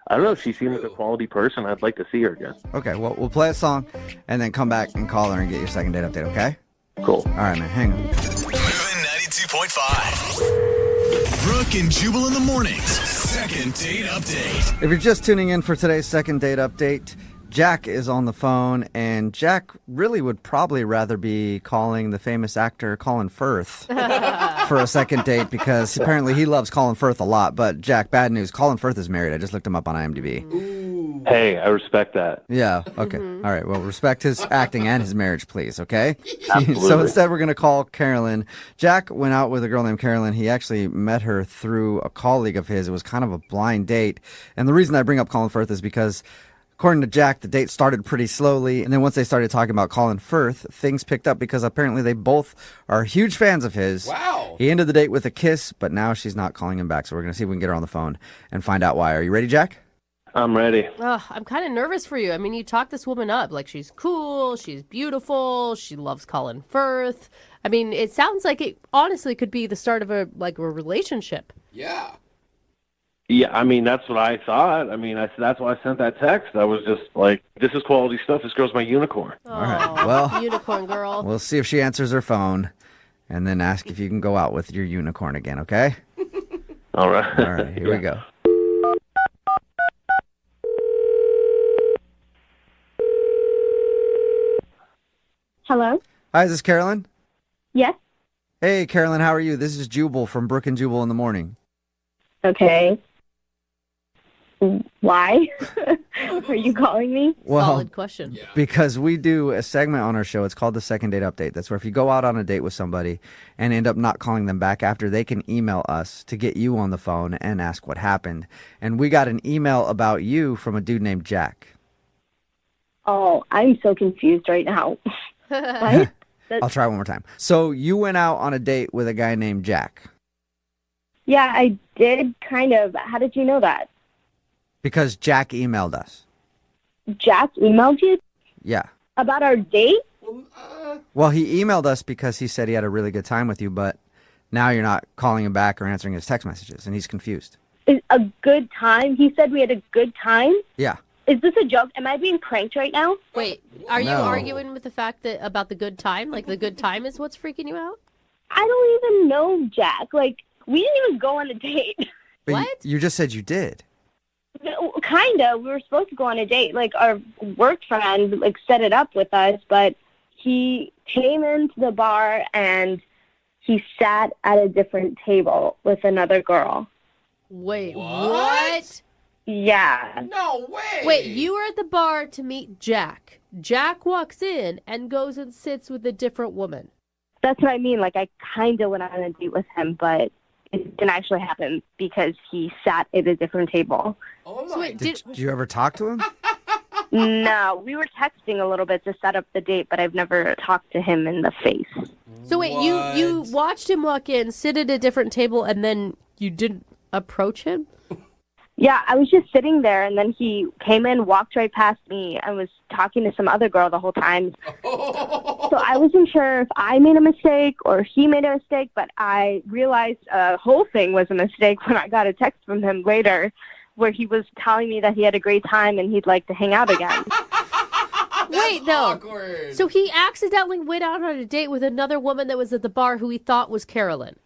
I don't know. She seemed like a quality person. I'd like to see her again. Okay, well, we'll play a song and then come back and call her and get your second date update, okay? Cool. All right, man, hang on. Moving 92.5. Brooke and Jubal in the mornings. Second date update. If you're just tuning in for today's second date update, Jack is on the phone, and Jack really would probably rather be calling the famous actor Colin Firth for a second date because apparently he loves Colin Firth a lot. But Jack, bad news. Colin Firth is married. I just looked him up on IMDb. Hey, I respect that. Yeah, okay. All right, well, respect his acting and his marriage, please, okay? Absolutely. So instead, we're going to call Carolyn. Jack went out with a girl named Carolyn. He actually met her through a colleague of his. It was kind of a blind date. And the reason I bring up Colin Firth is because according to Jack, the date started pretty slowly, and then once they started talking about Colin Firth, things picked up because apparently they both are huge fans of his. Wow. He ended the date with a kiss, but now she's not calling him back, so we're going to see if we can get her on the phone and find out why. Are you ready, Jack? I'm ready. I'm kind of nervous for you. I mean, you talk this woman up. Like, she's cool, she's beautiful, she loves Colin Firth. I mean, it sounds like it honestly could be the start of a relationship. Yeah. Yeah, I mean, that's what I thought. I mean, that's why I sent that text. I was just like, this is quality stuff. This girl's my unicorn. Oh, All right, well, unicorn girl. We'll see if she answers her phone and then ask if you can go out with your unicorn again, okay? All right. All right, here we go. Hello? Hi, is this Carolyn? Yes? Hey, Carolyn, how are you? This is Jubal from Brooke and Jubal in the morning. Okay. Why? Are you calling me? Well, Solid question. because we do a segment on our show. It's called the Second Date Update. That's where if you go out on a date with somebody and end up not calling them back after, they can email us to get you on the phone and ask what happened. And we got an email about you from a dude named Jack. Oh, I'm so confused right now. What? I'll try one more time. So you went out on a date with a guy named Jack. Yeah, I did kind of. How did you know that? Because Jack emailed us. Jack emailed you Yeah. about our date? Well, he emailed us because he said he had a really good time with you, but now you're not calling him back or answering his text messages, and he's confused. Is a good time? He said we had a good time? Yeah. Is this a joke? Am I being pranked right now? Wait, are you No. arguing with the fact that about the good time? Like the good time is what's freaking you out? I don't even know Jack. Like, we didn't even go on a date. But What? You just said you did. Kinda. We were supposed to go on a date. Like, our work friend, like, set it up with us, but he came into the bar and he sat at a different table with another girl. Wait, what? Yeah. No way. Wait, you were at the bar to meet Jack. Jack walks in and goes and sits with a different woman. That's what I mean. Like, I kind of went on a date with him, but it didn't actually happen because he sat at a different table. Oh my. So wait, Did you ever talk to him? No, we were texting a little bit to set up the date, but I've never talked to him in the face. So wait, you watched him walk in, sit at a different table, and then you didn't approach him? Yeah, I was just sitting there, and then he came in, walked right past me, and was talking to some other girl the whole time. So I wasn't sure if I made a mistake or he made a mistake, but I realized the whole thing was a mistake when I got a text from him later where he was telling me that he had a great time and he'd like to hang out again. Wait, though. Awkward. So he accidentally went out on a date with another woman that was at the bar who he thought was Carolyn.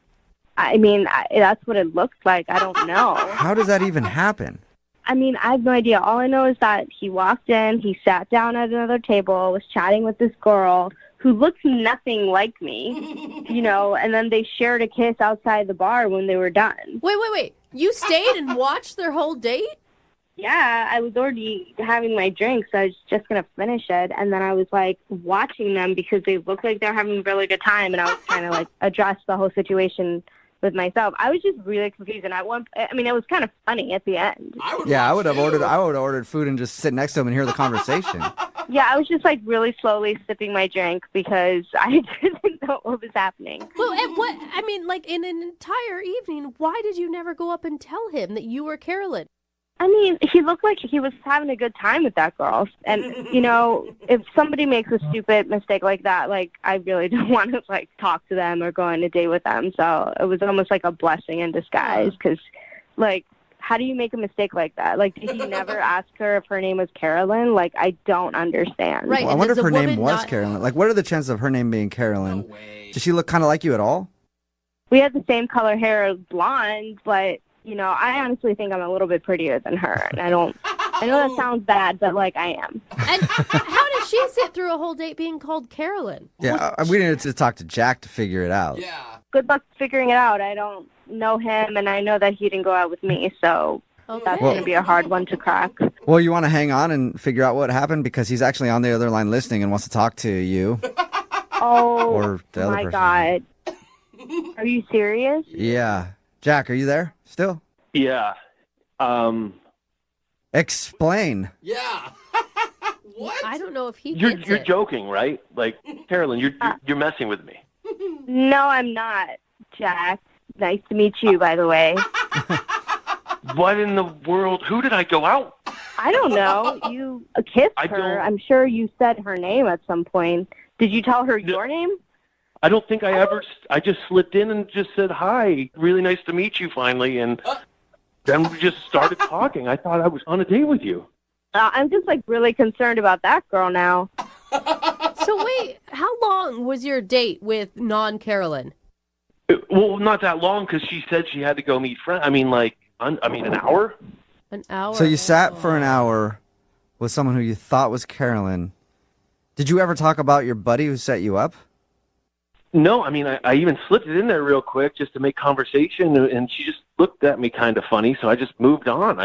I mean, that's what it looked like. I don't know. How does that even happen? I mean, I have no idea. All I know is that he walked in, he sat down at another table, was chatting with this girl who looks nothing like me, you know, and then they shared a kiss outside the bar when they were done. Wait. You stayed and watched their whole date? Yeah, I was already having my drink, so I was just going to finish it. And then I was, like, watching them because they looked like they were having a really good time, and I was trying to, like, address the whole situation with myself. I was just really confused, and it was kind of funny at the end. I would have ordered food and just sit next to him and hear the conversation. Yeah, I was just like really slowly sipping my drink because I didn't know what was happening. Well, and what, I mean, like in an entire evening, why did you never go up and tell him that you were Carolyn? I mean, he looked like he was having a good time with that girl. And, you know, if somebody makes a stupid mistake like that, like, I really don't want to, like, talk to them or go on a date with them. So it was almost like a blessing in disguise because, like, how do you make a mistake like that? Like, did he never ask her if her name was Carolyn? Like, I don't understand. Right. Well, I wonder if her name was Carolyn. Like, what are the chances of her name being Carolyn? Does she look kind of like you at all? We had the same color hair, blonde, but, you know, I honestly think I'm a little bit prettier than her. And I know that sounds bad, but, like, I am. And how did she sit through a whole date being called Carolyn? Yeah, we needed to talk to Jack to figure it out. Yeah. Good luck figuring it out. I don't know him, and I know that he didn't go out with me, so that's going to be a hard one to crack. Well, you want to hang on and figure out what happened because he's actually on the other line listening and wants to talk to you. Oh, Or the other my person. God. Are you serious? Yeah. Jack, are you there still? Yeah. Explain. Yeah. What? I don't know if he You're gets it. joking, right? Like, Carolyn, you're messing with me. No, I'm not, Jack. Nice to meet you, by the way. What in the world? Who did I go out? I don't know. You kissed her. I'm sure you said her name at some point. Did you tell her your name? I don't think I ever. I just slipped in and just said hi. Really nice to meet you, finally, and then we just started talking. I thought I was on a date with you. I'm just like really concerned about that girl now. So wait, how long was your date with non-Carolyn? Well, not that long because she said she had to go meet friends. I mean, like, an hour. An hour. So you sat for an hour with someone who you thought was Carolyn. Did you ever talk about your buddy who set you up? No, I mean, I even slipped it in there real quick just to make conversation, and she just looked at me kind of funny, so I just moved on.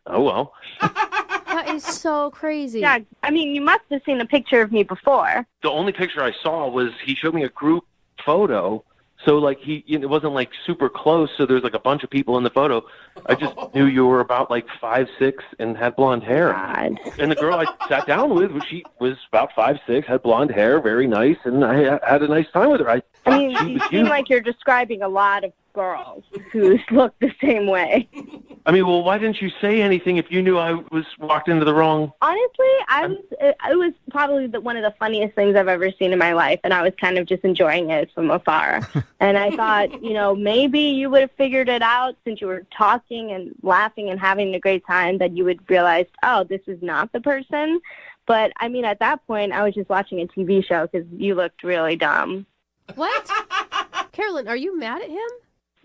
Oh, well. That is so crazy. Yeah, I mean, you must have seen a picture of me before. The only picture I saw was he showed me a group photo. So, like, it wasn't, like, super close, so there's, like, a bunch of people in the photo. I just knew you were about, like, 5'6", and had blonde hair. God. And the girl I sat down with, she was about 5'6", had blonde hair, very nice, and I had a nice time with her. I mean, you seem like you're describing a lot of girls who look the same way. I mean, well, why didn't you say anything if you knew I was walked into the wrong? Honestly, it was probably one of the funniest things I've ever seen in my life, and I was kind of just enjoying it from afar. And I thought, maybe you would have figured it out since you were talking and laughing and having a great time, that you would realize, oh, this is not the person. But, I mean, at that point, I was just watching a TV show because you looked really dumb. What? Carolyn, are you mad at him?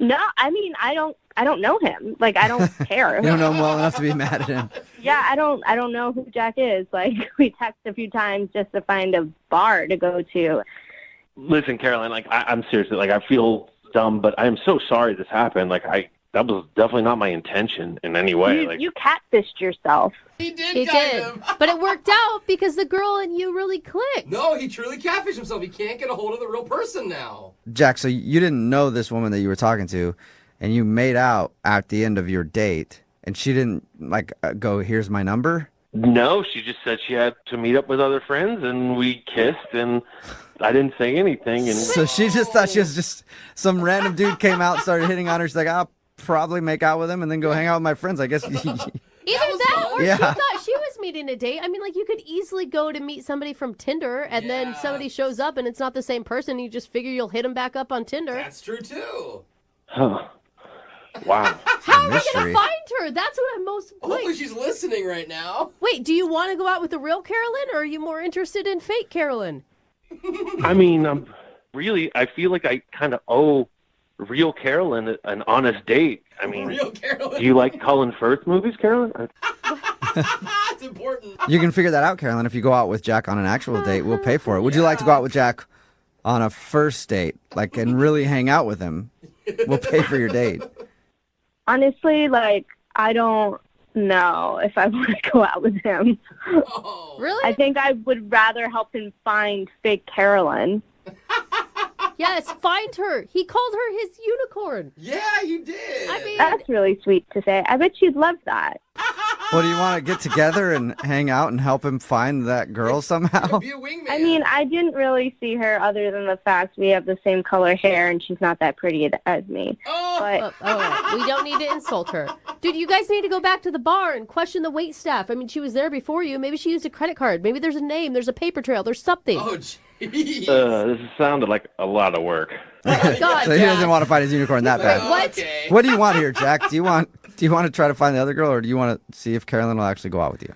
No, I mean, I don't know him. Like, I don't care. You don't know him well enough to be mad at him. Yeah, I don't know who Jack is. Like, we text a few times just to find a bar to go to. Listen, Caroline, like, I'm seriously, like, I feel dumb, but I'm so sorry this happened. Like, that was definitely not my intention in any way. You catfished yourself. He did. But it worked out because the girl and you really clicked. No, he truly catfished himself. He can't get a hold of the real person now. Jack, so you didn't know this woman that you were talking to, and you made out at the end of your date, and she didn't, go, here's my number? No, she just said she had to meet up with other friends, and we kissed, and I didn't say anything. And So she just thought she was just some random dude came out, started hitting on her. She's like, I'll probably make out with him and then go hang out with my friends. I guess. Either that or Yeah. she thought she was meeting a date. I mean, you could easily go to meet somebody from Tinder and then somebody shows up and it's not the same person. You just figure you'll hit him back up on Tinder. That's true, too. Huh. Wow. How are we going to find her? That's what I'm most... Hopefully she's listening right now. Wait, do you want to go out with the real Carolyn or are you more interested in fake Carolyn? I mean, I feel like I kind of owe real Carolyn an honest date. I mean, Real Carolyn. do you like Colin Firth movies, Carolyn? That's important. You can figure that out, Carolyn. If you go out with Jack on an actual date, we'll pay for it. Would you like to go out with Jack on a first date, and really hang out with him? We'll pay for your date. Honestly, I don't know if I want to go out with him. Really? I think I would rather help him find fake Carolyn. Yes, find her. He called her his unicorn. Yeah, you did. I mean, That's really sweet to say. I bet she'd love that. Well, do you want to get together and hang out and help him find that girl somehow? Be a wingman. I mean, I didn't really see her other than the fact we have the same color hair and she's not that pretty as me. But we don't need to insult her. Dude, you guys need to go back to the bar and question the wait staff. I mean, she was there before you. Maybe she used a credit card. Maybe there's a name. There's a paper trail. There's something. Oh, jeez. This sounded like a lot of work. Oh, God, So he doesn't want to find his unicorn that bad. What? Okay. What do you want here, Jack? Do you want to try to find the other girl, or do you want to see if Carolyn will actually go out with you?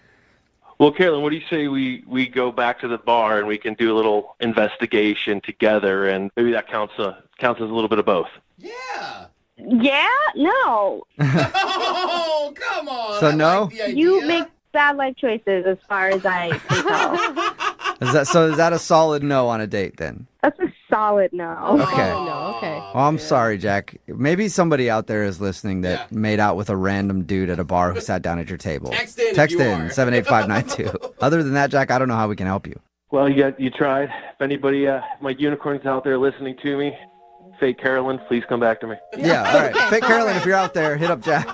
Well, Carolyn, what do you say we go back to the bar and we can do a little investigation together, and maybe that counts as a little bit of both. Yeah. yeah, no. Oh, come on. So I no? like the idea. You make bad life choices as far as I can tell. Is that a solid no on a date then? That's a solid no. Okay. Oh, no, okay. Well, I'm sorry, Jack. Maybe somebody out there is listening that made out with a random dude at a bar who sat down at your table. Text in if Text you in are. 78592. Other than that, Jack, I don't know how we can help you. Well, you tried. If anybody, my unicorns out there listening to me, fake Carolyn, please come back to me. Yeah, all right. Fake Carolyn, if you're out there, hit up Jack.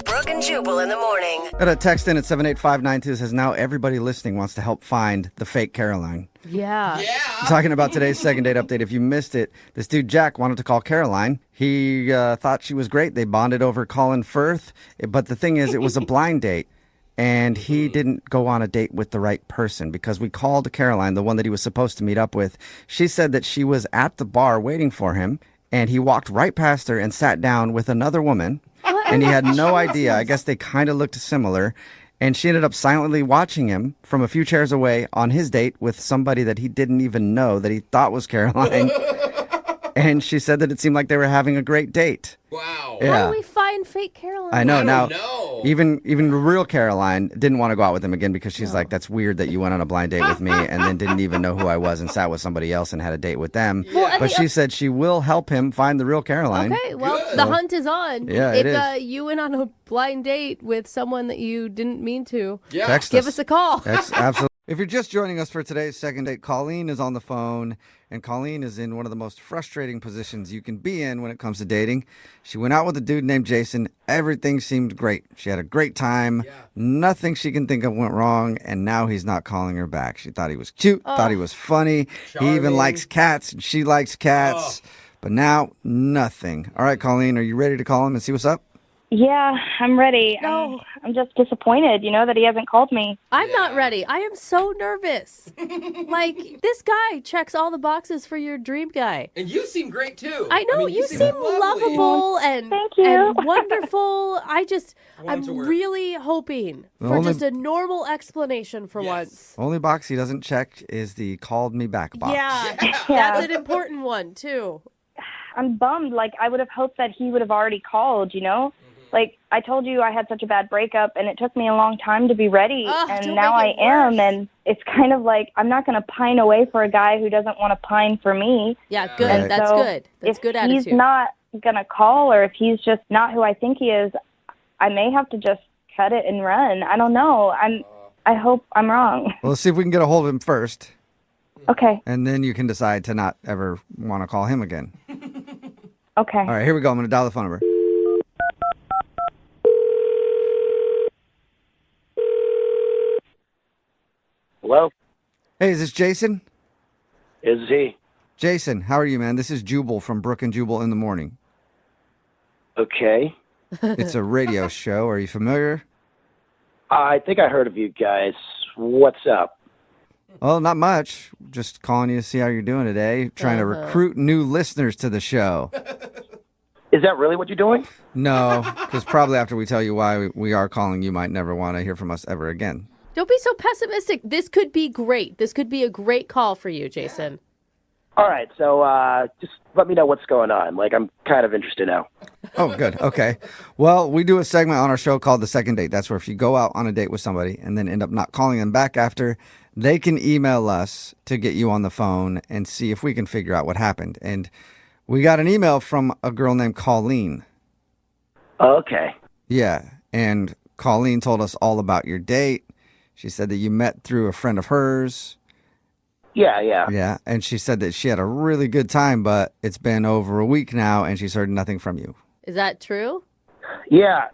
Brooke and Jubal in the morning. Got a text in at 78592 says, now everybody listening wants to help find the fake Caroline. Yeah. Talking about today's second date update. If you missed it, this dude Jack wanted to call Caroline. He thought she was great. They bonded over Colin Firth. But the thing is, it was a blind date. And he didn't go on a date with the right person because we called Caroline, the one that he was supposed to meet up with. She said that she was at the bar waiting for him. And he walked right past her and sat down with another woman. And he had no idea. I guess they kind of looked similar. And she ended up silently watching him from a few chairs away on his date with somebody that he didn't even know that he thought was Caroline. And she said that it seemed like they were having a great date. Wow. Yeah. How do we find fake Caroline? I know. Now, know. even the real Caroline didn't want to go out with him again because she's like, that's weird that you went on a blind date with me and then didn't even know who I was and sat with somebody else and had a date with them. Well, But she said she will help him find the real Caroline. Okay, well, the hunt is on. Yeah, if it is. You went on a blind date with someone that you didn't mean to, Text give us a call. Absolutely. If you're just joining us for today's second date, Colleen is on the phone, and Colleen is in one of the most frustrating positions you can be in when it comes to dating. She went out with a dude named Jason. Everything seemed great. She had a great time. Nothing she can think of went wrong, and now he's not calling her back. She thought he was cute, thought he was funny. He even likes cats, and she likes cats. But now, nothing. All right, Colleen, are you ready to call him and see what's up? Yeah, I'm ready. No. I'm just disappointed, that he hasn't called me. I'm not ready. I am so nervous. Like, this guy checks all the boxes for your dream guy. And you seem great, too. I know. You seem lovely. lovable and, Thank you. and wonderful. I'm to work. really hoping for Only- just a normal explanation for once. Only box he doesn't check is the called me back box. Yeah, Yeah. that's an important one, too. I'm bummed. Like, I would have hoped that he would have already called, Like, I told you I had such a bad breakup, and it took me a long time to be ready, Ugh, and don't now make I it am, worse. and it's kind of like I'm not going to pine away for a guy who doesn't want to pine for me. Yeah, good. Right. That's So good. That's if good he's attitude. not going to call, or if he's just not who I think he is, I may have to just cut it and run. I don't know. I hope I'm wrong. Well, let's see if we can get a hold of him first, Okay. and then you can decide to not ever want to call him again. Okay. All right, here we go. I'm going to dial the phone number. Hello? Hey, is this Jason? Is he? Jason, how are you, man? This is Jubal from Brooke and Jubal in the Morning. Okay. It's a radio show. Are you familiar? I think I heard of you guys. What's up? Well, not much. Just calling you to see how you're doing today. Trying to recruit new listeners to the show. Is that really what you're doing? No, because probably after we tell you why we are calling, you might never want to hear from us ever again. Don't be so pessimistic. This could be great. This could be a great call for you, Jason. All right, so just let me know what's going on. Like, I'm kind of interested now. Oh, good. Okay. Well, we do a segment on our show called The Second Date. That's where if you go out on a date with somebody and then end up not calling them back after, they can email us to get you on the phone and see if we can figure out what happened. And we got an email from a girl named Colleen. Okay. Yeah. And Colleen told us all about your date. She said that you met through a friend of hers. Yeah. Yeah. And she said that she had a really good time, but it's been over a week now and she's heard nothing from you. Is that true? Yeah.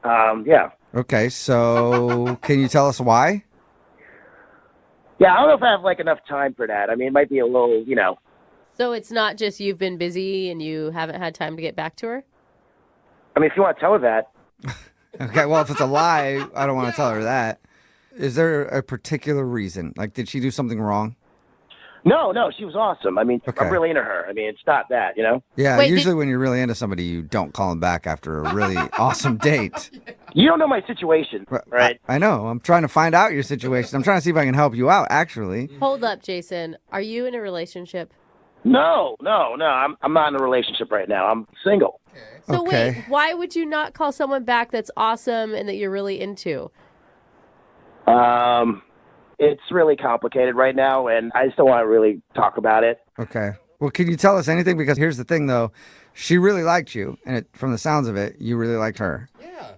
Yeah. Okay. So can you tell us why? Yeah, I don't know if I have, like, enough time for that. I mean, it might be a little, So it's not just you've been busy and you haven't had time to get back to her? I mean, if you want to tell her that. Okay. Well, if it's a lie, I don't want to tell her that. Is there a particular reason? Like, did she do something wrong? No, she was awesome. I mean, Okay. I'm really into her. I mean, it's not that, Yeah, Wait, usually when you're really into somebody, you don't call them back after a really awesome date. You don't know my situation, right? I know. I'm trying to find out your situation. I'm trying to see if I can help you out, actually. Hold up, Jason. Are you in a relationship? No. I'm not in a relationship right now. I'm single. So Okay. wait, why would you not call someone back that's awesome and that you're really into? It's really complicated right now, and I just don't want to really talk about it. Okay. Well, can you tell us anything? Because here's the thing, though. She really liked you, and from the sounds of it, you really liked her.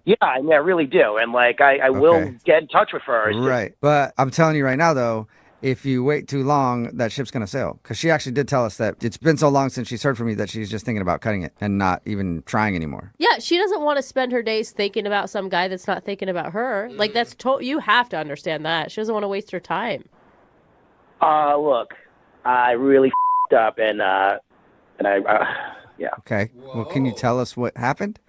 Yeah, I mean, I really do, and like I will get in touch with her. It's just- Right. But I'm telling you right now, though, if you wait too long, that ship's going to sail. Because she actually did tell us that it's been so long since she's heard from you that she's just thinking about cutting it and not even trying anymore. Yeah, she doesn't want to spend her days thinking about some guy that's not thinking about her. Like, that's you have to understand that. She doesn't want to waste her time. Look, I really f***ed up, and yeah. Okay. Well, can you tell us what happened?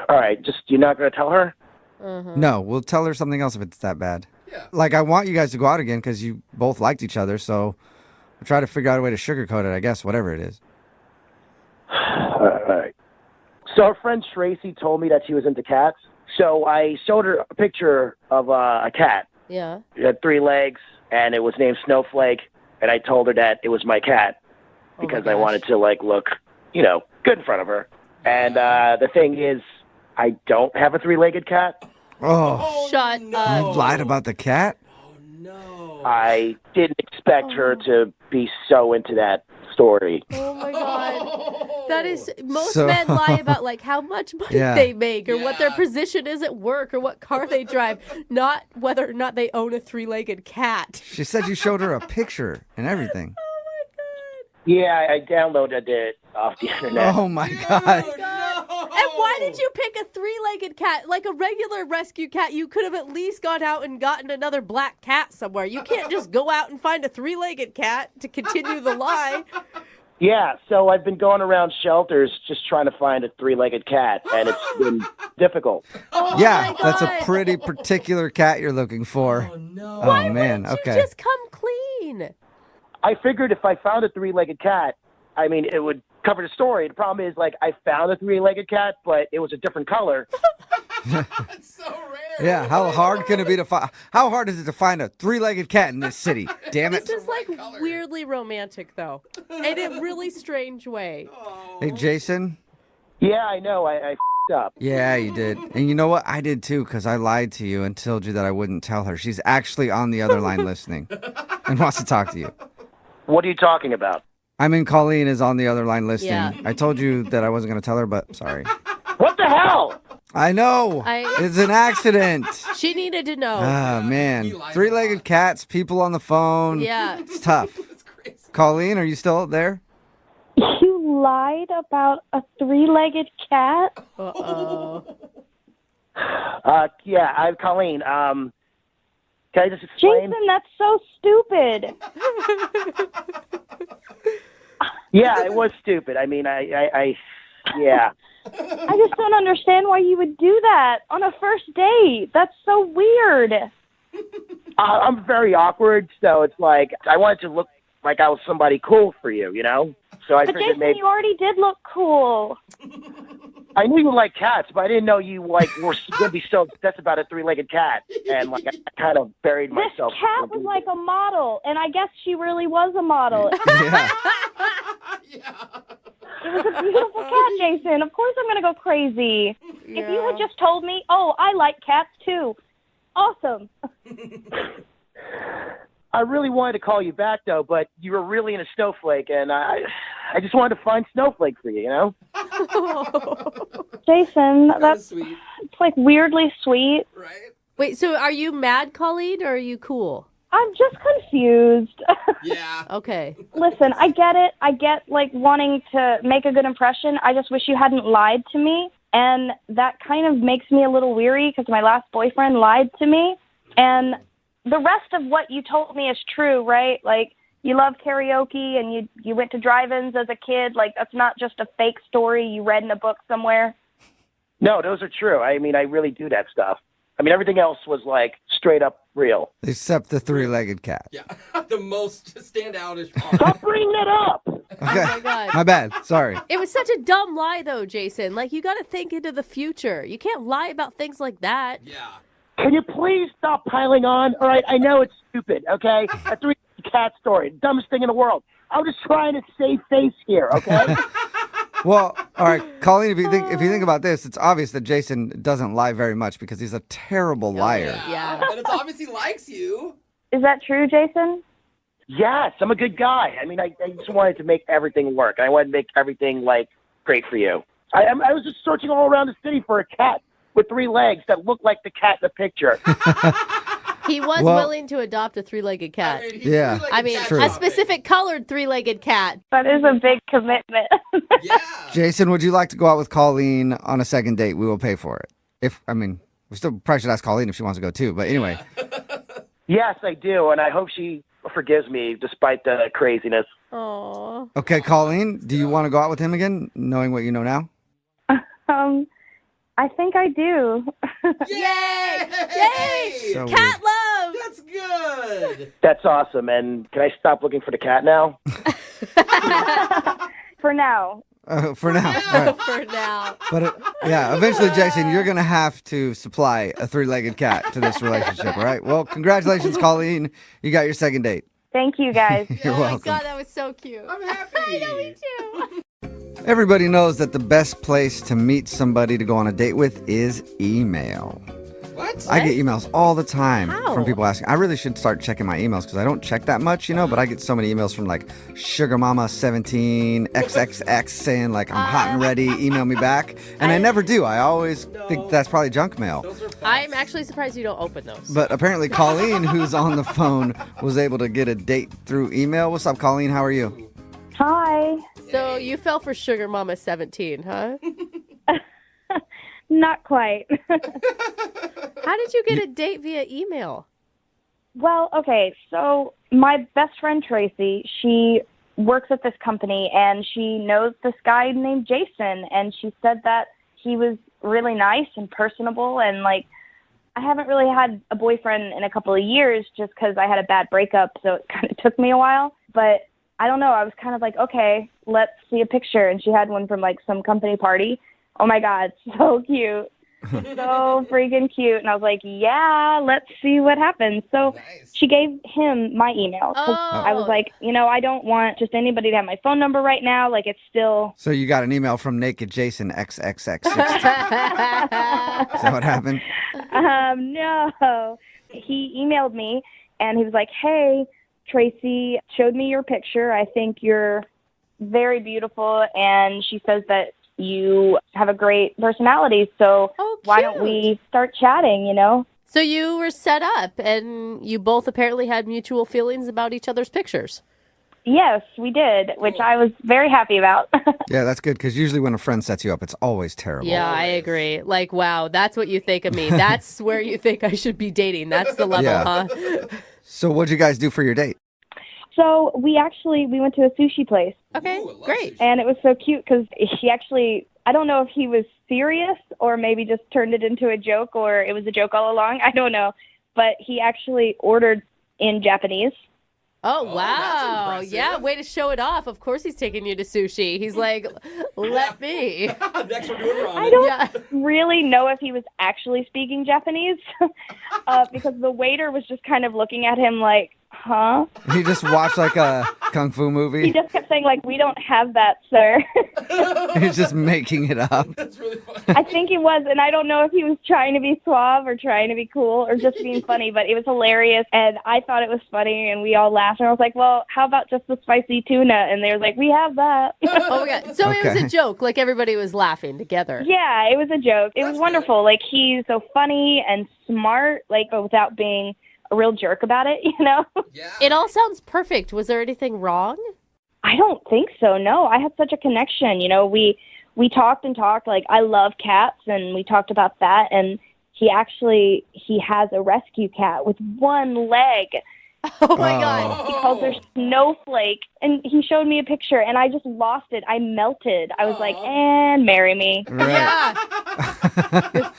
All right, just you're not going to tell her? No, we'll tell her something else if it's that bad. Like, I want you guys to go out again because you both liked each other, so we'll try to figure out a way to sugarcoat it, I guess, whatever it is. All right. So her friend Tracy told me that she was into cats, so I showed her a picture of a cat. Yeah. It had 3 legs, and it was named Snowflake, and I told her that it was my cat because I wanted to, like, look, good in front of her. And the thing is, I don't have a 3-legged cat. Oh, Shut you up. lied about the cat? I didn't expect her to be so into that story. Oh my God. That is, most So- men lie about like how much money Yeah. they make or what their position is at work or what car they drive, not whether or not they own a 3-legged cat. She said you showed her a picture and everything. Yeah, I downloaded it off the internet. Oh, my God. And why did you pick a 3-legged cat? Like a regular rescue cat, you could have at least gone out and gotten another black cat somewhere. You can't just go out and find a 3-legged cat to continue the lie. Yeah, so I've been going around shelters just trying to find a three-legged cat, and it's been difficult. Yeah, that's a pretty particular cat you're looking for. Oh, no. Why man. wouldn't Okay. you just come clean? I figured if I found a three-legged cat, I mean, it would cover the story. The problem is, like, I found a three-legged cat, but it was a different color. It's so rare. Yeah, how hard can it be to find? How hard is it to find a three-legged cat in this city? Damn it! This is like weirdly romantic, though, in a really strange way. Hey, Jason. Yeah, I know. I f***ed up. Yeah, you did, and you know what? I did too, because I lied to you and told you that I wouldn't tell her. She's actually on the other line listening and wants to talk to you. What are you talking about? I mean, Colleen is on the other line listening. Yeah. I told you that I wasn't going to tell her, but sorry. What the hell? I know. It's an accident. She needed to know. Ah, man. Three-legged cats, people on the phone. Yeah. It's tough. Colleen, are you still there? You lied about a three-legged cat? Uh-oh. Yeah, I'm Colleen. Can I just explain? Jason, that's so stupid. Yeah, it was stupid. I mean, yeah. I just don't understand why you would do that on a first date. That's so weird. I'm very awkward, so it's like I wanted to look like I was somebody cool for you, you know? So I But figured Jason, maybe you already did look cool. I knew you like cats, but I didn't know you like were going to be so obsessed about a three-legged cat, and like I kind of buried myself. This cat was like a model, and I guess she really was a model. It was a beautiful cat, Jason. Of course I'm going to go crazy. Yeah. If you had just told me, oh, I like cats too. Awesome. I really wanted to call you back, though, but you were really in a snowflake, and I just wanted to find Snowflake for you, you know? Jason, that's sweet. It's like weirdly sweet. Right? Wait, so are you mad, Colleen, or are you cool? I'm just confused. Yeah. Okay. Listen, I get it. I get, like, wanting to make a good impression. I just wish you hadn't lied to me. And that kind of makes me a little weary because my last boyfriend lied to me. And the rest of what you told me is true, right? Like, you love karaoke and you went to drive-ins as a kid. Like, that's not just a fake story you read in a book somewhere. No, those are true. I mean, I really do that stuff. I mean, everything else was, like, straight up real. Except the three-legged cat. Yeah. The most standoutish part. Stop bringing that up! Okay. Oh, my God. My bad. Sorry. It was such a dumb lie, though, Jason. Like, you got to think into the future. You can't lie about things like that. Yeah. Can you please stop piling on? All right, I know it's stupid, okay? A three-legged cat story, dumbest thing in the world. I'm just trying to save face here, okay? Well, all right, Colleen, if you think about this, it's obvious that Jason doesn't lie very much because he's a terrible liar. Yeah. And it's obvious he likes you. Is that true, Jason? Yes, I'm a good guy. I mean, I just wanted to make everything work. I wanted to make everything, like, great for you. I was just searching all around the city for a cat with three legs that looked like the cat in the picture. He was willing to adopt a three-legged cat. I mean, true. A specific colored three-legged cat. That is a big commitment. Jason, would you like to go out with Colleen on a second date? We will pay for it. We still probably should ask Colleen if she wants to go too. But anyway. Yes, I do, and I hope she forgives me despite the craziness. Aww. Okay, Colleen, do you want to go out with him again, knowing what you know now? I think I do. Yay! Yay! So Cat love! That's good. That's awesome, and can I stop looking for the cat now? For now. For now. All right. For now. But eventually, Jason, you're going to have to supply a three-legged cat to this relationship, all right? Well, congratulations, Colleen. You got your second date. Thank you, guys. You're welcome. Oh my God, that was so cute. I'm happy. I know, me too. Everybody knows that the best place to meet somebody to go on a date with is email. What? I get emails all the time How? from people asking. I really should start checking my emails because I don't check that much, but I get so many emails from like Sugar Mama 17 XXX saying like I'm hot and ready, email me back, and I never do. I always think that's probably junk mail. I'm actually surprised you don't open those. But apparently Colleen, who's on the phone, was able to get a date through email. What's up, Colleen? How are you? Hi. So you fell for Sugar Mama 17, huh? Not quite. How did you get a date via email? Well, okay, so my best friend Tracy, she works at this company, and she knows this guy named Jason, and she said that he was really nice and personable, and like, I haven't really had a boyfriend in a couple of years just because I had a bad breakup, so it kind of took me a while. But I don't know, I was kind of like, okay, let's see a picture. And she had one from like some company party. Oh my God, so cute. So freaking cute. And I was like, yeah, let's see what happens. So she gave him my email. 'Cause I was like, I don't want just anybody to have my phone number right now. Like, it's still... So you got an email from Naked Jason XXX. Is that what happened? No. He emailed me, and he was like, hey, Tracy showed me your picture. I think you're very beautiful, and she says that you have a great personality, so why don't we start chatting, So you were set up, and you both apparently had mutual feelings about each other's pictures. Yes, we did, which I was very happy about. Yeah, that's good, because usually when a friend sets you up, it's always terrible. Yeah, I agree. Like, wow, that's what you think of me. That's where you think I should be dating. That's the level, huh? So what'd you guys do for your date? So we went to a sushi place. Okay, great. And it was so cute because he actually, I don't know if he was serious or maybe just turned it into a joke or it was a joke all along. I don't know. But he actually ordered in Japanese. Oh, wow. Yeah, way to show it off. Of course he's taking you to sushi. He's like, let me. Next we're doing ramen. I don't really know if he was actually speaking Japanese because the waiter was just kind of looking at him like, huh? He just watched like a kung fu movie. He just kept saying like, we don't have that, sir. He's just making it up. That's really funny. I think he was, and I don't know if he was trying to be suave or trying to be cool or just being funny, but it was hilarious, and I thought it was funny, and we all laughed, and I was like, well, how about just the spicy tuna? And they were like, we have that. Oh, my God. So it was a joke, like everybody was laughing together. Yeah, it was a joke. It was wonderful. Like, he's so funny and smart, like, but without being a real jerk about it, Yeah. It all sounds perfect. Was there anything wrong? I don't think so, no. I had such a connection, we talked and talked, like, I love cats, and we talked about that, and he has a rescue cat with one leg. Oh, my God. He calls her Snowflake, and he showed me a picture, and I just lost it. I melted. I was like, and marry me. Right. Yeah.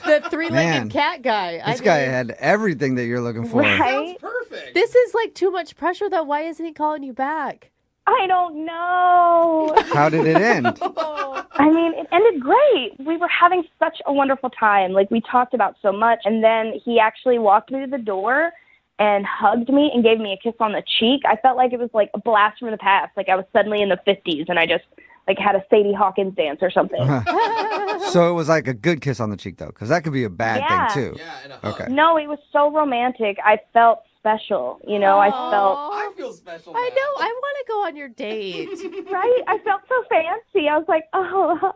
the three-legged cat guy. This guy had everything that you're looking for. Right? Perfect. This is like too much pressure, though. Why isn't he calling you back? I don't know. How did it end? I mean, it ended great. We were having such a wonderful time. Like, we talked about so much, and then he actually walked me to the door and hugged me and gave me a kiss on the cheek. I felt like it was like a blast from the past. Like I was suddenly in the 50s and I just like had a Sadie Hawkins dance or something. So it was like a good kiss on the cheek, though, because that could be a bad thing, too. Yeah, and a hug. Okay. No, it was so romantic. I felt special. I feel special now. I know. I want to go on your date. Right? I felt so fancy. I was like, oh.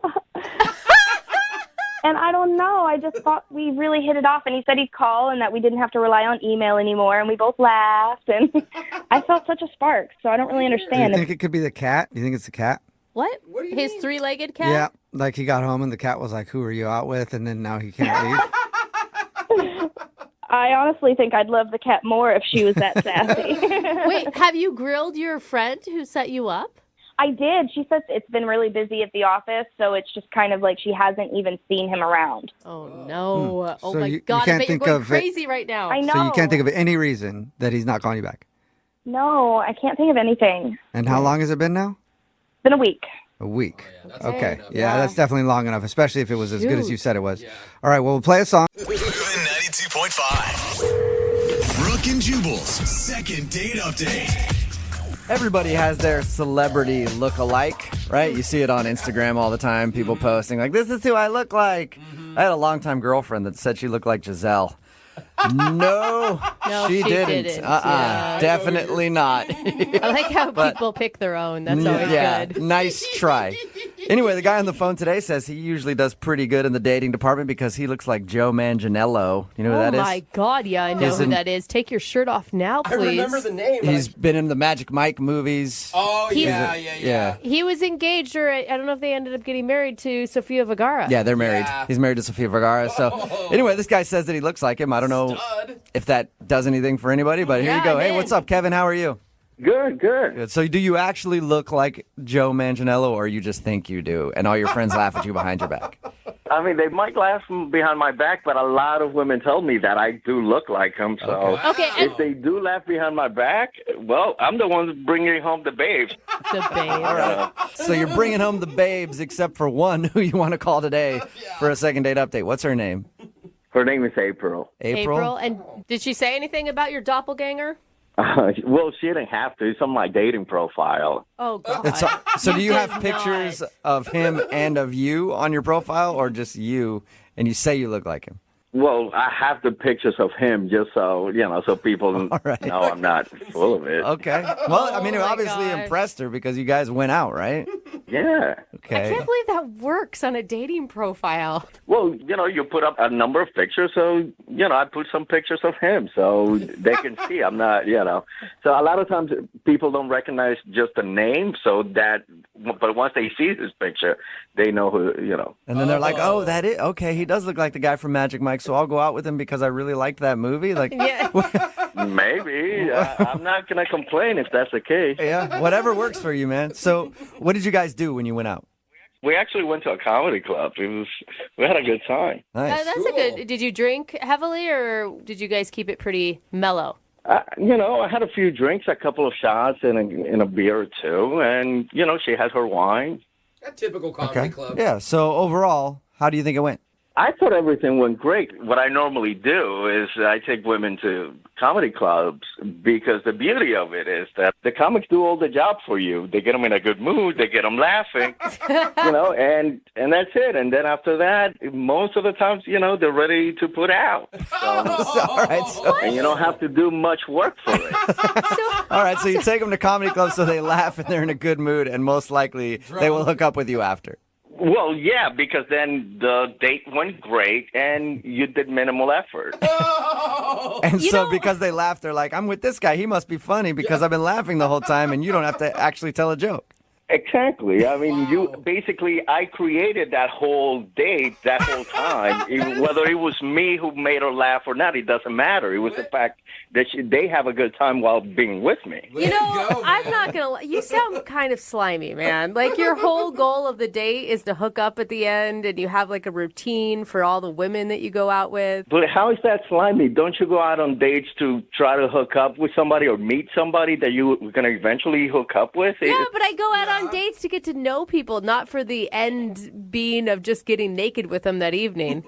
And I don't know. I just thought we really hit it off. And he said he'd call and that we didn't have to rely on email anymore. And we both laughed. And I felt such a spark. So I don't really understand. Do you think it could be the cat? Do you think it's the cat? What? His three-legged cat? Yeah. Like he got home and the cat was like, who are you out with? And then now he can't leave. I honestly think I'd love the cat more if she was that sassy. Wait, have you grilled your friend who set you up? I did. She says it's been really busy at the office, so it's just kind of like she hasn't even seen him around. Oh, no. Oh, So my you God. I can't bet you're think going of it- crazy right now. I know. So you can't think of any reason that he's not calling you back. No, I can't think of anything. And how long has it been now? It's been a week. A week. Okay. Yeah, that's definitely long enough, especially if it was as good as you said it was. All right, well, we'll play a song. Moving 92.5. Brooke and Jubal's second date update. Everybody has their celebrity look-alike, right? You see it on Instagram all the time, people posting like, this is who I look like. I had a longtime girlfriend that said she looked like Giselle. No, she didn't. Yeah. Definitely not. I like how people pick their own. That's always good. Nice try. Anyway, the guy on the phone today says he usually does pretty good in the dating department because he looks like Joe Manganiello. You know who that is? Oh, my God. Yeah, I know He's who in- that is. Take your shirt off now, please. I remember the name. He's been in the Magic Mike movies. Oh, He's- Yeah. He was engaged, or I don't know if they ended up getting married to Sofia Vergara. Yeah, they're married. He's married to Sofia Vergara. So anyway, this guy says that he looks like him. I don't know if that does anything for anybody, but here you go. Hey, what's up, Kevin? How are you? Good. Good. So do you actually look like Joe Manganiello, or you just think you do, and all your friends laugh at you behind your back? I mean, they might laugh behind my back, but a lot of women tell me that I do look like him. So if they do laugh behind my back, well, I'm the one bringing home the babes. The babes. All right. So you're bringing home the babes, except for one who you want to call today for a second date update. What's her name? Her name is April. April? And did she say anything about your doppelganger? Well, she didn't have to. It's on my dating profile. Oh, God. So do you have pictures of him and of you on your profile, or just you, and you say you look like him? Well, I have the pictures of him just so, so people know I'm not full of it. Okay. Well, I mean, it obviously impressed her because you guys went out, right? Yeah. Okay. I can't believe that works on a dating profile. Well, you put up a number of pictures, so, I put some pictures of him so they can see I'm not, So a lot of times people don't recognize just the name, but once they see his picture, they know who, And then they're like, oh, okay, he does look like the guy from Magic Mike, so I'll go out with him because I really liked that movie. Like, Maybe. I'm not going to complain if that's the case. Yeah, whatever works for you, man. So what did you guys do when you went out? We actually went to a comedy club. We had a good time. Nice. That's a good. Did you drink heavily, or did you guys keep it pretty mellow? I had a few drinks, a couple of shots, and a beer or two, and she had her wine. A typical comedy club. Yeah. So overall, how do you think it went? I thought everything went great. What I normally do is I take women to comedy clubs because the beauty of it is that the comics do all the job for you. They get them in a good mood. They get them laughing, and that's it. And then after that, most of the times, they're ready to put out. So, all right. And you don't have to do much work for it. All right. So you take them to comedy clubs so they laugh and they're in a good mood, and most likely they will hook up with you after. Well, yeah, because then the date went great and you did minimal effort. And so because they laugh, they're like, I'm with this guy. He must be funny because I've been laughing the whole time, and you don't have to actually tell a joke. Exactly. I mean, I created that whole date, that whole time. Whether it was me who made her laugh or not, it doesn't matter. It was the fact that they have a good time while being with me. I'm not going to... You sound kind of slimy, man. Like, your whole goal of the date is to hook up at the end, and you have, like, a routine for all the women that you go out with. But how is that slimy? Don't you go out on dates to try to hook up with somebody or meet somebody that you're going to eventually hook up with? Yeah, but I go out on dates to get to know people, not for the end being of just getting naked with them that evening.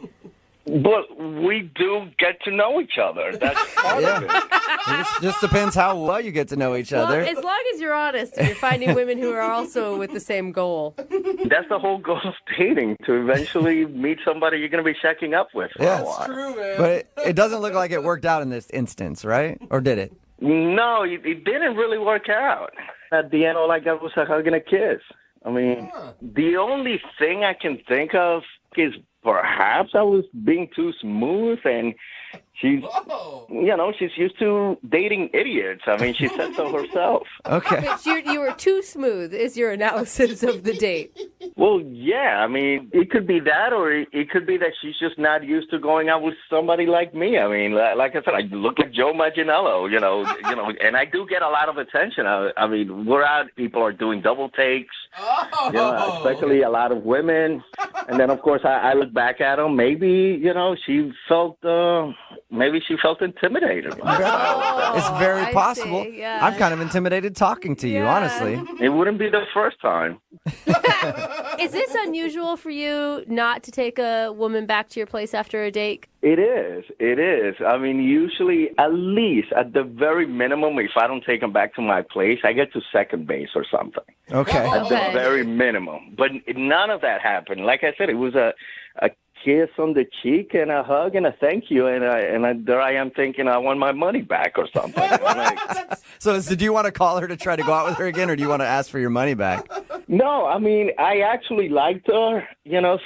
But we do get to know each other. That's part of it. It just depends how well you get to know each other. Well, as long as you're honest and you're finding women who are also with the same goal. That's the whole goal of dating, to eventually meet somebody you're going to be checking up with for a while. True, man. But it doesn't look like it worked out in this instance, right? Or did it? No, it didn't really work out. At the end, all I got was a hug and a kiss. I mean, the only thing I can think of is perhaps I was being too smooth, and she's, she's used to dating idiots. I mean, she said so herself. Okay. But you were too smooth is your analysis of the date. Well, yeah. I mean, it could be that, or it could be that she's just not used to going out with somebody like me. I mean, like I said, I look like Joe Manganiello, and I do get a lot of attention. I mean, we're out, people are doing double takes, especially a lot of women. And then, of course, I look back at them. Maybe, she felt intimidated. It's very possible. Yeah. I'm kind of intimidated talking to you, honestly. It wouldn't be the first time. Is this unusual for you not to take a woman back to your place after a date? It is. I mean, usually, at least, at the very minimum, if I don't take them back to my place, I get to second base or something. Okay. At the very minimum. But none of that happened. Like I said, it was a kiss on the cheek and a hug and a thank you, and there I am thinking I want my money back or something. So do you want to call her to try to go out with her again, or do you want to ask for your money back? No, I mean, I actually liked her,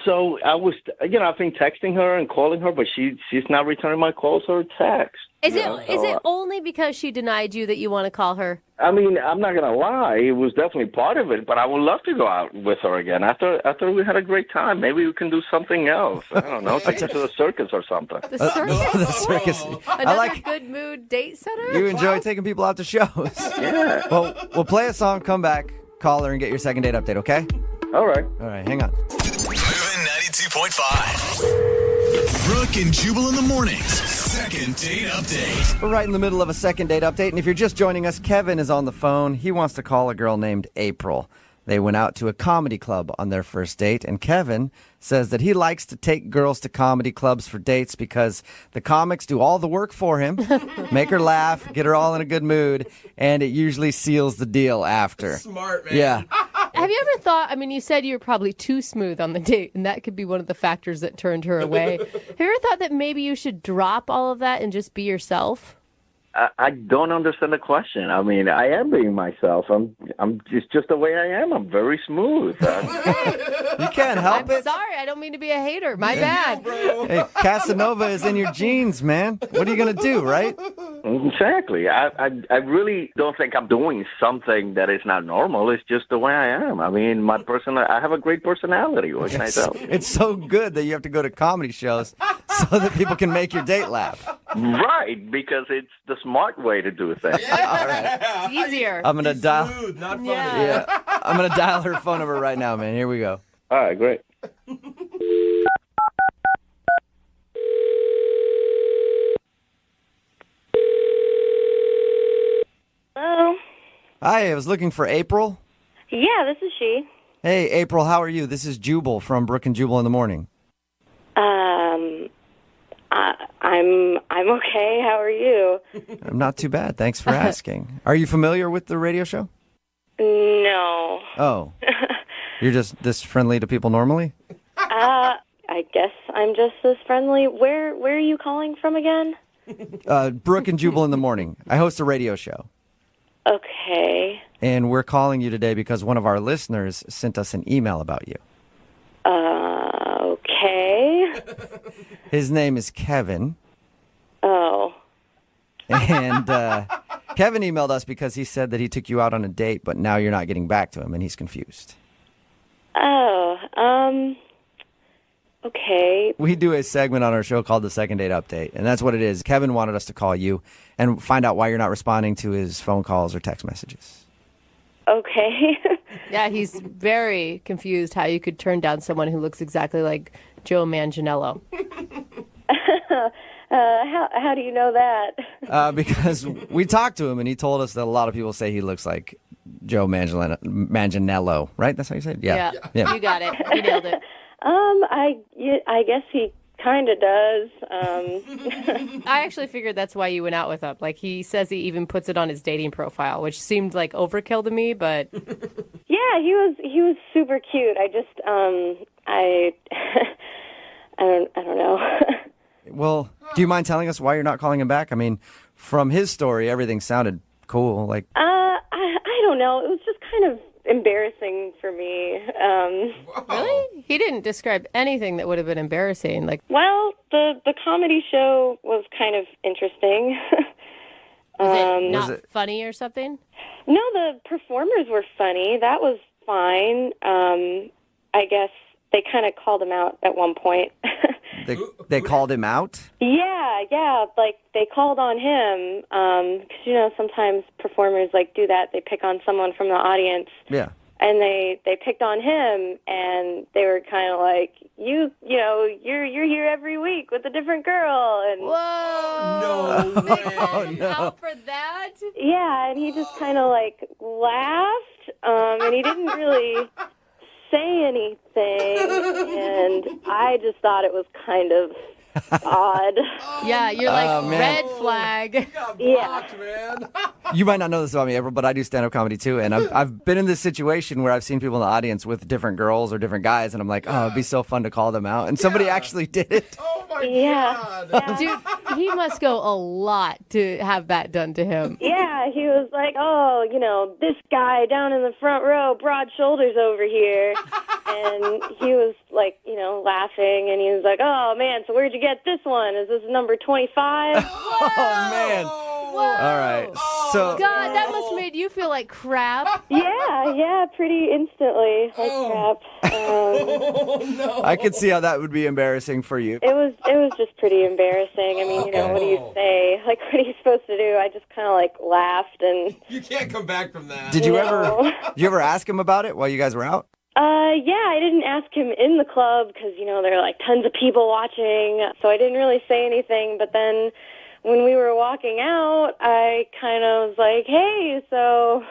so I was, I've been texting her and calling her, but she's not returning my calls or texts. Is it only because she denied you that you want to call her? I mean, I'm not going to lie. It was definitely part of it, but I would love to go out with her again. After we had a great time, maybe we can do something else. I don't know, take her to the circus or something. The circus? The circus. Another good mood date setter? You enjoy taking people out to shows. Yeah. Well, we'll play a song, come back, call her, and get your second date update, okay? All right. All right, hang on. Moving 92.5. Brooke and Jubal in the mornings. Second date update. We're right in the middle of a second date update, and if you're just joining us, Kevin is on the phone. He wants to call a girl named April. They went out to a comedy club on their first date, and Kevin says that he likes to take girls to comedy clubs for dates because the comics do all the work for him, make her laugh, get her all in a good mood, and it usually seals the deal after. Smart, man. Yeah. Have you ever thought, you said you were probably too smooth on the date, and that could be one of the factors that turned her away. Have you ever thought that maybe you should drop all of that and just be yourself? I don't understand the question. I mean, I am being myself. I'm just the way I am. I'm very smooth. You can't help it. Sorry, I don't mean to be a hater. My bad. Hey, Casanova is in your genes, man. What are you going to do, right? Exactly. I really don't think I'm doing something that is not normal. It's just the way I am. I mean, I have a great personality. What can I tell you? It's so good that you have to go to comedy shows so that people can make your date laugh. Right, because it's the smart way to do things. All right. It's easier. I'm going to dial. Smooth, not funny. Yeah. I'm going to dial her phone number right now, man. Here we go. All right, great. Hello. Hi, I was looking for April. Yeah, this is she. Hey, April, how are you? This is Jubal from Brooke and Jubal in the morning. I'm okay. How are you? I'm not too bad. Thanks for asking. Are you familiar with the radio show? No. Oh. You're just this friendly to people normally? I guess I'm just this friendly. Where are you calling from again? Brooke and Jubal in the morning. I host a radio show. Okay. And we're calling you today because one of our listeners sent us an email about you. Okay. His name is Kevin. Oh. And Kevin emailed us because he said that he took you out on a date, but now you're not getting back to him, and he's confused. Oh, okay. We do a segment on our show called the Second Date Update, and that's what it is. Kevin wanted us to call you and find out why you're not responding to his phone calls or text messages. Okay. Yeah, he's very confused how you could turn down someone who looks exactly like Joe Manganiello. How do you know that? Because we talked to him, and he told us that a lot of people say he looks like Joe Manganiello, right? That's how you say it? Yeah. You got it. You nailed it. I guess he kind of does. I actually figured that's why you went out with him. Like, he says he even puts it on his dating profile, which seemed like overkill to me, but... Yeah, he was super cute. I just, I don't know. Well, do you mind telling us why you're not calling him back? I mean, from his story, everything sounded cool. Like, I don't know. It was just kind of embarrassing for me. Really? He didn't describe anything that would have been embarrassing. Like, well, the comedy show was kind of interesting. Was it not funny or something? No, the performers were funny. That was fine. I guess they kind of called him out at one point. they called him out? Yeah. Like, they called on him. 'Cause, sometimes performers, do that. They pick on someone from the audience. Yeah. And they picked on him, and they were kind of like, you're here every week with a different girl. And whoa! No way! Out for that? Yeah, and he just kind of laughed, and he didn't really say anything, and I just thought it was kind of odd. Yeah, you're like, red flag. Yeah. Man. You might not know this about me, April, but I do stand-up comedy too, and I've been in this situation where I've seen people in the audience with different girls or different guys, and I'm like, oh, it'd be so fun to call them out, and somebody actually did it. Oh my God. Dude, he must go a lot to have that done to him. Yeah, he was like, oh, this guy down in the front row, broad shoulders over here. And he was like, laughing, and he was like, oh, man, so where'd you get this one? Is this number 25? Oh, man. Whoa. All right. So, God, that must have made you feel like crap. Yeah, pretty instantly, like crap. No. I could see how that would be embarrassing for you. It was just pretty embarrassing. I mean, what do you say? Like, what are you supposed to do? I just kind of like laughed and. You can't come back from that. Did you ever ask him about it while you guys were out? Yeah, I didn't ask him in the club because, there are like tons of people watching, so I didn't really say anything. But then when we were walking out, I kind of was like, hey, so,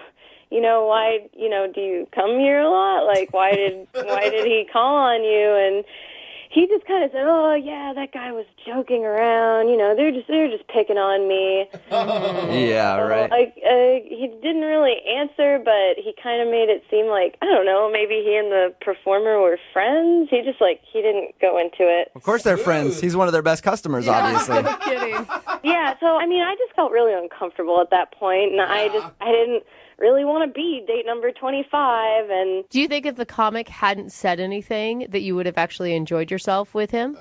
why, do you come here a lot? Like, why did he call on you? And he just kind of said, oh, yeah, that guy was joking around. They're just picking on me. Yeah, right. He didn't really answer, but he kind of made it seem like, I don't know, maybe he and the performer were friends. He didn't go into it. Of course they're friends. He's one of their best customers, obviously. No kidding. Yeah, so, I mean, I just felt really uncomfortable at that point, and I didn't really want to be date number 25. And do you think if the comic hadn't said anything that you would have actually enjoyed yourself with him?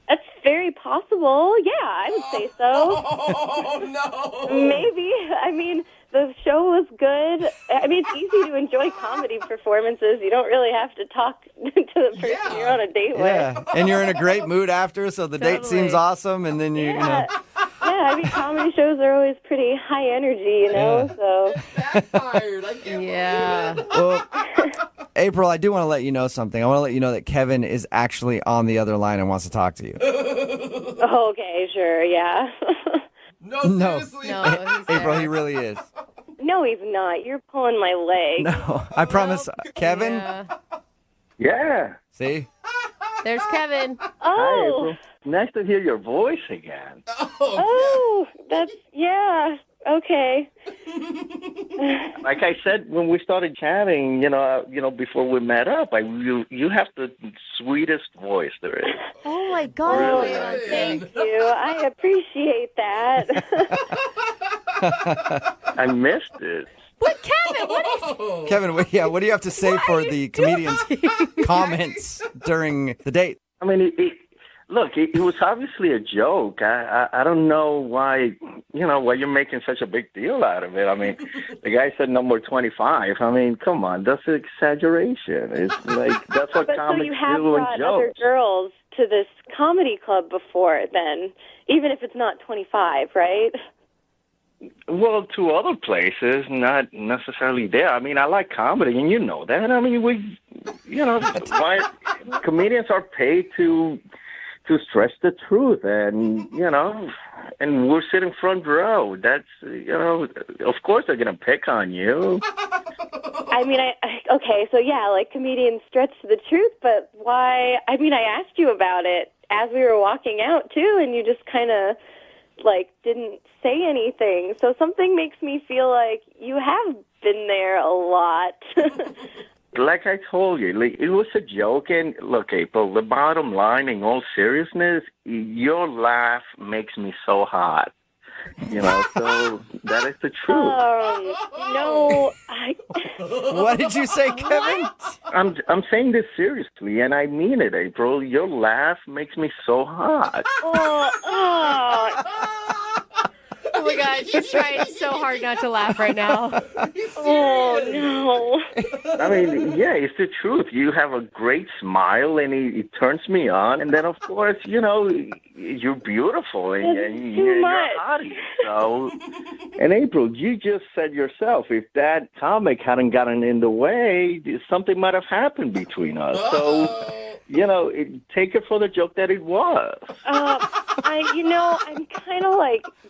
That's very possible. Yeah, I would say so. Oh, no. Maybe. I mean, the show was good. I mean, it's easy to enjoy comedy performances. You don't really have to talk to the person you're on a date with. Yeah, and you're in a great mood after, so the date seems awesome, and then you know. Yeah, I mean, comedy shows are always pretty high energy, so. Backfired. I can't Yeah. Well, April, I do want to let you know something. I want to let you know that Kevin is actually on the other line and wants to talk to you. Okay, sure, yeah. No, seriously? No, April, he really is. No, he's not. You're pulling my leg. No, I promise. Kevin? Yeah. Yeah. See? There's Kevin. Hi, Oh. April. Nice to hear your voice again. Oh, yeah, okay. Like I said when we started chatting, before we met up, you have the sweetest voice there is. Oh, my God. Really Leon, nice. Thank you. I appreciate that. I missed it. But Kevin, what is... Kevin, what do you have to say for the comedian's comments during the date? I mean, it was obviously a joke. I don't know why you're making such a big deal out of it. I mean, the guy said number 25. I mean, come on, that's an exaggeration. It's like that's what But so comics you have do in brought other jokes. girls to this comedy club before then, even if it's not 25, right? Well, to other places, not necessarily there. I mean, I like comedy, and you know that. I mean, why comedians are paid to stretch the truth, and and we're sitting front row. That's of course they're gonna pick on you. I mean, okay, so yeah, like comedians stretch the truth, but why? I mean, I asked you about it as we were walking out too, and you just kind of didn't say anything. So something makes me feel like you have been there a lot. Like I told you, it was a joke. And look, April, the bottom line, in all seriousness, your laugh makes me so hot. So that is the truth. No, What did you say, Kevin? I'm saying this seriously, and I mean it, April. Your laugh makes me so hot. Oh, my God. She's trying so hard not to laugh right now. Oh, no. I mean, yeah, it's the truth. You have a great smile, and it turns me on. And then, of course, you're beautiful, and you're hottie. So, and April, you just said yourself, if that comic hadn't gotten in the way, something might have happened between us. So, take it for the joke that it was. I'm kind of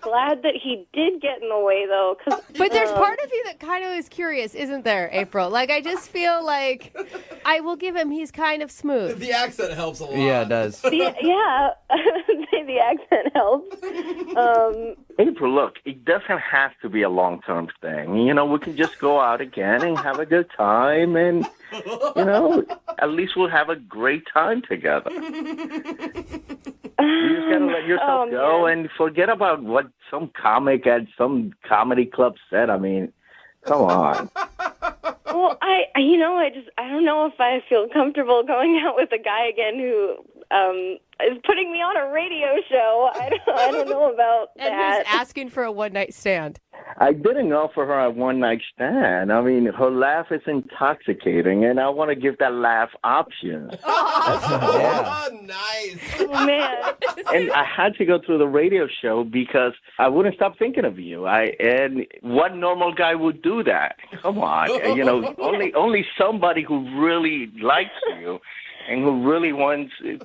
glad that he did get in the way, though. But there's part of you that kind of is curious, isn't there, April? I just feel like I will give him, he's kind of smooth. The accent helps a lot. Yeah, it does. The accent helps. April, look, it doesn't have to be a long-term thing. We can just go out again and have a good time, and, at least we'll have a great time together. You just gotta let yourself go man. and forget about what some comic at some comedy club said. I mean, come on. Well, I don't know if I feel comfortable going out with a guy again who is putting me on a radio show. I don't know about And that. who's asking for a one-night stand? I didn't offer her a one-night stand. I mean, her laugh is intoxicating, and I want to give that laugh options. Oh, nice. Oh, man. And I had to go through the radio show because I wouldn't stop thinking of you. And what normal guy would do that? Come on, only somebody who really likes you and who really wants to,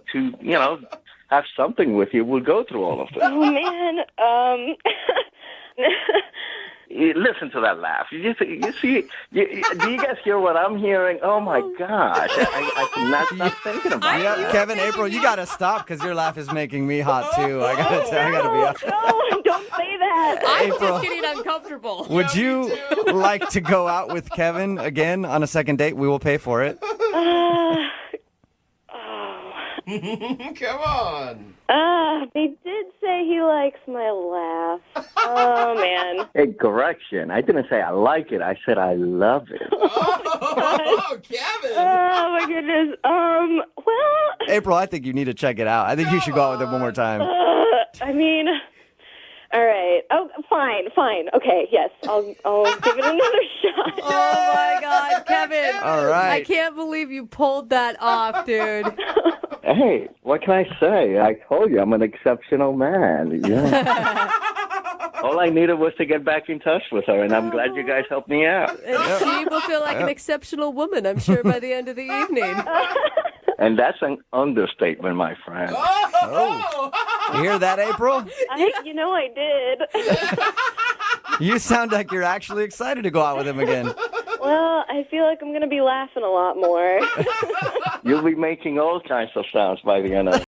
have something with you will go through all of this. Oh, man. Listen to that laugh. You see, do you guys hear what I'm hearing? Oh, my gosh. I cannot stop thinking about it. Kevin, April, you got to stop because your laugh is making me hot, too. I got to be honest. No, don't say that. I'm April. just getting uncomfortable. Would you like to go out with Kevin again on a second date? We will pay for it. Come on. He did say he likes my laugh. Oh, man. Hey, correction. I didn't say I like it. I said I love it. Oh, Kevin. Oh, my goodness. Well, April, I think you need to check it out. I think you should go out with him one more time. I mean, all right. Oh, fine. Okay, yes, I'll give it another shot. Oh, my God, Kevin. All right. I can't believe you pulled that off, dude. Hey, what can I say? I told you I'm an exceptional man. Yeah. All I needed was to get back in touch with her, and I'm glad you guys helped me out. And she will feel like an exceptional woman, I'm sure, by the end of the evening. And that's an understatement, my friend. Oh. You hear that, April? I did. You sound like you're actually excited to go out with him again. Well, I feel like I'm going to be laughing a lot more. You'll be making all kinds of sounds by the end of